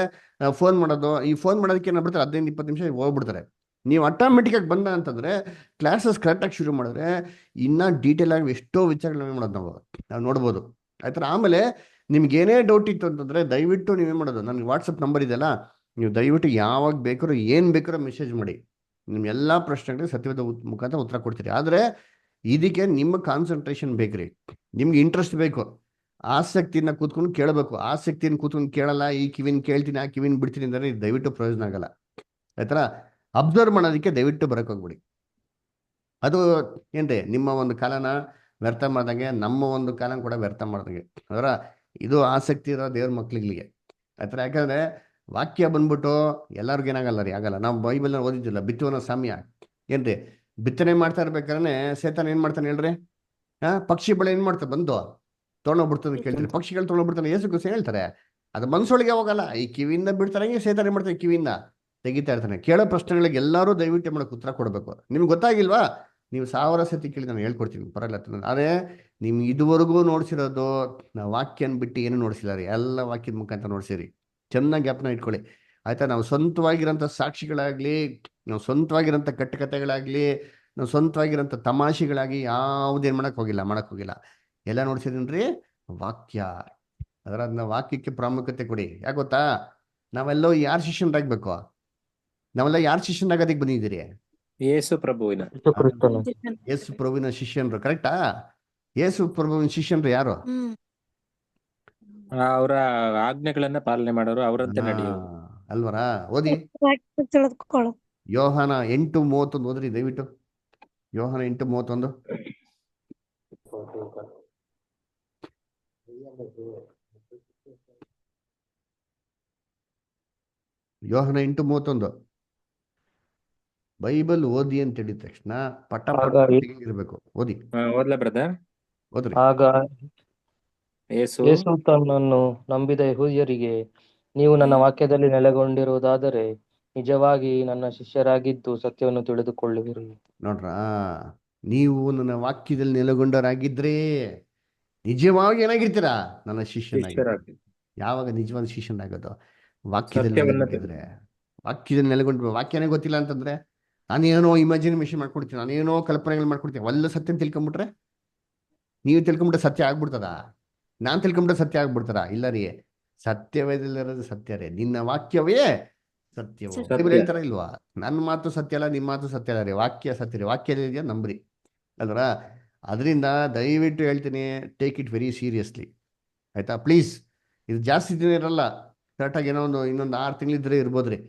ಫೋನ್ ಮಾಡೋದು, ಈ ಫೋನ್ ಮಾಡೋದಕ್ಕೆ ಏನಾಗ್ಬಿಡ್ತಾರೆ 15-20 ನಿಮಿಷ ಹೋಗ್ಬಿಡ್ತಾರೆ. ನೀವು ಆಟೋಮೆಟಿಕ್ ಆಗಿ ಬಂದ ಅಂತಂದ್ರೆ ಕ್ಲಾಸಸ್ ಕರೆಕ್ಟಾಗಿ ಶುರು ಮಾಡಿದ್ರೆ ಇನ್ನೂ ಡೀಟೇಲ್ ಆಗಿ ಎಷ್ಟೋ ವಿಚಾರಗಳನ್ನ ಮಾಡೋದು ನಾವು ನೋಡ್ಬೋದು ಆಯ್ತರ. ಆಮೇಲೆ ನಿಮ್ಗೆ ಏನೇ ಡೌಟ್ ಇತ್ತು ಅಂತಂದ್ರೆ ದಯವಿಟ್ಟು ನೀವೇನು ಮಾಡೋದು, ನನಗೆ ವಾಟ್ಸಪ್ ನಂಬರ್ ಇದೆಯಲ್ಲ, ನೀವು ದಯವಿಟ್ಟು ಯಾವಾಗ ಬೇಕಾದ್ರೂ ಏನು ಬೇಕಾದ್ರೂ ಮೆಸೇಜ್ ಮಾಡಿ, ನಿಮ್ಮ ಎಲ್ಲ ಪ್ರಶ್ನೆಗಳಿಗೆ ಸತ್ಯವಾದ ಮುಖಾಂತರ ಉತ್ತರ ಕೊಡ್ತೀರಿ. ಆದರೆ ಇದಕ್ಕೆ ನಿಮ್ಮ ಕಾನ್ಸಂಟ್ರೇಷನ್ ಬೇಕ್ರಿ, ನಿಮ್ಗೆ ಇಂಟ್ರೆಸ್ಟ್ ಬೇಕು, ಆಸಕ್ತಿನ ಕೂತ್ಕೊಂಡು ಕೇಳಬೇಕು. ಆಸಕ್ತಿನ ಕೂತ್ಕೊಂಡು ಕೇಳಲ್ಲ, ಈ ಕಿವಿನ ಕೇಳ್ತೀನಿ ಆ ಕಿವಿನ ಬಿಡ್ತೀನಿ ಅಂದರೆ ದಯವಿಟ್ಟು ಪ್ರಯೋಜನ ಆಗಲ್ಲ ಆಯ್ತರ. ಅಬ್ಸರ್ವ್ ಮಾಡೋದಕ್ಕೆ ದಯವಿಟ್ಟು ಬರಕ್ಕೆ ಹೋಗ್ಬಿಡಿ. ಅದು ಏನ್ರಿ ನಿಮ್ಮ ಒಂದು ಕಾಲನ ವ್ಯರ್ಥ ಮಾಡ್ದಂಗೆ, ನಮ್ಮ ಒಂದು ಕಾಲನ ಕೂಡ ವ್ಯರ್ಥ ಮಾಡ್ದಂಗೆ ಅದರ. ಇದು ಆಸಕ್ತಿ ಇರೋ ದೇವ್ರ ಮಕ್ಳಿಗೆ ಆಯ್ತರ. ಯಾಕಂದ್ರೆ ವಾಕ್ಯ ಬಂದ್ಬಿಟ್ಟು ಎಲ್ಲರಿಗೂ ಏನಾಗಲ್ಲ ರೀ, ಆಗಲ್ಲ. ನಾವು ಬೈಬಲ್ನ ಓದಿದ್ದಿಲ್ಲ, ಬಿತ್ತುವನ ಸಾಮ್ಯ ಏನ್ರಿ, ಬಿತ್ತನೆ ಮಾಡ್ತಾ ಇರ್ಬೇಕಾದ್ರೆ ಸೇತಾನ ಏನ್ ಮಾಡ್ತಾನೆ ಹೇಳ್ರಿ? ಪಕ್ಷಿ ಬಳೆ ಏನ್ ಮಾಡ್ತಾರೆ, ಬಂದು ತೊಗೊಂಡೋಗ್ಬಿಡ್ತಾನೆ ಕೇಳ್ತಾರೆ, ಪಕ್ಷಿಗಳು ತೊಗೊಂಡೋಗ್ಬಿಡ್ತಾನೆ. ಯೇಸು ಕ್ರಿಸ್ತ ಹೇಳ್ತಾರೆ ಅದು ಮನ್ಸೊಳಗೆ ಹೋಗಲ್ಲ, ಈ ಕಿವಿಯಿಂದ ಬಿಡ್ತಾರೆ, ಸೇತಾನ ಏನ್ ಮಾಡ್ತಾರೆ, ಕಿವಿಯಿಂದ ತೆಗಿತಾ ಇರ್ತಾನೆ. ಕೇಳೋ ಪ್ರಶ್ನೆಗಳಿಗೆ ಎಲ್ಲರೂ ದಯವಿಟ್ಟು ಮಾಡಕ್ಕೆ ಉತ್ತರ ಕೊಡಬೇಕು. ನಿಮ್ಗೆ ಗೊತ್ತಾಗಿಲ್ವಾ, ನೀವು 1000 ಸತಿ ಕೇಳಿ ನಾನು ಹೇಳ್ಕೊಡ್ತೀನಿ, ಪರವಾಗಿಲ್ಲ. ಆದರೆ ನಿಮ್ಗೆ ಇದುವರೆಗೂ ನೋಡ್ಸಿರೋದು ನಾವು ವಾಕ್ಯನ ಬಿಟ್ಟು ಏನು ನೋಡ್ಸಿಲ್ಲ ರೀ, ಎಲ್ಲ ವಾಕ್ಯದ ಮುಖಾಂತರ ನೋಡ್ಸಿರಿ. ಚೆನ್ನಾಗಿ ಜ್ಞಾಪನ ಇಟ್ಕೊಳ್ಳಿ ಆಯ್ತಾ. ನಾವು ಸ್ವಂತವಾಗಿರೋಂಥ ಸಾಕ್ಷಿಗಳಾಗ್ಲಿ, ನಾವು ಸ್ವಂತವಾಗಿರೋಂಥ ಕಟ್ಟುಕತೆಗಳಾಗ್ಲಿ, ನಾವು ಸ್ವಂತವಾಗಿರೋಂಥ ತಮಾಷೆಗಳಾಗಿ ಯಾವುದೇನು ಮಾಡಕ್ಕೆ ಹೋಗಿಲ್ಲ. ಎಲ್ಲ ನೋಡ್ಸಿದೀನಿ ರೀ ವಾಕ್ಯ. ಅದನ್ನ ವಾಕ್ಯಕ್ಕೆ ಪ್ರಾಮುಖ್ಯತೆ ಕೊಡಿ. ಯಾಕೆ ಗೊತ್ತಾ, ನಾವೆಲ್ಲೋ ಯಾರು ಶಿಷ್ಯರಾಗಬೇಕು? ನಾವೆಲ್ಲ ಯಾರು ಶಿಷ್ಯನಾಗೋದಕ್ಕೆ ಬಂದಿದ್ದೀರಿ? ಯೇಸು ಪ್ರಭುವಿನ ಯೇಸು ಪ್ರಭುವಿನ ಶಿಷ್ಯನ್ರು, ಕರೆಕ್ಟಾ? ಯೇಸು ಪ್ರಭುವಿನ ಶಿಷ್ಯನ್ರು ಯಾರು? ಅವರ ಆಜ್ಞೆಗಳನ್ನ ಪಾಲನೆ ಮಾಡೋರು, ಅವರಂತೆ ನಡೆಯೋರು ಅಲ್ವರ? ಓದಿ ಯೋಹಾನ 8:31 ಓದ್ರಿ ದಯವಿಟ್ಟು. ಯೋಹಾನ 8:31. ಯೋಹಾನ 8:31 ಬೈಬಲ್ ಓದಿ ಅಂತ ಹೇಳಿದ ತಕ್ಷಣ ಪಟ ಇರ್ಬೇಕು. ಓದಿ. ಓದ್ಲಾ ಬ್ರದರ್? ಓದ್ರಿ. ಆಗ ಯೇಸು ತನ್ನನ್ನು ನಂಬಿದ ಯೆಹೂದ್ಯರಿಗೆ, ನೀವು ನನ್ನ ವಾಕ್ಯದಲ್ಲಿ ನೆಲೆಗೊಂಡಿರುವುದಾದರೆ ನಿಜವಾಗಿ ನನ್ನ ಶಿಷ್ಯರಾಗಿದ್ದು ಸತ್ಯವನ್ನು ತಿಳಿದುಕೊಳ್ಳುವಿರಿ. ನೋಡ್ರ, ನೀವು ನನ್ನ ವಾಕ್ಯದಲ್ಲಿ ನೆಲೆಗೊಂಡರಾಗಿದ್ರೆ ನಿಜವಾಗಿ ಏನಾಗಿರ್ತೀರಾ? ನನ್ನ ಶಿಷ್ಯನಾಗಿ. ಯಾವಾಗ ನಿಜವಾದ ಶಿಷ್ಯನಾಗೋದು? ವಾಕ್ಯದಲ್ಲಿ ನೆಲೆಗೊಂಡಿದ್ರೆ. ವಾಕ್ಯದಲ್ಲಿ ನೆಲೆಗೊಂಡ್ರು. ವಾಕ್ಯನೇ ಗೊತ್ತಿಲ್ಲ ಅಂತಂದ್ರೆ ನಾನೇನೋ ಇಮ್ಯಾಜಿನೇಷನ್ ಮಾಡ್ಕೊಡ್ತೀನಿ, ನಾನೇನೋ ಕಲ್ಪನೆಗಳು ಮಾಡ್ಕೊಡ್ತೀನಿ. ಅವೆಲ್ಲ ಸತ್ಯ ತಿಳ್ಕೊಂಬಿಟ್ರೆ, ನೀವು ತಿಳ್ಕೊಂಬಿಟ್ರೆ ಸತ್ಯ ಆಗ್ಬಿಡ್ತದ? ನಾನು ತಿಳ್ಕೊಂಬಿಟ್ರೆ ಸತ್ಯ ಆಗ್ಬಿಡ್ತಾರ? ಇಲ್ಲ ರೀ, ಸತ್ಯವೇದಿರೋದು ಸತ್ಯ ರೀ. ನಿನ್ನ ವಾಕ್ಯವೇ ಸತ್ಯವೋ ಹೇಳ್ತಾರ ಇಲ್ವಾ? ನನ್ನ ಮಾತು ಸತ್ಯ ಅಲ್ಲ, ನಿಮ್ಮ ಮಾತು ಸತ್ಯ ಅಲ್ಲ ರೀ, ವಾಕ್ಯ ಸತ್ಯ ರೀ. ವಾಕ್ಯ ಇದೆಯಾ ನಂಬ್ರಿ ಅಲ್ವರ? ಅದರಿಂದ ದಯವಿಟ್ಟು ಹೇಳ್ತೀನಿ, ಟೇಕ್ ಇಟ್ ವೆರಿ ಸೀರಿಯಸ್ಲಿ ಆಯ್ತಾ. ಪ್ಲೀಸ್, ಇದು ಜಾಸ್ತಿ ದಿನ ಇರಲ್ಲ, ಕರೆಕ್ಟಾಗಿ ಏನೋ ಇನ್ನೊಂದು 6 ತಿಂಗಳಿದ್ರೆ ಇರ್ಬೋದ್ರಿ.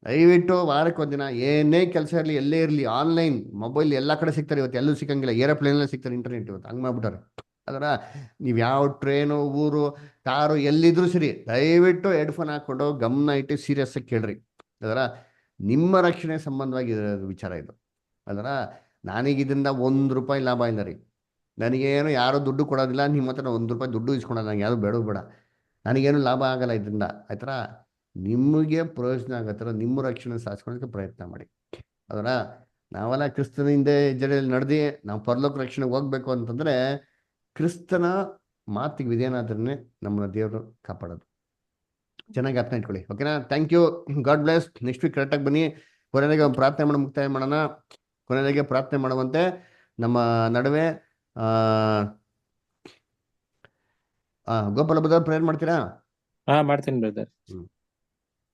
ದಯವಿಟ್ಟು ವಾರಕ್ಕೆ ಒಂದಿನ ಏನೇ ಕೆಲಸ ಇರಲಿ, ಎಲ್ಲೇ ಇರಲಿ, ಆನ್ಲೈನ್ ಮೊಬೈಲ್ ಎಲ್ಲ ಕಡೆ ಸಿಗ್ತಾರೆ. ಇವತ್ತು ಎಲ್ಲೂ ಸಿಕ್ಕಂಗಿಲ್ಲ, ಏರೋಪ್ಲೇನಲ್ಲೇ ಸಿಗ್ತಾರೆ ಇಂಟರ್ನೆಟ್. ಇವತ್ತು ಹಂಗೆ ಮಾಡ್ಬಿಟ್ಟಾರೆ. ಅದರ ನೀವು ಯಾವ ಟ್ರೈನು, ಊರು, ಕಾರು ಎಲ್ಲಿದ್ರೂ ಸರಿ, ದಯವಿಟ್ಟು ಹೆಡ್ಫೋನ್ ಹಾಕ್ಕೊಂಡು ಗಮನ ಇಟ್ಟು ಸೀರಿಯಸ್ ಆಗಿ ಕೇಳ್ರಿ. ಅದರ ನಿಮ್ಮ ರಕ್ಷಣೆ ಸಂಬಂಧವಾಗಿ ವಿಚಾರ ಇದು. ಅದರ ನನಗೆ ಇದರಿಂದ ₹1 ಲಾಭ ಇಲ್ಲ ರೀ. ನನಗೇನು ಯಾರು ದುಡ್ಡು ಕೊಡೋದಿಲ್ಲ, ನಿಮ್ಮ ಹತ್ರ ₹1 ದುಡ್ಡು ಇಸ್ಕೊಳೋದು ನಂಗೆ ಯಾರು ಬೇಡ. ನನಗೇನು ಲಾಭ ಆಗಲ್ಲ ಇದರಿಂದ, ಆಯ್ತರ. ನಿಮಗೆ ಪ್ರಯೋಜನ ಆಗೋ ಥರ ನಿಮ್ಮ ರಕ್ಷಣೆ ಸಾಧಿಸ್ಕೊಳ್ಳೋಕ್ಕೆ ಪ್ರಯತ್ನ ಮಾಡಿ. ಅದರ ನಾವೆಲ್ಲ ಕ್ರಿಸ್ತನ ಹಿಂದೆ ಹೆಜ್ಜೆಯಲ್ಲಿ ನಡೆದು ನಾವು ಪರಲೋಕ ರಕ್ಷಣೆಗೆ ಹೋಗ್ಬೇಕು ಅಂತಂದರೆ ಕ್ರಿಸ್ತನ ಮಾತಿಗೆ ವಿಧೇಯನಾದ್ರೇ ನಮ್ಮನ್ನ ದೇವರು ಕಾಪಾಡೋದು. ಚೆನ್ನಾಗಿ ಅರ್ಥ ಇಟ್ಕೊಳ್ಳಿ, ಓಕೆನಾ? Thank you, God bless. Next week ಕರೆಕ್ಟಾಗಿ ಬನ್ನಿ. ಕೊನೆಗೆ ಪ್ರಾರ್ಥನೆ ಮಾಡಿ ಮುಕ್ತಾಯ ಮಾಡೋಣ. ಕೊನೆಗೆ ಪ್ರಾರ್ಥನೆ ಮಾಡುವಂತೆ ನಮ್ಮ ನಡುವೆ ಗೋಪಾಲ ಬ್ರದರ್ ಪ್ರೇಯರ್ ಮಾಡ್ತೀರಾ? ಮಾಡ್ತೀನಿ ಬ್ರದರ್.